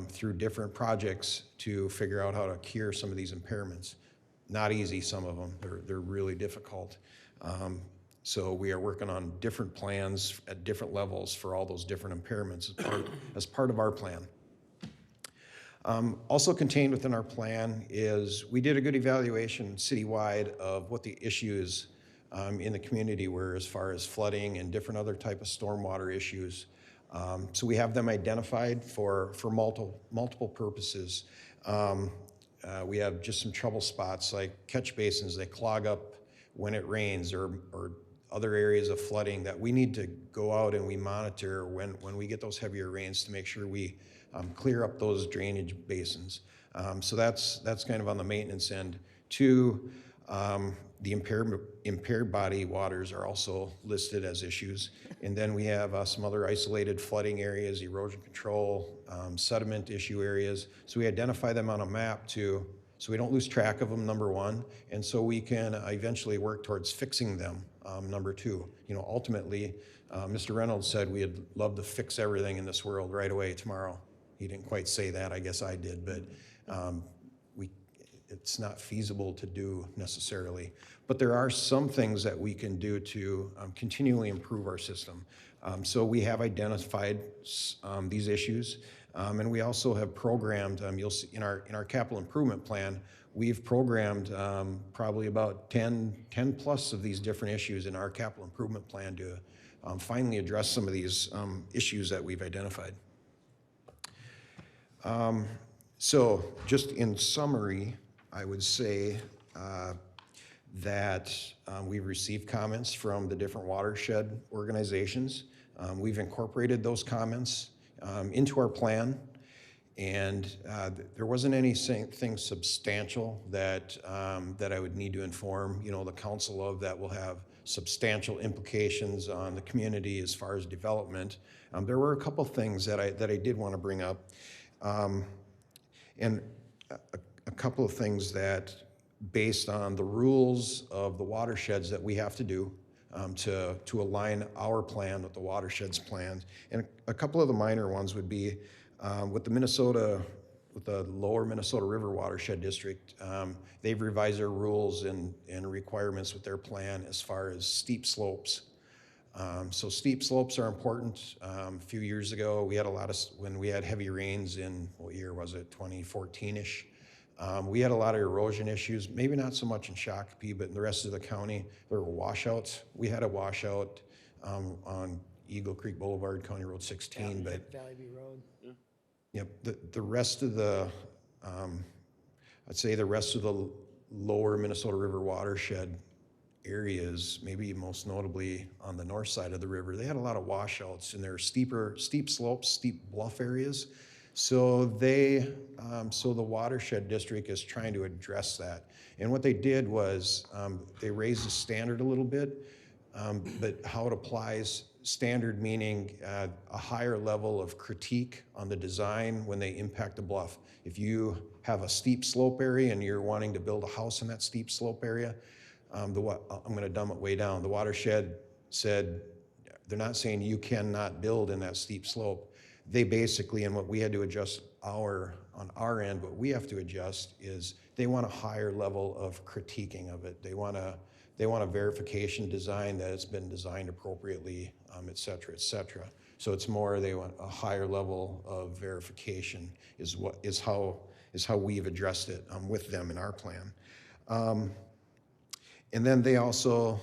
through different projects to figure out how to cure some of these impairments. Not easy, some of them, they're really difficult. So we are working on different plans at different levels for all those different impairments as part of our plan. Also contained within our plan is we did a good evaluation citywide of what the issues in the community were as far as flooding and different other type of stormwater issues. So we have them identified for multiple purposes. We have just some trouble spots like catch basins, they clog up when it rains, or other areas of flooding that we need to go out and we monitor when we get those heavier rains to make sure we clear up those drainage basins. So that's kind of on the maintenance end. 2, the impaired body waters are also listed as issues. And then we have some other isolated flooding areas, erosion control, sediment issue areas. So we identify them on a map so we don't lose track of them, number 1, and so we can eventually work towards fixing them, number 2. Ultimately, Mr. Reynolds said we'd love to fix everything in this world right away tomorrow. He didn't quite say that, I guess I did, but it's not feasible to do necessarily. But there are some things that we can do to continually improve our system. So we have identified these issues, and we also have programmed, you'll see in our capital improvement plan, we've programmed probably about 10 plus of these different issues in our capital improvement plan to finally address some of these issues that we've identified. So just in summary, I would say that we've received comments from the different watershed organizations. We've incorporated those comments into our plan, and there wasn't anything substantial that I would need to inform the council of that will have substantial implications on the community as far as development. There were a couple things that I did want to bring up, and a couple of things that, based on the rules of the watersheds that we have to do, to align our plan with the watershed's plans. And a couple of the minor ones would be with the lower Minnesota River Watershed District, they've revised their rules and requirements with their plan as far as steep slopes. So steep slopes are important. A few years ago, we had when we had heavy rains in, what year was it, 2014-ish? We had a lot of erosion issues, maybe not so much in Shakopee, but in the rest of the county, there were washouts. We had a washout on Eagle Creek Boulevard, County Road 16, but Valley View Road. yep, the rest of the, I'd say the rest of the lower Minnesota River watershed areas, maybe most notably on the north side of the river, they had a lot of washouts and there are steep slopes, steep bluff areas. So so the watershed district is trying to address that. And what they did was they raised the standard a little bit, but how it applies, standard meaning a higher level of critique on the design when they impact the bluff. If you have a steep slope area and you're wanting to build a house in that steep slope area, I'm going to dumb it way down. The watershed said, they're not saying you cannot build in that steep slope. They basically, and what we had to adjust on our end, what we have to adjust is they want a higher level of critiquing of it. They want a verification design that it's been designed appropriately, et cetera, et cetera. So it's more, they want a higher level of verification is how we've addressed it with them in our plan. And then they also,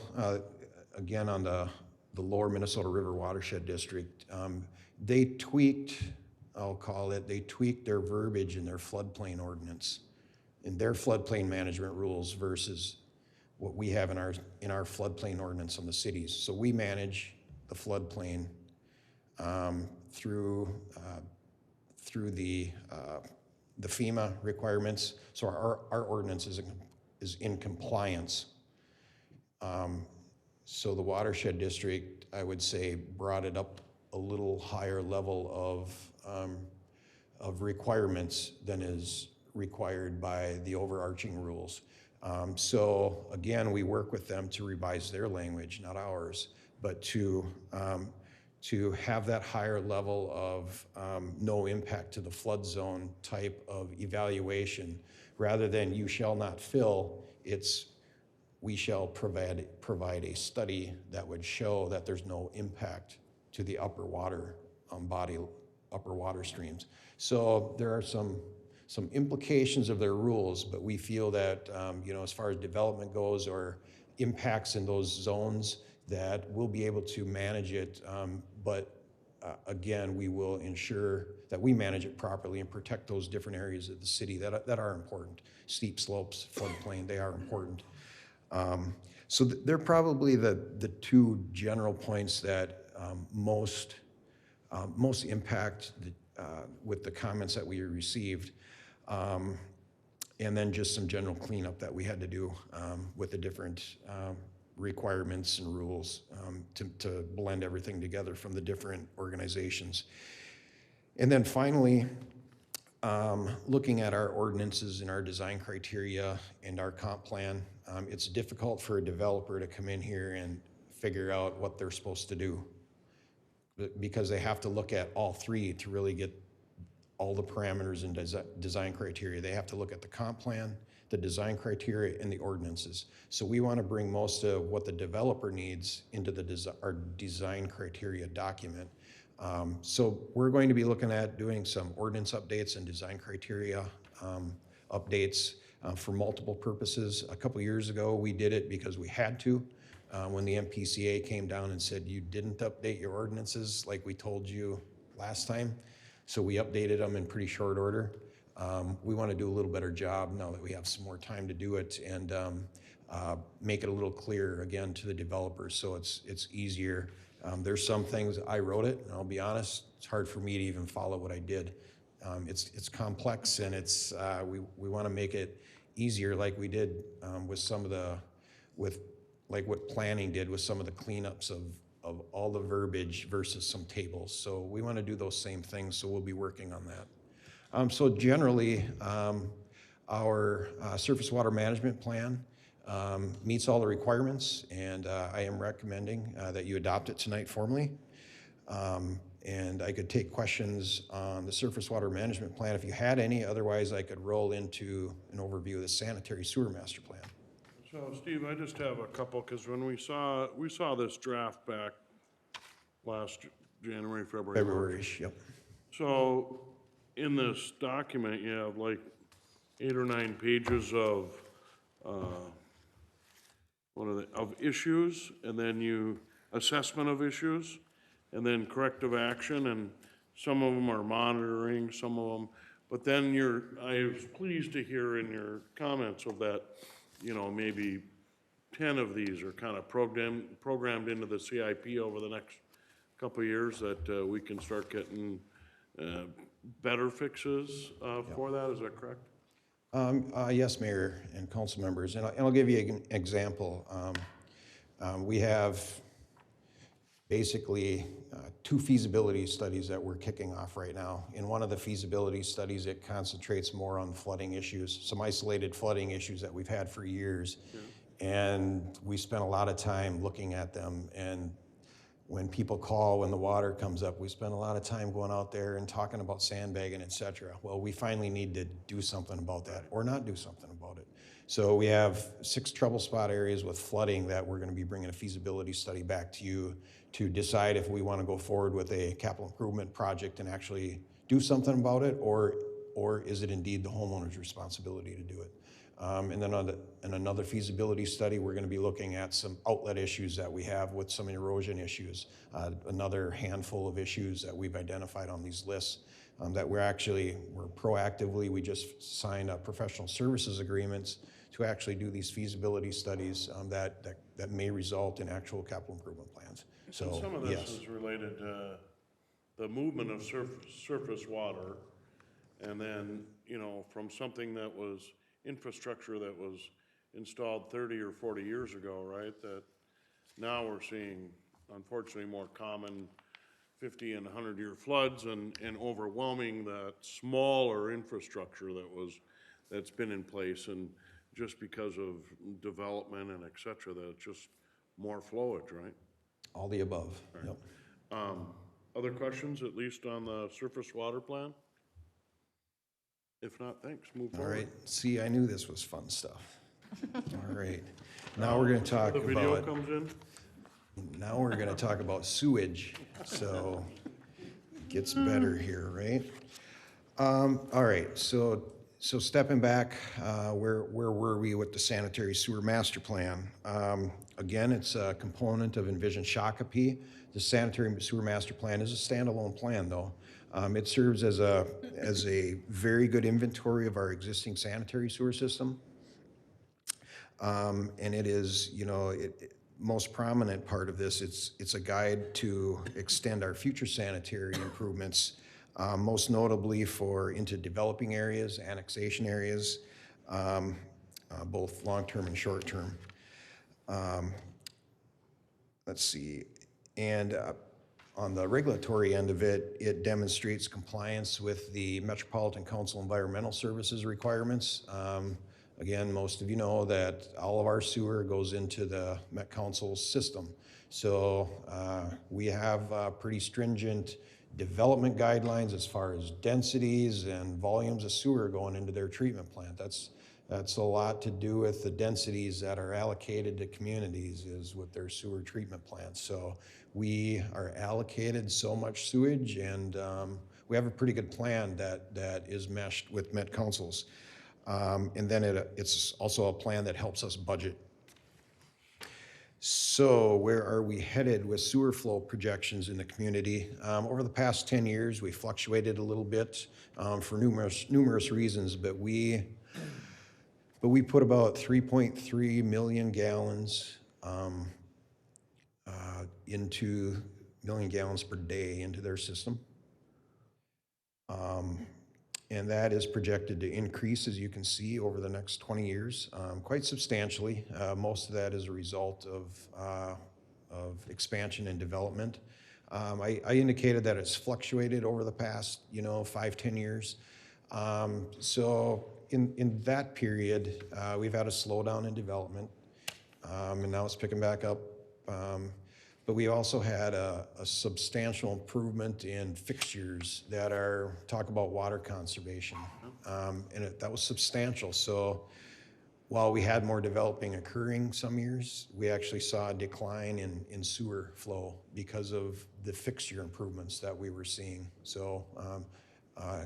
again, on the lower Minnesota River Watershed District, they tweaked, I'll call it, they tweaked their verbiage in their floodplain ordinance, in their floodplain management rules versus what we have in our floodplain ordinance on the cities. So we manage the floodplain through the FEMA requirements. So our ordinance is in compliance. So the watershed district, I would say, brought it up a little higher level of requirements than is required by the overarching rules. So again, we work with them to revise their language, not ours, but to have that higher level of no impact to the flood zone type of evaluation, rather than you shall not fill, it's we shall provide a study that would show that there's no impact to the upper water upper water streams. So there are some implications of their rules, but we feel that as far as development goes or impacts in those zones, that we'll be able to manage it. But again, we will ensure that we manage it properly and protect those different areas of the city that are important. Steep slopes, floodplain, they are important. So they're probably the two general points that most impact with the comments that we received. And then just some general cleanup that we had to do with the different requirements and rules to blend everything together from the different organizations. And then finally, looking at our ordinances and our design criteria and our comp plan, it's difficult for a developer to come in here and figure out what they're supposed to do, because they have to look at all three to really get all the parameters and design criteria. They have to look at the comp plan, the design criteria, and the ordinances. So we want to bring most of what the developer needs into our design criteria document. So we're going to be looking at doing some ordinance updates and design criteria updates for multiple purposes. A couple years ago, we did it because we had to. When the MPCA came down and said, you didn't update your ordinances like we told you last time. So we updated them in pretty short order. We want to do a little better job now that we have some more time to do it, and make it a little clearer again to the developers so it's easier. There's some things, I wrote it, and I'll be honest, it's hard for me to even follow what I did. It's complex, and we want to make it easier like we did like what planning did with some of the cleanups of all the verbiage versus some tables. So we want to do those same things, so we'll be working on that. So generally, our surface water management plan meets all the requirements, and I am recommending that you adopt it tonight formally. And I could take questions on the surface water management plan if you had any. Otherwise, I could roll into an overview of the sanitary sewer master plan. So Steve, I just have a couple, because when we saw this draft back last January, February. February-ish, yep. So in this document, you have like 8 or 9 pages of, of issues, and then assessment of issues, and then corrective action, and some of them are monitoring, some of them, but then I was pleased to hear in your comments of that, maybe 10 of these are kind of programmed into the CIP over the next couple of years, that we can start getting better fixes for that. Is that correct? Yes, Mayor and council members, and I'll give you an example. We have basically 2 feasibility studies that we're kicking off right now. In one of the feasibility studies, it concentrates more on flooding issues, some isolated flooding issues that we've had for years. And we spent a lot of time looking at them, and when people call, when the water comes up, we spend a lot of time going out there and talking about sandbagging, et cetera. Well, we finally need to do something about that, or not do something about it. So we have 6 trouble spot areas with flooding that we're gonna be bringing a feasibility study back to you to decide if we wanna go forward with a capital improvement project and actually do something about it, or is it indeed the homeowner's responsibility to do it? And then in another feasibility study, we're gonna be looking at some outlet issues that we have with some erosion issues. Another handful of issues that we've identified on these lists that we're proactively, we just signed professional services agreements to actually do these feasibility studies that may result in actual capital improvement plans. So, And some of this yes. is related to the movement of surface water, and then, from something that was infrastructure that was installed 30 or 40 years ago, right? That now we're seeing, unfortunately, more common 50 and 100-year floods, and overwhelming that smaller infrastructure that's been in place, and just because of development and et cetera, that it's just more flowage, right? All the above, yep. Other questions, at least on the surface water plan? If not, thanks, move All forward. right, see, I knew this was fun stuff. All right, now we're gonna talk The video about, comes in? now we're gonna talk about sewage, so it gets better here, right? All right, so stepping back, where were we with the sanitary sewer master plan? Again, it's a component of Envision Shakopee. The sanitary sewer master plan is a standalone plan, though. It serves as a very good inventory of our existing sanitary sewer system. And it is, most prominent part of this, it's a guide to extend our future sanitary improvements, most notably into developing areas, annexation areas, both long-term and short-term. Let's see, and on the regulatory end of it, it demonstrates compliance with the Metropolitan Council Environmental Services requirements. Again, most of you know that all of our sewer goes into the Met Council's system. So we have pretty stringent development guidelines as far as densities and volumes of sewer going into their treatment plant. That's a lot to do with the densities that are allocated to communities is with their sewer treatment plants. So we are allocated so much sewage, and we have a pretty good plan that is meshed with Met Council's. And then it's also a plan that helps us budget. So where are we headed with sewer flow projections in the community? Over the past 10 years, we fluctuated a little bit for numerous reasons, but we put about 3.3 million gallons million gallons per day into their system. And that is projected to increase, as you can see, over the next 20 years, quite substantially. Most of that is a result of expansion and development. I indicated that it's fluctuated over the past, 5-10 years. So in that period, we've had a slowdown in development. and now it's picking back up. But we also had a substantial improvement in fixtures that talk about water conservation. That was substantial. So while we had more developing occurring some years, we actually saw a decline in sewer flow because of the fixture improvements that we were seeing. So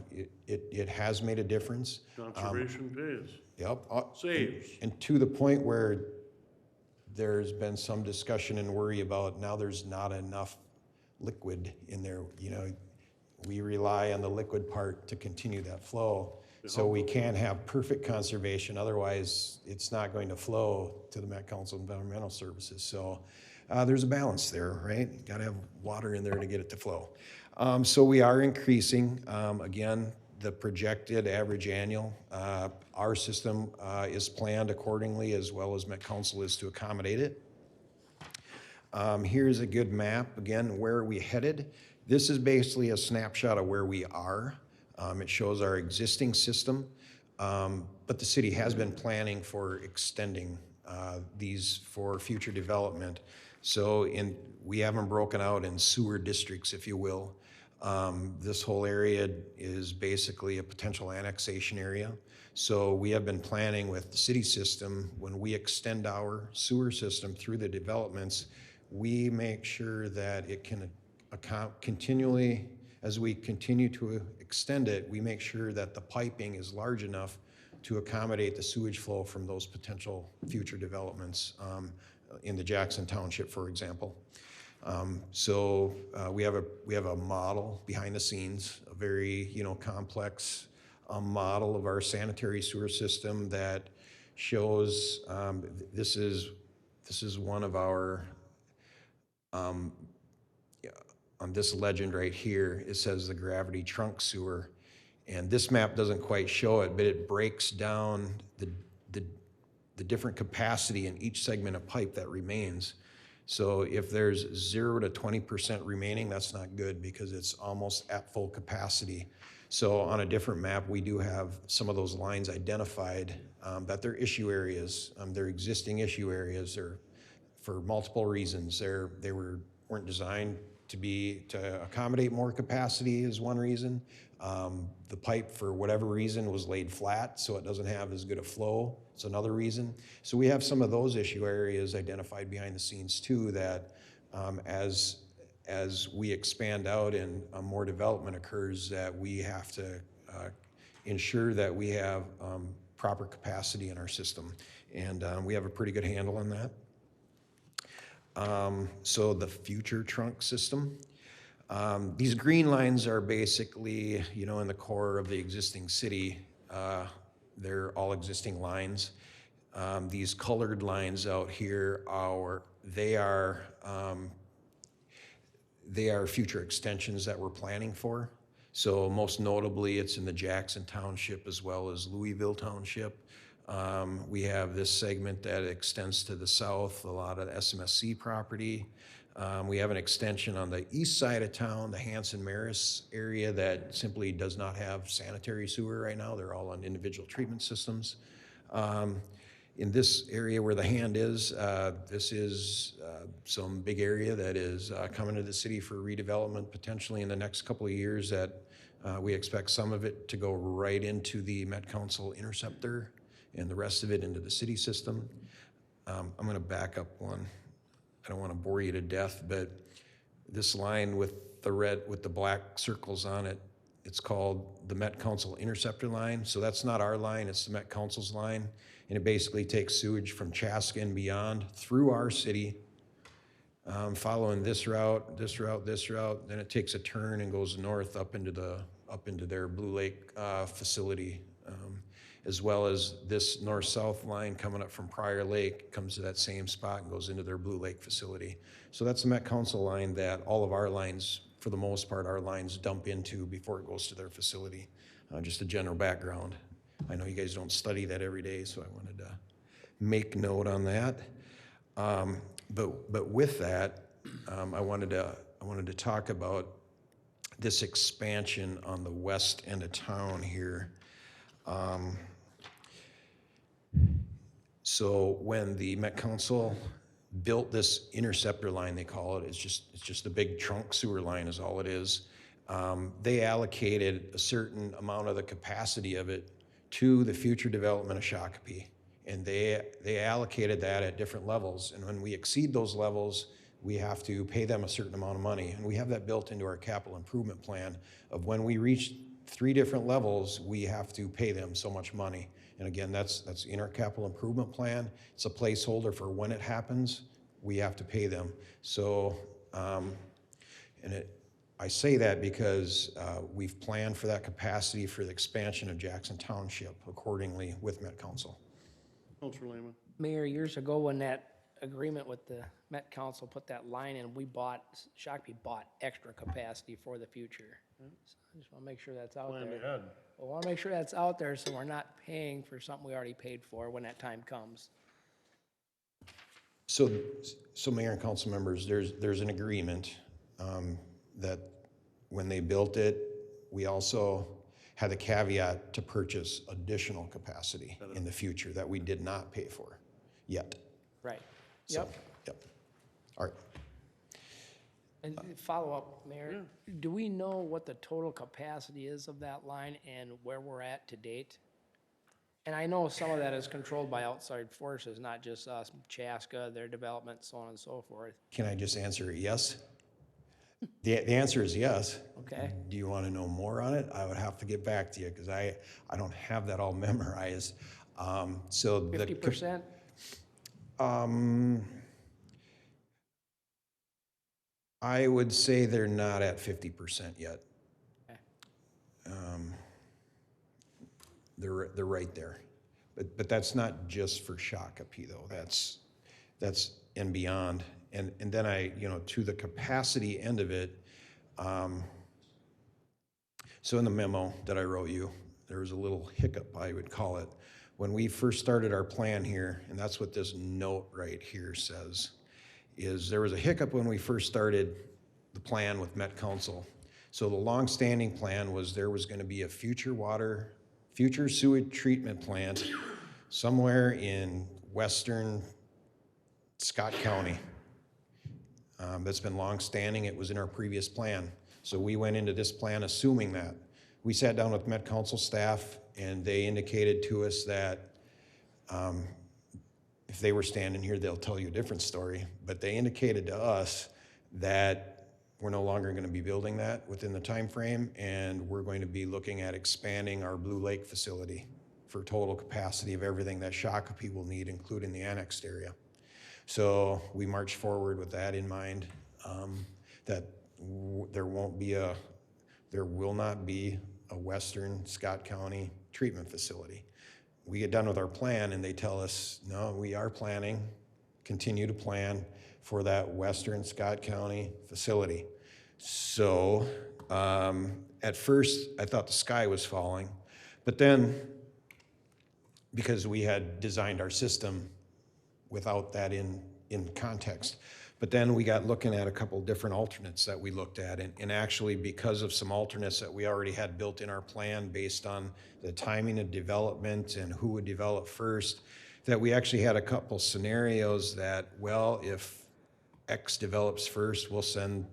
it has made a difference. Conservation pays. Yep. Saves. And to the point where there's been some discussion and worry about now there's not enough liquid in there. You know, we rely on the liquid part to continue that flow. So we can't have perfect conservation, otherwise it's not going to flow to the Met Council Environmental Services. So there's a balance there, right? Got to have water in there to get it to flow. So we are increasing, again, the projected average annual. Our system is planned accordingly, as well as Met Council is to accommodate it. Here's a good map, again, where are we headed? This is basically a snapshot of where we are. It shows our existing system, but the city has been planning for extending these for future development. So we have them broken out in sewer districts, if you will. This whole area is basically a potential annexation area. So we have been planning with the city system, when we extend our sewer system through the developments, we make sure that it can continually, as we continue to extend it, we make sure that the piping is large enough to accommodate the sewage flow from those potential future developments in the Jackson Township, for example. So we have a model behind the scenes, a very complex model of our sanitary sewer system that shows this is one of our on this legend right here. It says the gravity trunk sewer, and this map doesn't quite show it, but it breaks down the different capacity in each segment of pipe that remains. So if there's 0 to 20% remaining, that's not good because it's almost at full capacity. So on a different map, we do have some of those lines identified that they're issue areas. They're existing issue areas. They're for multiple reasons. They weren't designed to accommodate more capacity is one reason. The pipe, for whatever reason, was laid flat, so it doesn't have as good a flow. It's another reason. So we have some of those issue areas identified behind the scenes too, that as we expand out and more development occurs, that we have to ensure that we have proper capacity in our system. And we have a pretty good handle on that. So the future trunk system. These green lines are basically, in the core of the existing city. They're all existing lines. These colored lines out here they are future extensions that we're planning for. So most notably, it's in the Jackson Township as well as Louisville Township. We have this segment that extends to the south, a lot of SMSC property. We have an extension on the east side of town, the Hanson-Maris area, that simply does not have sanitary sewer right now. They're all on individual treatment systems. In this area where the hand is, this is some big area that is coming to the city for redevelopment potentially in the next couple of years, that we expect some of it to go right into the Met Council interceptor and the rest of it into the city system. I'm going to back up one. I don't want to bore you to death, but this line with the black circles on it, it's called the Met Council interceptor line. So that's not our line, it's the Met Council's line. And it basically takes sewage from Chaska and beyond through our city, following this route, then it takes a turn and goes north up into their Blue Lake facility, as well as this north-south line coming up from Prior Lake comes to that same spot and goes into their Blue Lake facility. So that's the Met Council line that all of our lines, for the most part, our lines dump into before it goes to their facility. Just a general background. I know you guys don't study that every day, so I wanted to make note on that. But with that, I wanted to talk about this expansion on the west end of town here. So when the Met Council built this interceptor line, they call it, it's just a big trunk sewer line is all it is. They allocated a certain amount of the capacity of it to the future development of Shakopee. And they allocated that at different levels. And when we exceed those levels, we have to pay them a certain amount of money. And we have that built into our capital improvement plan of when we reach 3 different levels, we have to pay them so much money. And again, that's in our capital improvement plan. It's a placeholder for when it happens, we have to pay them. So, I say that because we've planned for that capacity for the expansion of Jackson Township accordingly with Met Council. Counselor Lehman. Mayor, years ago when that agreement with the Met Council put that line in, Shakopee bought extra capacity for the future. So I just want to make sure that's out Plan there. ahead. I want to make sure that's out there so we're not paying for something we already paid for when that time comes. So Mayor and council members, there's an agreement that when they built it, we also had the caveat to purchase additional capacity in the future that we did not pay for yet. Right. So, Yep. Yep. All right. And follow up, Mayor, do we know what the total capacity is of that line and where we're at to date? And I know some of that is controlled by outside forces, not just us, Chaska, their development, so on and so forth. Can I just answer yes? The answer is yes. Okay. Do you want to know more on it? I would have to get back to you because I don't have that all memorized. So 50%? I would say they're not at 50% yet. Okay. They're right there. But that's not just for Shakopee though. That's and beyond. And then to the capacity end of it, so in the memo that I wrote you, there was a little hiccup, I would call it. When we first started our plan here, and that's what this note right here says, is there was a hiccup when we first started the plan with Met Council. So the long-standing plan was there was gonna be a future sewage treatment plant somewhere in western Scott County. That's been long-standing. It was in our previous plan. So we went into this plan assuming that. We sat down with Met Council staff and they indicated to us that if they were standing here, they'll tell you a different story. But they indicated to us that we're no longer going to be building that within the time frame, and we're going to be looking at expanding our Blue Lake facility for total capacity of everything that Shakopee will need, including the annexed area. So we marched forward with that in mind, that there will not be a Western Scott County treatment facility. We get done with our plan and they tell us, no, we are planning, continue to plan for that Western Scott County facility. So at first I thought the sky was falling, but then because we had designed our system without that in context. But then we got looking at a couple different alternates that we looked at, and actually because of some alternates that we already had built in our plan based on the timing of development and who would develop first, that we actually had a couple scenarios that, well, if X develops first, we'll send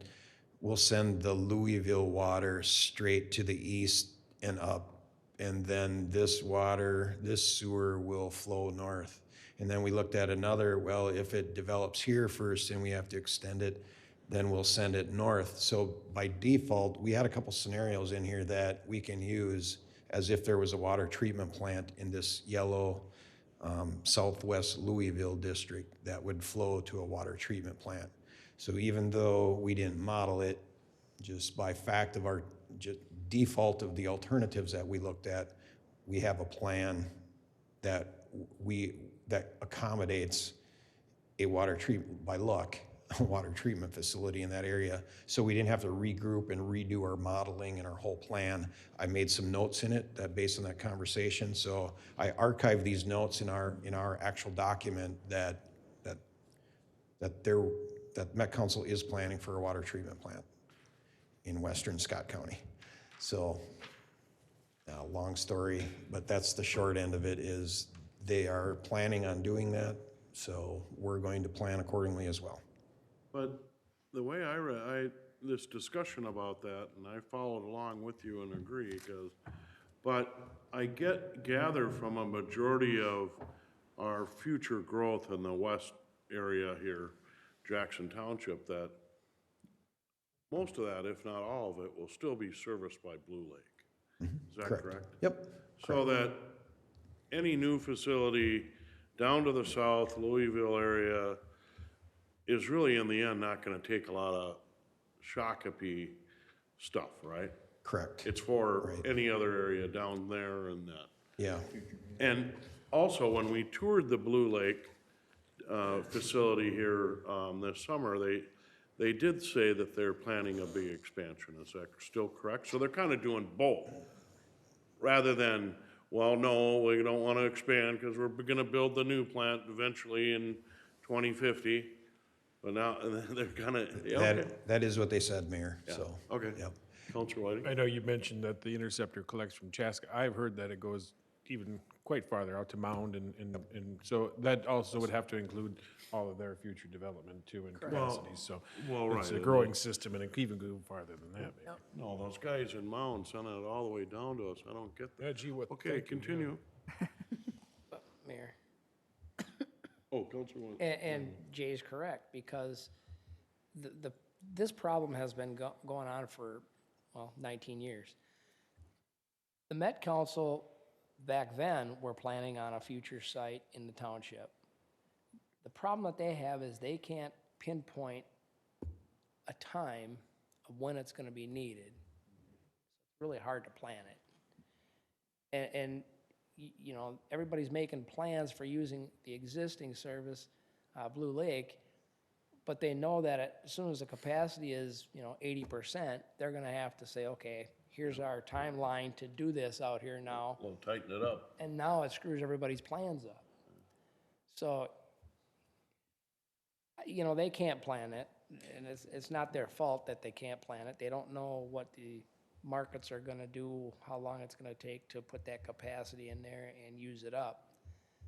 the Louisville water straight to the east and up, and then this sewer will flow north. And then we looked at another, well, if it develops here first and we have to extend it, then we'll send it north. So by default, we had a couple scenarios in here that we can use as if there was a water treatment plant in this yellow southwest Louisville district that would flow to a water treatment plant. So even though we didn't model it, just by fact of our default of the alternatives that we looked at, we have a plan that accommodates a water treatment, by luck, a water treatment facility in that area. So we didn't have to regroup and redo our modeling and our whole plan. I made some notes in it that based on that conversation. So I archived these notes in our actual document that Met Council is planning for a water treatment plant in western Scott County. So long story, but that's the short end of it, is they are planning on doing that, so we're going to plan accordingly as well. But the way I read, this discussion about that, and I followed along with you and agree, but I gather from a majority of our future growth in the west area here, Jackson Township, that most of that, if not all of it, will still be serviced by Blue Lake. Is that correct? Yep. So that any new facility down to the south, Louisville area, is really in the end not gonna take a lot of Shakopee stuff, right? Correct. It's for any other area down there and that. Yeah. And also, when we toured the Blue Lake facility here this summer, they did say that they're planning a big expansion. Is that still correct? So they're kind of doing both, rather than, well, no, we don't want to expand because we're going to build the new plant eventually in 2050. But now they're kind of, okay. That is what they said, Mayor, Yeah. so. Okay. Yep. Counselor Whiting? I know you mentioned that the interceptor collects from Chaska. I've heard that it goes even quite farther out to Mound, and so that also would have to include all of their future development too and capacity. So it's a right. growing system, and it can even go farther than that. Maybe. No, those guys in Mound sending it all the way down to us. I don't get that. Yeah, gee, what? Okay, thank you, yeah. continue. Mayor. Oh, Counselor Whiting. And Jay's correct, because this problem has been going on for, 19 years. The Met Council back then were planning on a future site in the township. The problem that they have is they can't pinpoint a time of when it's gonna be needed. It's really hard to plan it. And you know, everybody's making plans for using the existing service, Blue Lake, but they know that as soon as the capacity is, 80%, they're gonna have to say, okay, here's our timeline to do this out here now. We'll tighten it up. And now it screws everybody's plans up. So, they can't plan it, and it's not their fault that they can't plan it. They don't know what the markets are gonna do, how long it's gonna take to put that capacity in there and use it up.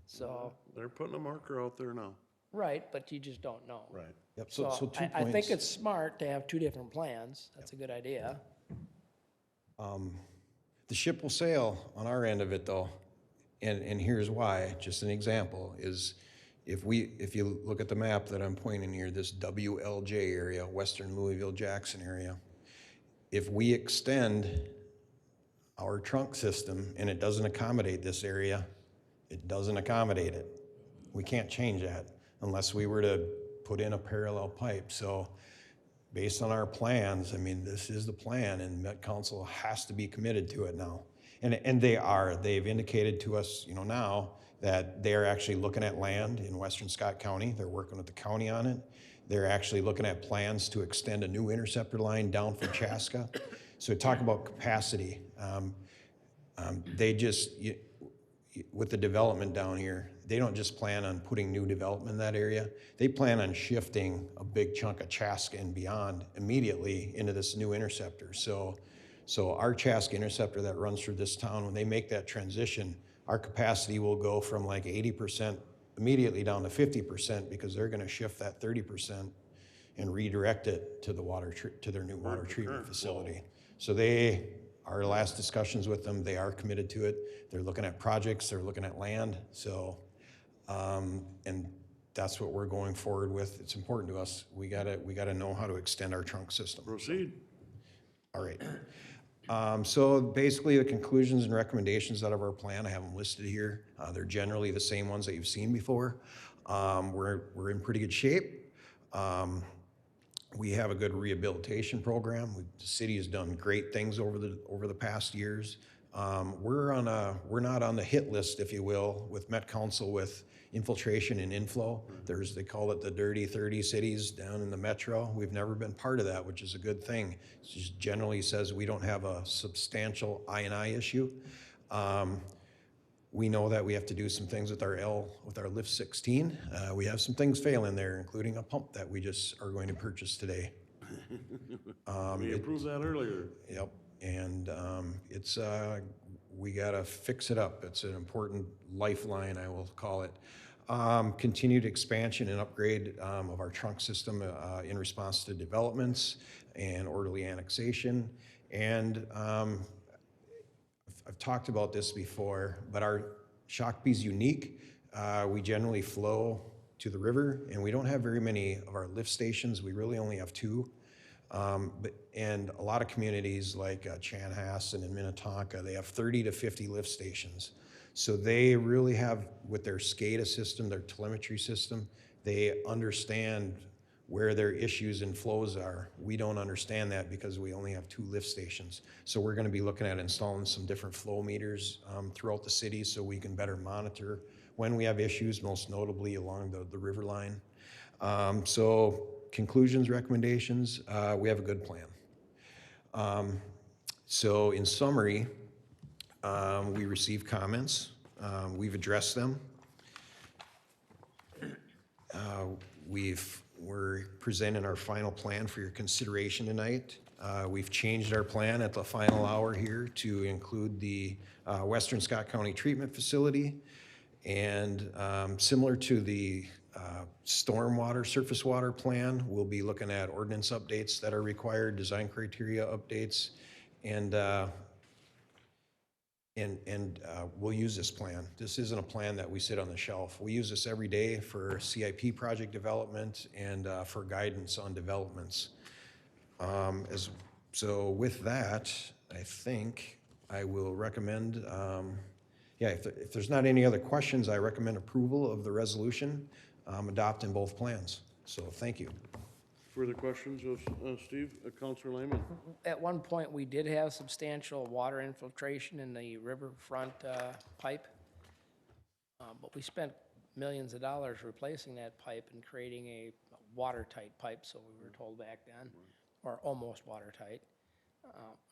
So, They're putting a marker out there now. right, but you just don't know. Right. Yep, So so 2 points. I think it's smart to have two different plans. That's a good idea. The ship will sail on our end of it, though, and here's why. Just an example is if you look at the map that I'm pointing here, this WLJ area, Western Louisville Jackson area, if we extend our trunk system and it doesn't accommodate this area, it doesn't accommodate it. We can't change that unless we were to put in a parallel pipe. So based on our plans, I mean, this is the plan, and Met Council has to be committed to it now. And they are. They've indicated to us, now that they're actually looking at land in western Scott County. They're working with the county on it. They're actually looking at plans to extend a new interceptor line down from Chaska. So talk about capacity. With the development down here, they don't just plan on putting new development in that area. They plan on shifting a big chunk of Chaska and beyond immediately into this new interceptor. So our Chaska interceptor that runs through this town, when they make that transition, our capacity will go from like 80% immediately down to 50% because they're gonna shift that 30% and redirect it to to their new water treatment facility. So our last discussions with them, they are committed to it. They're looking at projects, they're looking at land. So, and that's what we're going forward with. It's important to us. We gotta know how to extend our trunk system. Proceed. All right. So basically the conclusions and recommendations out of our plan, I have them listed here. They're generally the same ones that you've seen before. We're in pretty good shape. We have a good rehabilitation program. The city has done great things over the past years. We're not on the hit list, if you will, with Met Council with infiltration and inflow. They call it the dirty 30 cities down in the metro. We've never been part of that, which is a good thing. It just generally says we don't have a substantial I&I issue. We know that we have to do some things with our lift 16. We have some things failing there, including a pump that we just are going to purchase today. We approved that earlier. Yep, and We gotta fix it up. It's an important lifeline, I will call it. Continued expansion and upgrade of our trunk system in response to developments and orderly annexation. And I've talked about this before, but our Shakopee's unique. We generally flow to the river, and we don't have very many of our lift stations. We really only have 2. And a lot of communities like Chanhassen and Minnetonka, they have 30 to 50 lift stations. So they really have, with their SCADA system, their telemetry system, they understand where their issues and flows are. We don't understand that because we only have 2 lift stations. So we're gonna be looking at installing some different flow meters throughout the city so we can better monitor when we have issues, most notably along the river line. So conclusions, recommendations, we have a good plan. So in summary, we received comments, we've addressed them. We're presenting our final plan for your consideration tonight. We've changed our plan at the final hour here to include the Western Scott County Treatment Facility. And similar to the stormwater, surface water plan, we'll be looking at ordinance updates that are required, design criteria updates, and we'll use this plan. This isn't a plan that we sit on the shelf. We use this every day for CIP project development and for guidance on developments. So with that, I think I will recommend, if there's not any other questions, I recommend approval of the resolution adopting both plans. So thank you. Further questions of Steve? Councilor Lehman? At one point, we did have substantial water infiltration in the riverfront pipe, but we spent millions of dollars replacing that pipe and creating a watertight pipe, so we were told back then, or almost watertight.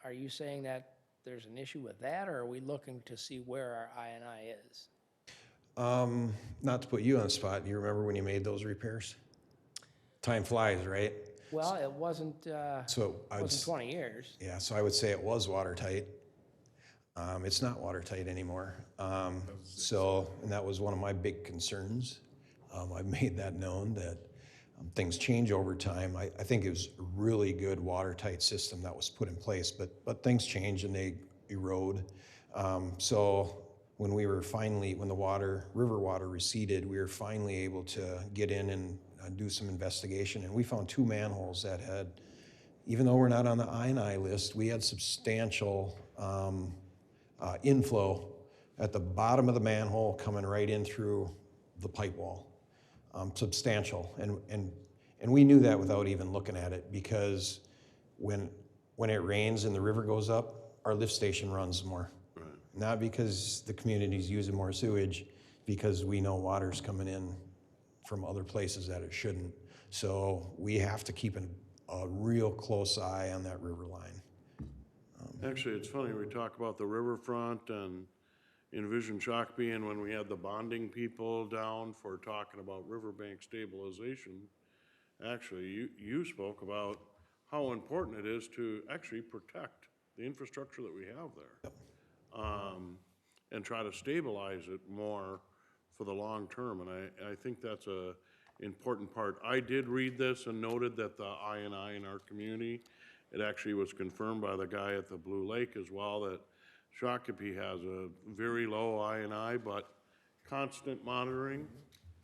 Are you saying that there's an issue with that, or are we looking to see where our I&I is? Not to put you on the spot, do you remember when you made those repairs? Time flies, right? Well, it wasn't, So I would, 20 years. yeah, so I would say it was watertight. It's not watertight anymore. So, and that was one of my big concerns. I've made that known that things change over time. I think it was a really good watertight system that was put in place, but things change and they erode. So when we were finally, when the river water receded, we were finally able to get in and do some investigation, and we found 2 manholes that had, even though we're not on the I&I list, we had substantial inflow at the bottom of the manhole coming right in through the pipe wall. Substantial, and we knew that without even looking at it, because when it rains and the river goes up, our lift station runs more. Right. Not because the community's using more sewage, because we know water's coming in from other places that it shouldn't. So we have to keep a real close eye on that river line. Actually, it's funny, we talk about the riverfront and envision Shakopee, and when we had the bonding people down for talking about riverbank stabilization, actually, you spoke about how important it is to actually protect the infrastructure that we have there. Yep. And try to stabilize it more for the long term, and I think that's a important part. I did read this and noted that the I&I in our community, it actually was confirmed by the guy at the Blue Lake as well, that Shakopee has a very low I&I, but constant monitoring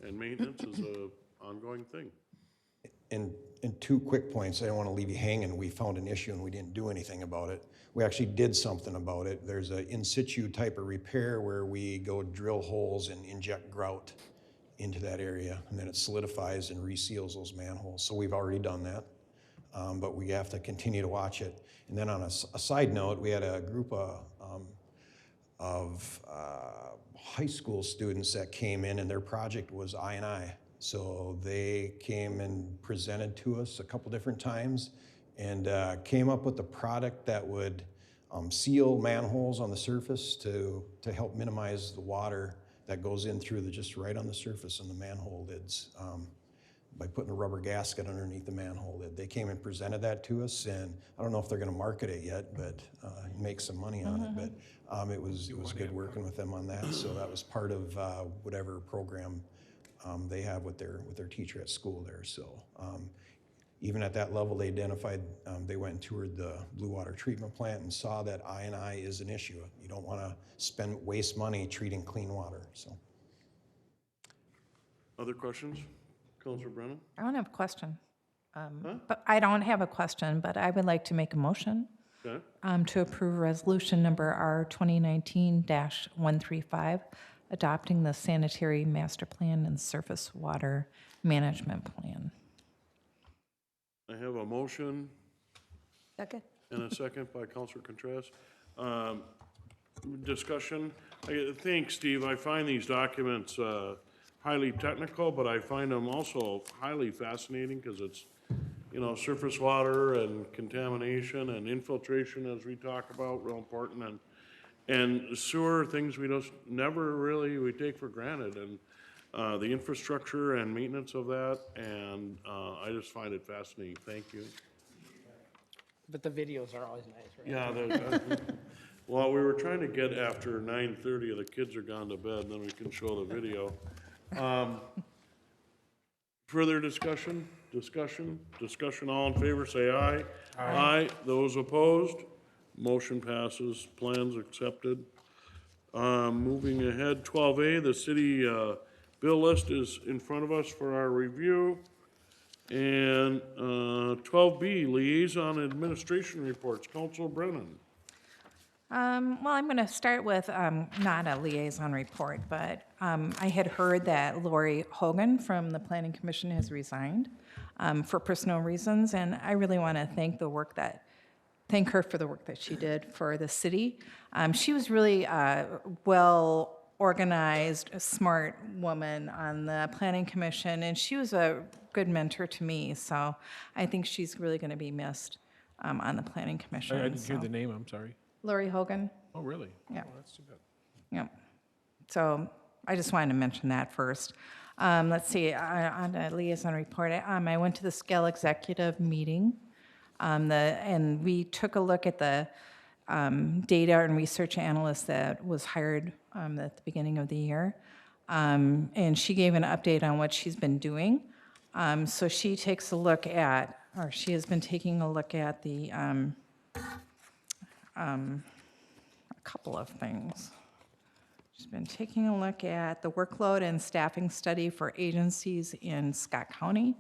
and maintenance is an ongoing thing. And 2 quick points, I don't want to leave you hanging. We found an issue and we didn't do anything about it. We actually did something about it. There's an in situ type of repair where we go drill holes and inject grout into that area, and then it solidifies and reseals those manholes. So we've already done that, but we have to continue to watch it. And then on a side note, we had a group of high school students that came in, and their project was I&I. So they came and presented to us a couple different times and came up with a product that would seal manholes on the surface to help minimize the water that goes in through just right on the surface on the manhole lids. by putting a rubber gasket underneath the manhole. They came and presented that to us, and I don't know if they're gonna market it yet, but make some money on it, but it was good working with them on that. So that was part of whatever program they have with their teacher at school there. So even at that level, they identified, they went and toured the Blue Water Treatment Plant and saw that I&I is an issue. You don't wanna waste money treating clean water, so. Other questions? Counselor Brennan? I don't have a question. But I don't have a question, but I would like to make a motion Okay. to approve resolution number R 2019-135, adopting the sanitary master plan and surface water management plan. I have a motion Second. and a second by Counselor Contreras. Discussion. Thanks, Steve. I find these documents highly technical, but I find them also highly fascinating because it's, you know, surface water and contamination and infiltration, as we talk about, real important, and sewer, things we just never really, we take for granted, and the infrastructure and maintenance of that, and I just find it fascinating. Thank you. But the videos are always nice, right? Yeah, well, we were trying to get after 9:30, the kids are gone to bed, then we can show the video. Further discussion? Discussion, all in favor, say aye. Aye. Those opposed? Motion passes, plans accepted. Moving ahead, 12A, the city bill list is in front of us for our review. And 12B, liaison administration reports, Council Brennan. Well, I'm going to start with not a liaison report, but I had heard that Lori Hogan from the Planning Commission has resigned for personal reasons, and I really want to thank her for the work that she did for the city. She was really well-organized, a smart woman on the Planning Commission, and she was a good mentor to me, so I think she's really going to be missed on the Planning Commission. I didn't hear the name, I'm sorry. Lori Hogan. Oh, really? Yeah. Oh, that's too bad. Yep. So I just wanted to mention that first. Let's see, on the liaison report, I went to the Scale Executive meeting, and we took a look at the data and research analyst that was hired at the beginning of the year. And she gave an update on what she's been doing. So she takes a look at, or she has been taking a look at the a couple of things. She's been taking a look at the workload and staffing study for agencies in Scott County,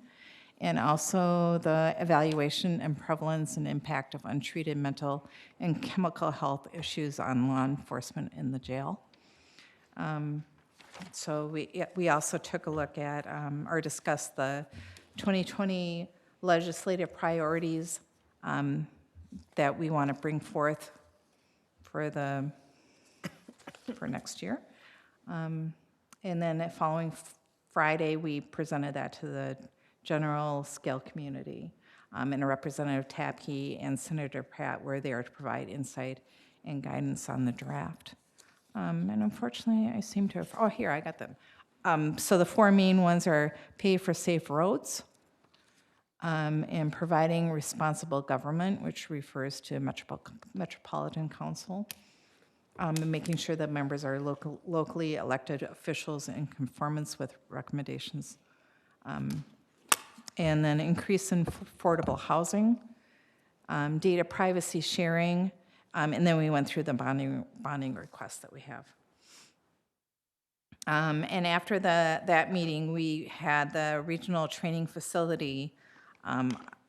and also the evaluation and prevalence and impact of untreated mental and chemical health issues on law enforcement in the jail. So we also took a look at or discussed the 2020 legislative priorities that we want to bring forth for next year. And then the following Friday, we presented that to the general scale community. And Representative Tapke and Senator Pratt were there to provide insight and guidance on the draft. And unfortunately, I seem to have, here, I got them. So the four main ones are pay for safe roads, and providing responsible government, which refers to Metropolitan Council, and making sure that members are locally elected officials in conformance with recommendations. And then increase in affordable housing, data privacy sharing, and then we went through the bonding requests that we have. And after that meeting, we had the regional training facility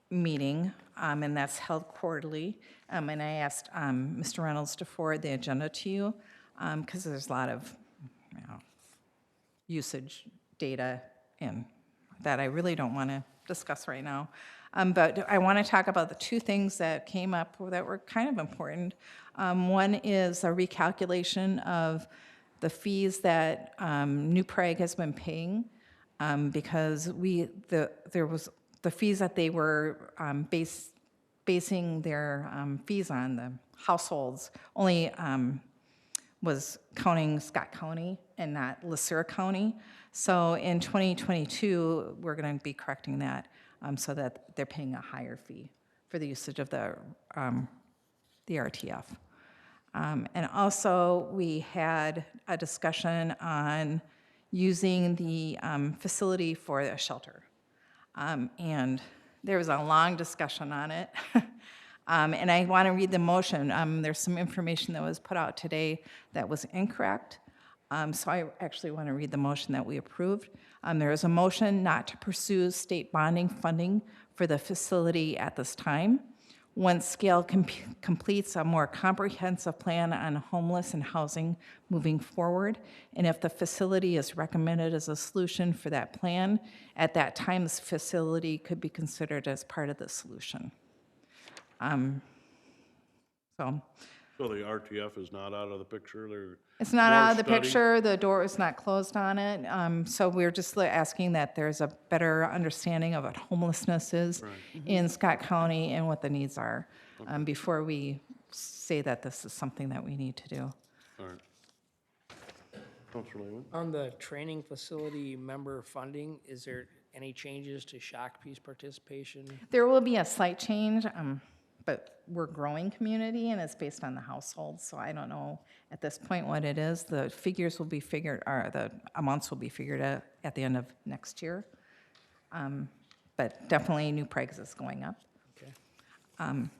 meeting, and that's held quarterly. And I asked Mr. Reynolds to forward the agenda to you, because there's a lot of usage data in that I really don't want to discuss right now. But I want to talk about the two things that came up that were kind of important. One is a recalculation of the fees that New Prague has been paying, because there was the fees that they were basing their fees on, the households, only was counting Scott County and not LeSueur County. So in 2022, we're going to be correcting that so that they're paying a higher fee for the usage of the RTF. And also, we had a discussion on using the facility for a shelter. And there was a long discussion on it. And I want to read the motion. There's some information that was put out today that was incorrect. So I actually want to read the motion that we approved. There is a motion not to pursue state bonding funding for the facility at this time. Once Scale completes a more comprehensive plan on homeless and housing moving forward, and if the facility is recommended as a solution for that plan, at that time, this facility could be considered as part of the solution. So the RTF is not out of the picture? It's not More out of the study? picture, the door is not closed on it, so we're just asking that there's a better understanding of what homelessness is in Scott County and what the needs are, before we say that this is something that we need to do. All right. Councilor Lehman? On the training facility member funding, is there any changes to Shakopee's participation? There will be a slight change, but we're a growing community and it's based on the household, so I don't know at this point what it is. The figures will be figured, or the amounts will be figured out at the end of next year. But definitely New Prague's is going up. Okay. And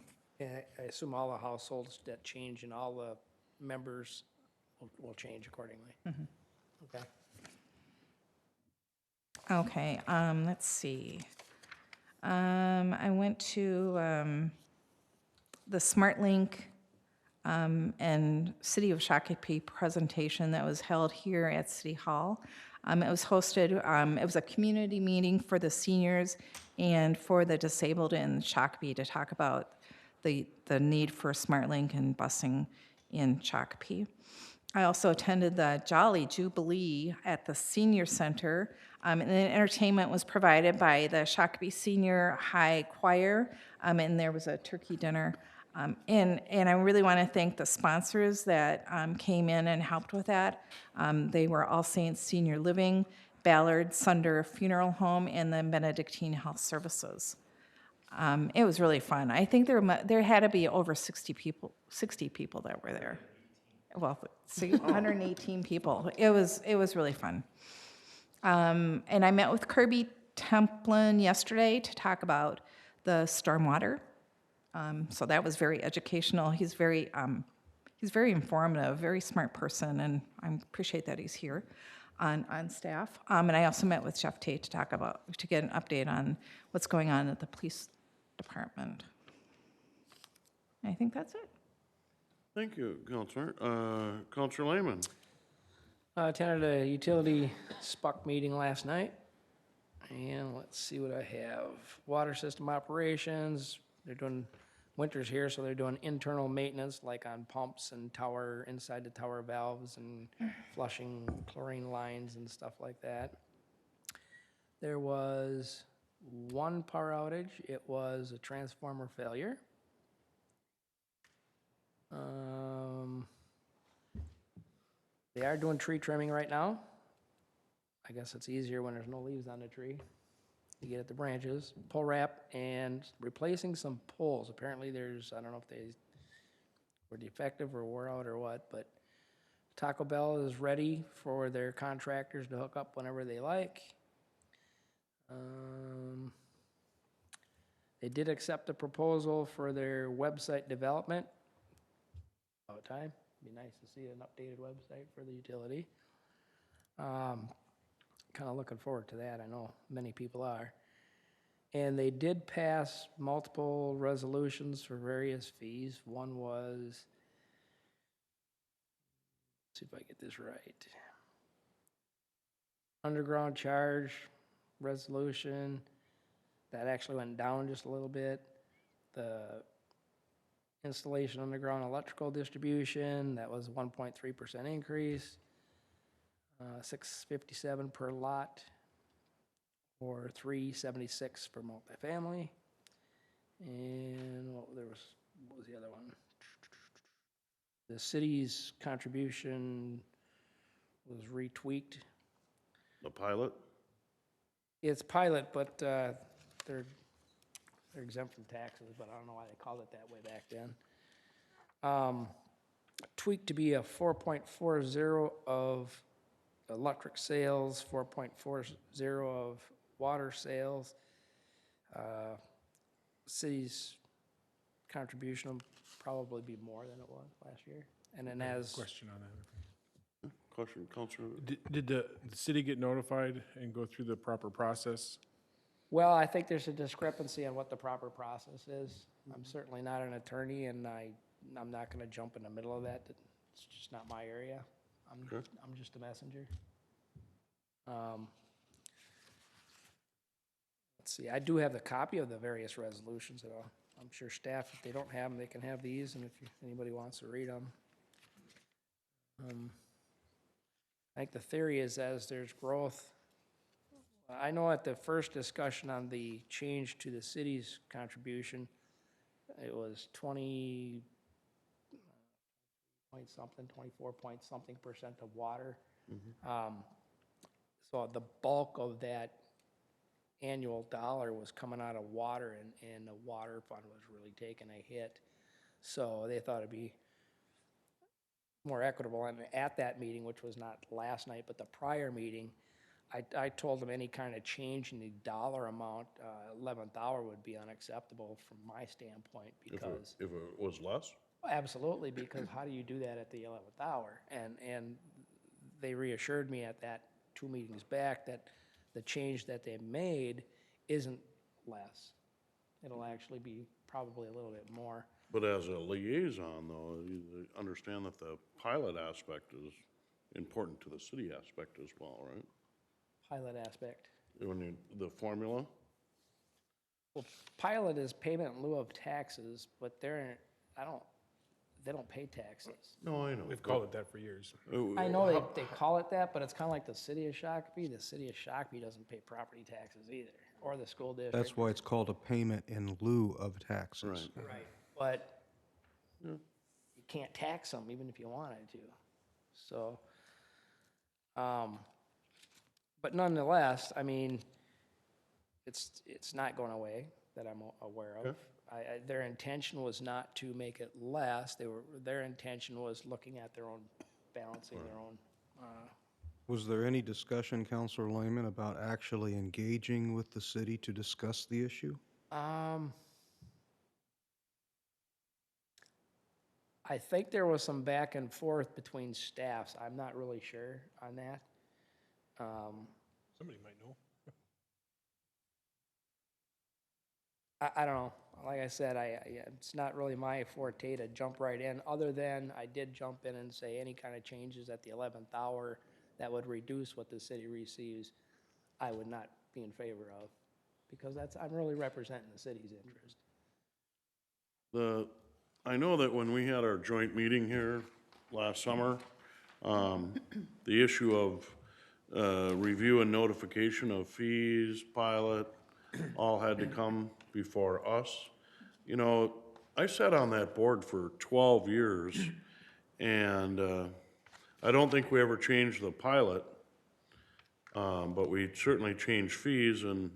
I assume all the households that change and all the members will change accordingly. Okay. Okay, let's see. I went to the SmartLink and City of Shakopee presentation that was held here at City Hall. It was hosted, it was a community meeting for the seniors and for the disabled in Shakopee to talk about the need for SmartLink and busing in Shakopee. I also attended the Jolly Jubilee at the Senior Center, and then entertainment was provided by the Shakopee Senior High Choir, and there was a turkey dinner. And I really want to thank the sponsors that came in and helped with that. They were All Saints Senior Living, Ballard Sunder Funeral Home, and the Benedictine Health Services. It was really fun. I think there had to be over 60 people that were there. Well, 118 people. It was really fun. And I met with Kirby Templin yesterday to talk about the stormwater. So that was very educational. He's very informative, very smart person, and I appreciate that he's here on staff. And I also met with Jeff Tate to get an update on what's going on at the police department. I think that's it. Thank you, Councilor. Councilor Lehman? Attended a utility SPUC meeting last night, and let's see what I have. Water system operations, they're doing, winter's here, so they're doing internal maintenance, like on pumps and inside the tower valves and flushing chlorine lines and stuff like that. There was one power outage. It was a transformer failure. They are doing tree trimming right now. I guess it's easier when there's no leaves on the tree. You get at the branches, pull wrap, and replacing some poles. Apparently there's, I don't know if they were defective or wore out or what, but Taco Bell is ready for their contractors to hook up whenever they like. They did accept the proposal for their website development. About time. Be nice to see an updated website for the utility. Kind of looking forward to that. I know many people are. And they did pass multiple resolutions for various fees. One was, let's see if I get this right. Underground charge resolution, that actually went down just a little bit. The installation underground electrical distribution, that was 1.3% increase. $657 per lot, or $376 for multifamily. And what was the other one? The city's contribution was retweaked. The pilot? It's pilot, but they're exempt from taxes, but I don't know why they called it that way back then. Tweaked to be a 4.40 of electric sales, 4.40 of water sales. City's contribution will probably be more than it was last year. And then as, Question on that. Question, Counselor? Did the city get notified and go through the proper process? well, I think there's a discrepancy on what the proper process is. I'm certainly not an attorney, and I'm not gonna jump in the middle of that. It's just not my area. I'm just a messenger. Let's see, I do have the copy of the various resolutions that I'm sure staff, if they don't have them, they can have these, and if anybody wants to read them. I think the theory is as there's growth, I know at the first discussion on the change to the city's contribution, it was 20 point something, 24 point something % of water. So the bulk of that annual dollar was coming out of water, and the water fund was really taking a hit. So they thought it'd be more equitable. And at that meeting, which was not last night, but the prior meeting, I told them any kind of change in the dollar amount, 11th hour would be unacceptable from my standpoint because. If it was less? Absolutely, because how do you do that at the 11th hour? And they reassured me at that 2 meetings back that the change that they made isn't less. It'll actually be probably a little bit more. But as a liaison, though, you understand that the pilot aspect is important to the city aspect as well, right? Pilot aspect. The formula? Well, pilot is payment in lieu of taxes, but they don't pay taxes. No, I know. They've called it that for years. I know they call it that, but it's kind of like the city of Shakopee. The city of Shakopee doesn't pay property taxes either, or the school district. That's why it's called a payment in lieu of taxes. Right, but you can't tax them even if you wanted to. So, but nonetheless, I mean, it's not going away that I'm aware of. Their intention was not to make it less. Their intention was looking at their own, balancing their own. Was there any discussion, Counselor Lehman, about actually engaging with the city to discuss the issue? I think there was some back and forth between staffs. I'm not really sure on that. Somebody might know. I don't know. Like I said, it's not really my forte to jump right in, other than I did jump in and say any kind of changes at the 11th hour that would reduce what the city receives, I would not be in favor of, because I'm really representing the city's interest. I know that when we had our joint meeting here last summer, the issue of review and notification of fees, pilot, all had to come before us. You know, I sat on that board for 12 years, and I don't think we ever changed the pilot, but we certainly changed fees, and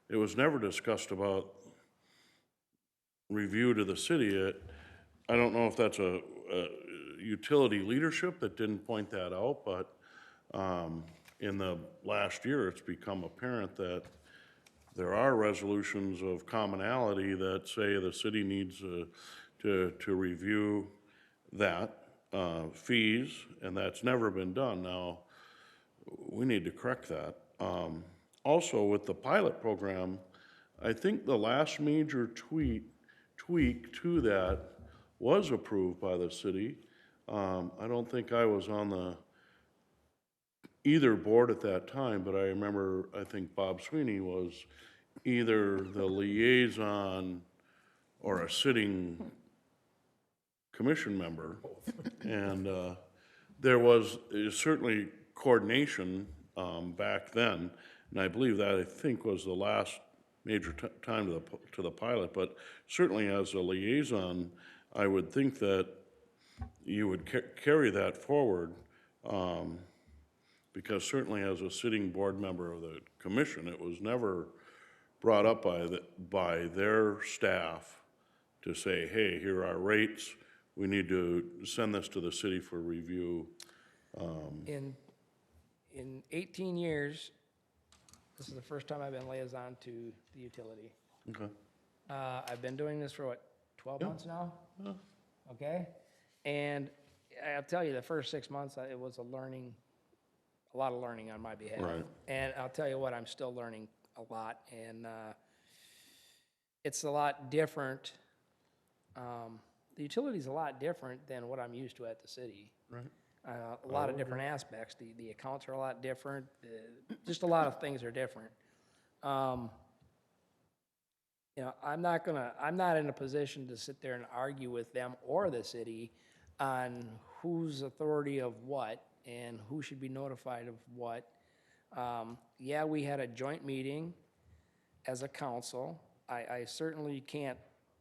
it was never discussed about review to the city. I don't know if that's a utility leadership that didn't point that out, but in the last year, it's become apparent that there are resolutions of commonality that say the city needs to review that, fees, and that's never been done. Now, we need to correct that. Also, with the pilot program, I think the last major tweak to that was approved by the city. I don't think I was on either board at that time, but I remember, I think Bob Sweeney was either the liaison or a sitting commission member. And there was certainly coordination back then, and I believe that, I think, was the last major time to the pilot, but certainly as a liaison, I would think that you would carry that forward, because certainly as a sitting board member of the commission, it was never brought up by their staff to say, hey, here are our rates, we need to send this to the city for review. In 18 years, this is the first time I've been liaison to the utility. Okay. I've been doing this for what, 12 months now? Okay? And I'll tell you, the first 6 months, it was a lot of learning on my behalf. Right. And I'll tell you what, I'm still learning a lot, and it's a lot different. The utility's a lot different than what I'm used to at the city. Right. A lot of different aspects. The accounts are a lot different. Just a lot of things are different. You know, I'm not in a position to sit there and argue with them or the city on whose authority of what and who should be notified of what. Yeah, we had a joint meeting as a council. I certainly can't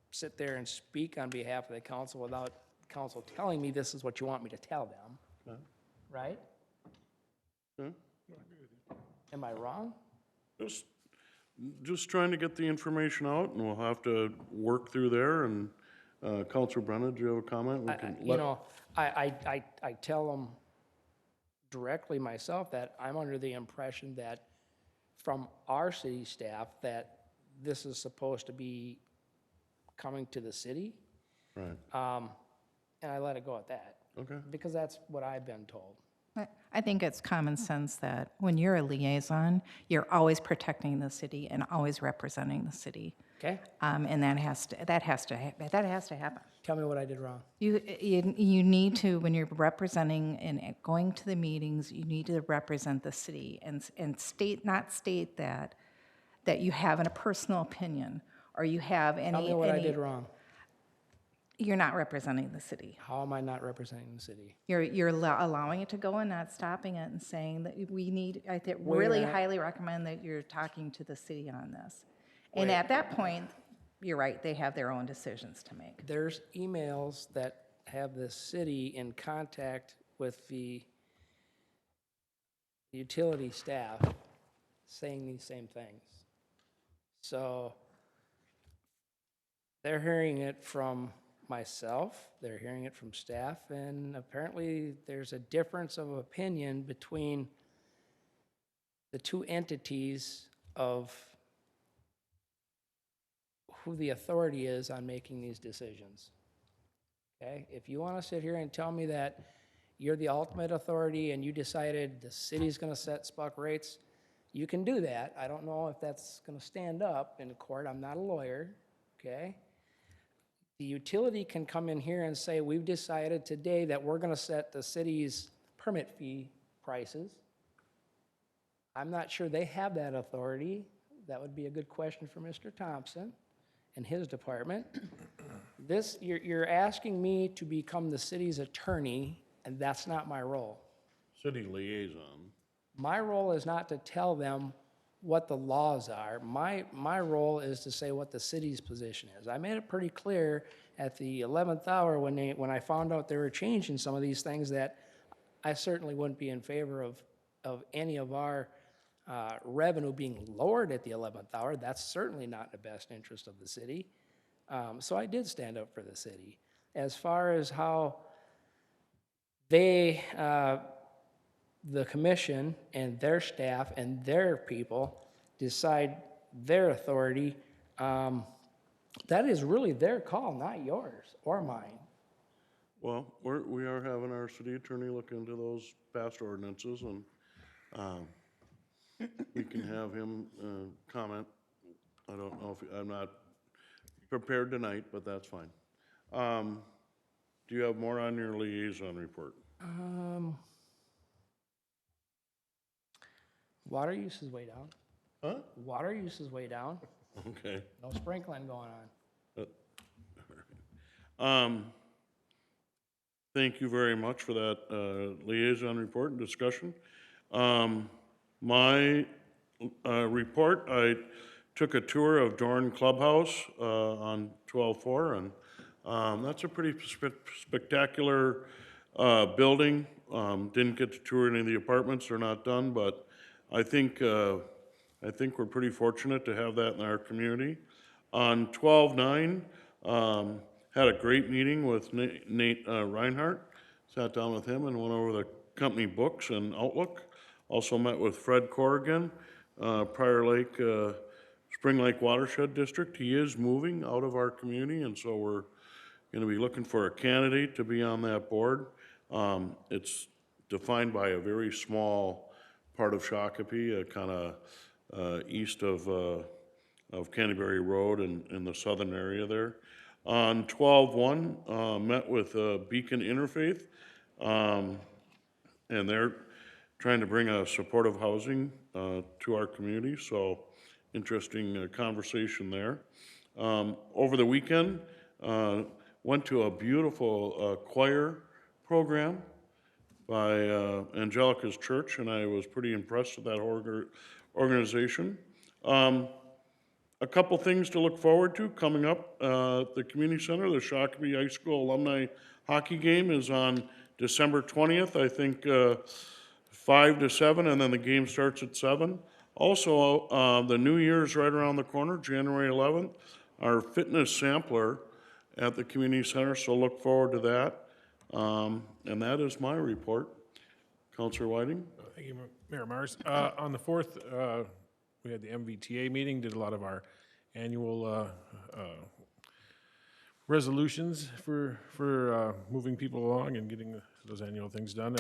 sit there and speak on behalf of the council without council telling me this is what you want me to tell them. Okay. Right? Okay. Am I wrong? Just trying to get the information out, and we'll have to work through there, and Councilor Brennan, do you have a comment? We can You know, I tell them directly myself that I'm under the impression that from our city staff that this is supposed to be coming to the city. Right. And I let it go at that. Okay. Because that's what I've been told. I think it's common sense that when you're a liaison, you're always protecting the city and always representing the city. Okay? And that has to happen. Tell me what I did wrong. You need to, when you're representing and going to the meetings, you need to represent the city and not state that you have a personal opinion or you have any. Tell me what I did wrong. You're not representing the city. How am I not representing the city? You're allowing it to go and not stopping it and saying that we need, I think, Wait a really minute. highly recommend that you're talking to the city on this. And Wait. at that point, you're right, they have their own decisions to make. There's emails that have the city in contact with the utility staff saying these same things. So they're hearing it from myself, they're hearing it from staff, and apparently there's a difference of opinion between the two entities of who the authority is on making these decisions. Okay? If you want to sit here and tell me that you're the ultimate authority and you decided the city's going to set SPUC rates, you can do that. I don't know if that's going to stand up in court. I'm not a lawyer, okay? The utility can come in here and say, we've decided today that we're going to set the city's permit fee prices. I'm not sure they have that authority. That would be a good question for Mr. Thompson and his department. You're asking me to become the city's attorney, and that's not my role. City liaison. My role is not to tell them what the laws are. My role is to say what the city's position is. I made it pretty clear at the 11th hour when I found out they were changing some of these things that I certainly wouldn't be in favor of any of our revenue being lowered at the 11th hour. That's certainly not in the best interest of the city. So I did stand up for the city. As far as how they, the commission and their staff and their people decide their authority, that is really their call, not yours or mine. Well, we are having our city attorney look into those past ordinances, and we can have him comment. I don't know if, I'm not prepared tonight, but that's fine. Do you have more on your liaison report? Water use is way down. Huh? Water use is way down. Okay. No sprinkling going on. Thank you very much for that liaison report and discussion. My report, I took a tour of Dorn Clubhouse on 12/4, and that's a pretty spectacular building. didn't get to tour any of the apartments, they're not done, but I think we're pretty fortunate to have that in our community. On 12/9, had a great meeting with Nate Reinhardt, sat down with him and went over the company books and outlook. Also met with Fred Corrigan, Prior Lake, Spring Lake Watershed District. He is moving out of our community, and so we're going to be looking for a candidate to be on that board. It's defined by a very small part of Shakopee, kind of east of Canterbury Road in the southern area there. On 12/1, met with Beacon Interfaith, and they're trying to bring a supportive housing to our community, so interesting conversation there. Over the weekend, went to a beautiful choir program by Angelica's Church, and I was pretty impressed with that organization. A couple things to look forward to coming up at the community center. The Shakopee High School alumni hockey game is on December 20th, I think 5 to 7, and then the game starts at 7. Also, the new year is right around the corner, January 11th. Our fitness sampler at the community center, so look forward to that. And that is my report. Councilor Whiting? Thank you, Mayor Mars. On the 4th, we had the MVTA meeting, did a lot of our annual resolutions for moving people along and getting those annual things done.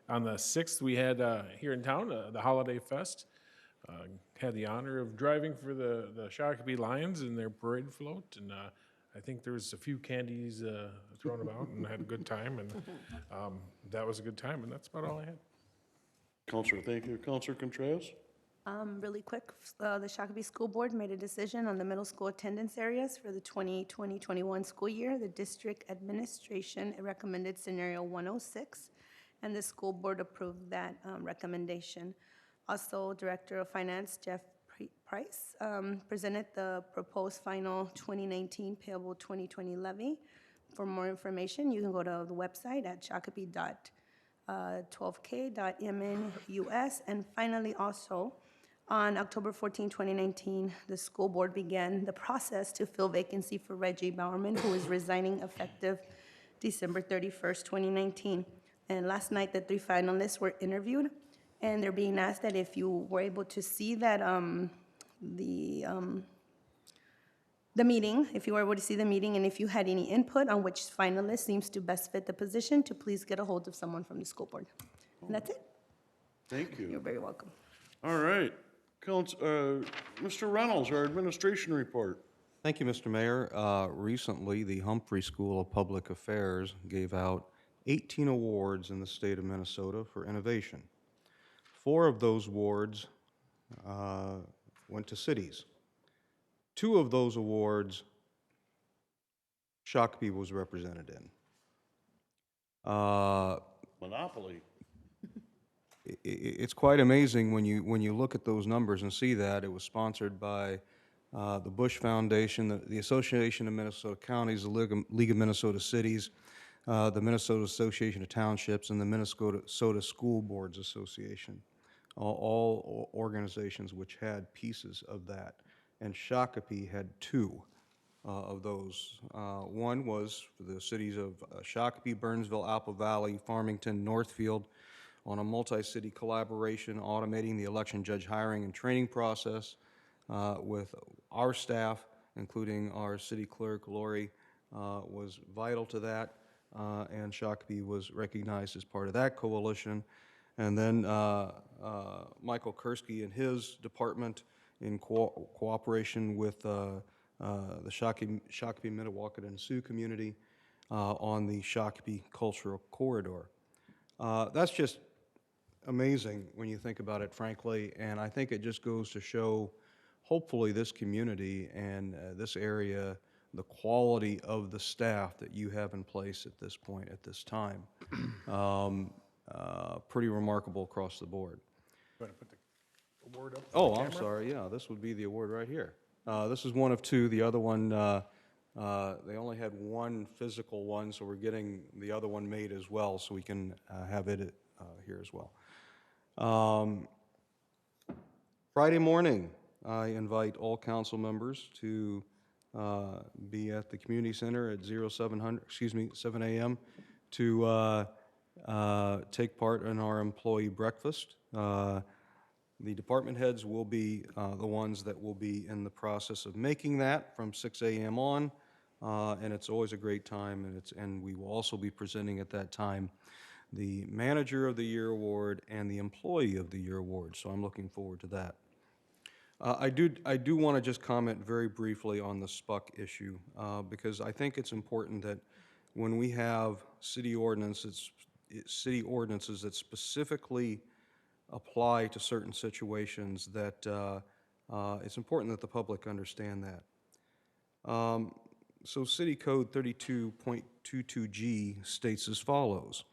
On the 6th, we had here in town the Holiday Fest. Had the honor of driving for the Shakopee Lions in their parade float, and I think there was a few candies thrown about, and had a good time, and that was a good time, and that's about all I had. Councilor, thank you. Councilor Contreras? Really quick, the Shakopee School Board made a decision on the middle school attendance areas for the 2020-21 school year. The district administration recommended scenario 106, and the school board approved that recommendation. Also, Director of Finance Jeff Price presented the proposed final 2019 payable 2020 levy. For more information, you can go to the website at shakopee.12k.mnus. And finally, also, on October 14, 2019, the school board began the process to fill vacancy for Reggie Bowerman, who is resigning effective December 31st, 2019. And last night, the 3 finalists were interviewed, and they're being asked that if you were able to see that the meeting, if you were able to see the meeting, and if you had any input on which finalist seems to best fit the position, to please get a hold of someone from the school board. And that's it. Thank you. You're very welcome. All right. Mr. Reynolds, our administration report. Thank you, Mr. Mayor. Recently, the Humphrey School of Public Affairs gave out 18 awards in the state of Minnesota for innovation. 4 of those awards went to cities. 2 of those awards, Shakopee was represented in. Monopoly. It's quite amazing when you look at those numbers and see that. It was sponsored by the Bush Foundation, the Association of Minnesota Counties, the League of Minnesota Cities, the Minnesota Association of Townships, and the Minnesota School Boards Association, all organizations which had pieces of that. And Shakopee had 2 of those. One was for the cities of Shakopee, Burnsville, Apple Valley, Farmington, Northfield, on a multi-city collaboration automating the election judge hiring and training process with our staff, including our city clerk, Lori, was vital to that, and Shakopee was recognized as part of that coalition. And then Michael Kursky and his department, in cooperation with the Shakopee, Metawakan, and Sioux community on the Shakopee Cultural Corridor. That's just amazing when you think about it, frankly, and I think it just goes to show, hopefully, this community and this area, the quality of the staff that you have in place at this point, at this time. Pretty remarkable across the board. You want to put the award up? Oh, I'm sorry, yeah, this would be the award right here. This is one of 2. The other one They only had one physical one, so we're getting the other one made as well, so we can have it here as well. Friday morning, I invite all council members to be at the community center at 7 a.m. to take part in our employee breakfast. The department heads will be the ones that will be in the process of making that from 6 a.m. on, and it's always a great time, and we will also be presenting at that time the Manager of the Year Award and the Employee of the Year Award, so I'm looking forward to that. I do want to just comment very briefly on the SPUC issue, because I think it's important that when we have city ordinances that specifically apply to certain situations, that it's important that the public understand that. So City Code 32.22G states as follows: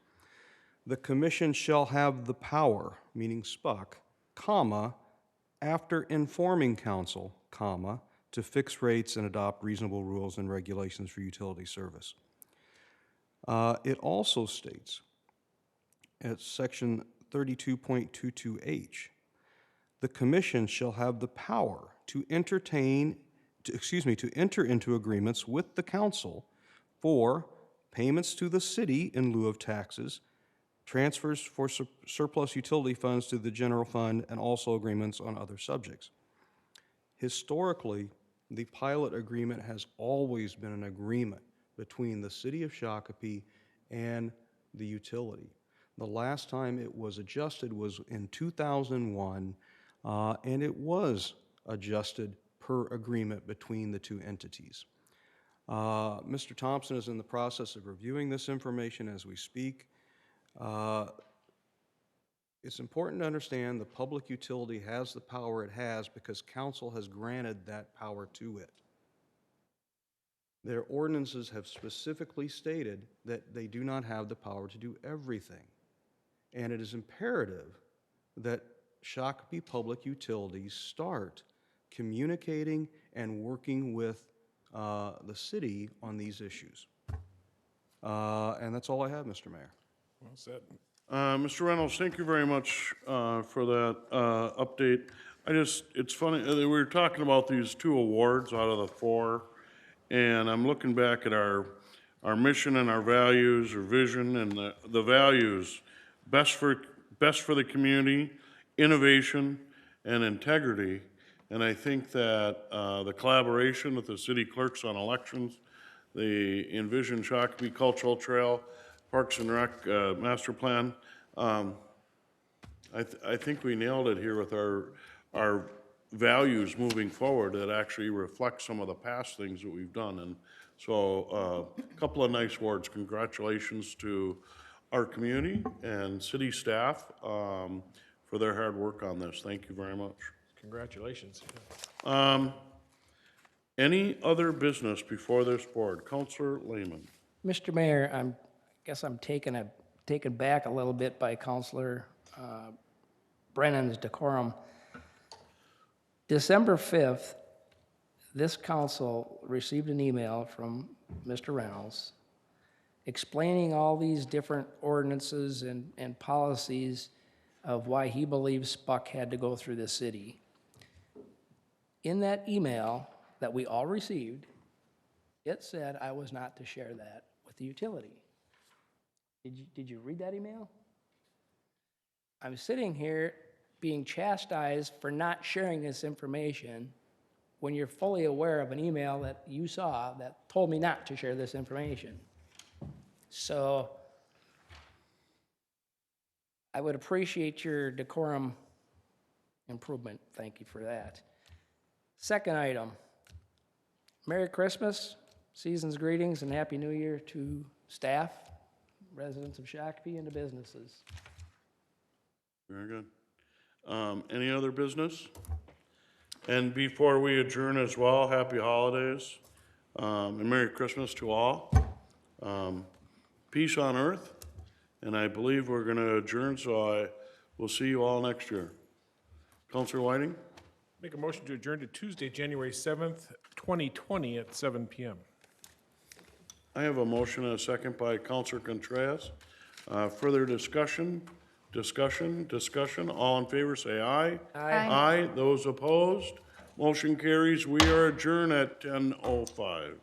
the commission shall have the power, meaning SPUC, comma, after informing council, comma, to fix rates and adopt reasonable rules and regulations for utility service. It also states at section 32.22H, the commission shall have the power to enter into agreements with the council for payments to the city in lieu of taxes, transfers for surplus utility funds to the general fund, and also agreements on other subjects. Historically, the pilot agreement has always been an agreement between the city of Shakopee and the utility. The last time it was adjusted was in 2001, and it was adjusted per agreement between the two entities. Mr. Thompson is in the process of reviewing this information as we speak. It's important to understand the public utility has the power it has because council has granted that power to it. Their ordinances have specifically stated that they do not have the power to do everything. And it is imperative that Shakopee Public Utilities start communicating and working with the city on these issues. And that's all I have, Mr. Mayor. Well said. Mr. Reynolds, thank you very much for that update. It's funny, we were talking about these 2 awards out of the 4, and I'm looking back at our mission and our values, or vision, and the values, best for the community, innovation, and integrity. And I think that the collaboration with the city clerks on elections, the Envision Shakopee Cultural Trail, Parks and Rec master plan, I think we nailed it here with our values moving forward that actually reflect some of the past things that we've done. And so a couple of nice awards. Congratulations to our community and city staff for their hard work on this. Thank you very much. Congratulations. Any other business before this board? Councilor Lehman. Mr. Mayor, I guess I'm taken back a little bit by Councilor Brennan's decorum. December 5th, this council received an email from Mr. Reynolds explaining all these different ordinances and policies of why he believes SPUC had to go through the city. In that email that we all received, it said I was not to share that with the utility. Did you read that email? I'm sitting here being chastised for not sharing this information when you're fully aware of an email that you saw that told me not to share this information. So I would appreciate your decorum improvement. Thank you for that. Second item, Merry Christmas, season's greetings, and Happy New Year to staff, residents of Shakopee, and the businesses. Very good. Any other business? And before we adjourn as well, happy holidays and Merry Christmas to all. Peace on earth, and I believe we're going to adjourn, so I will see you all next year. Councilor Whiting? Make a motion to adjourn to Tuesday, January 7th, 2020 at 7 p.m. I have a motion and a second by Counselor Contreras. Further discussion? Discussion? All in favor, say aye. Aye. Those opposed? Motion carries. We are adjourned at 10:05.